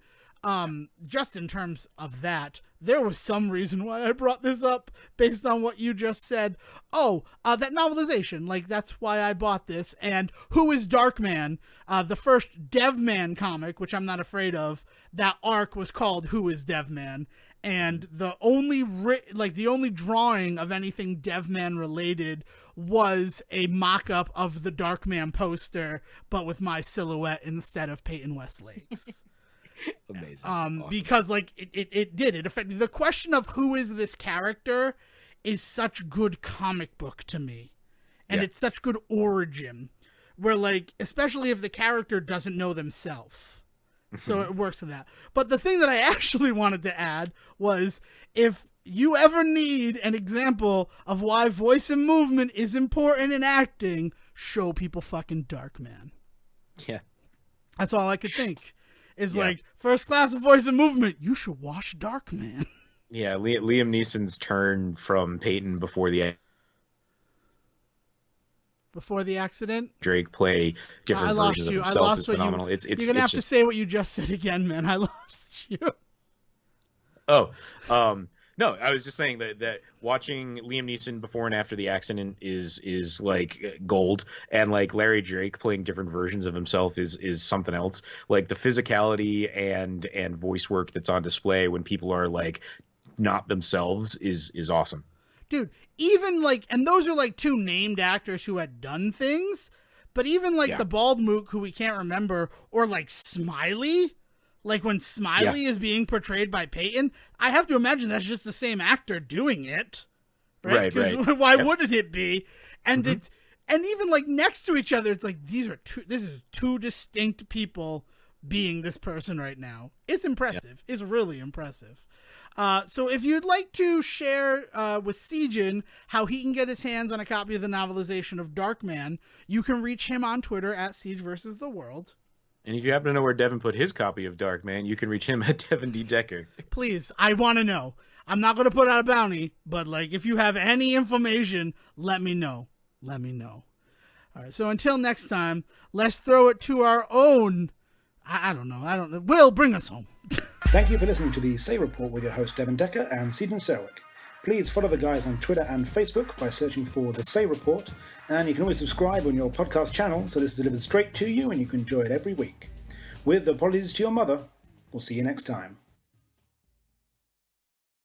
Just in terms of that, there was some reason why I brought this up based on what you just said. That novelization, like that's why I bought this. And Who is Darkman? The first Devman comic, which I'm not afraid of, that arc was called Who is Devman? And the only drawing of anything Devman related was a mock-up of the Darkman poster, but with my silhouette instead of Peyton Westlake's. Amazing. Awesome. Because like it affected the question of who is this character is such good comic book to me, and it's such good origin where like especially if the character doesn't know themselves, so it works in that. But the thing that I actually wanted to add was if you ever need an example of why voice and movement is important in acting, show people fucking Darkman. Yeah, that's all I could think. Is like first class of voice and movement. You should watch Darkman. Yeah, Liam Neeson's turn from Peyton before the accident. Drake play different versions of himself is phenomenal. You're gonna have to say what you just said again, man. I lost you. No, I was just saying that watching Liam Neeson before and after the accident is like gold, and like Larry Drake playing different versions of himself is something else. Like the physicality and voice work that's on display when people are like not themselves is awesome. Dude, even like, and those are like two named actors who had done things, but even like the bald mook who we can't remember, or like Smiley. Like when Smiley is being portrayed by Peyton, I have to imagine that's just the same actor doing it, right? Why wouldn't it be? And it's even like next to each other, it's like this is two distinct people being this person right now. It's impressive. It's really impressive. So if you'd like to share with Sejin how he can get his hands on a copy of the novelization of Darkman, you can reach him on Twitter at Siege vs. the World. And if you happen to know where Devin put his copy of Darkman, you can reach him at Devin D. Decker. Please, I want to know. I'm not going to put out a bounty, but like if you have any information, let me know. Let me know. All right, so until next time, let's throw it to our own. I don't know. Will, bring us home. Thank you for listening to the Say Report with your host Devin Decker and Sejin Serwick. Please follow the guys on Twitter and Facebook by searching for The Say Report, and you can always subscribe on your podcast channel so this is delivered straight to you and you can enjoy it every week. With apologies to your mother, we'll see you next time.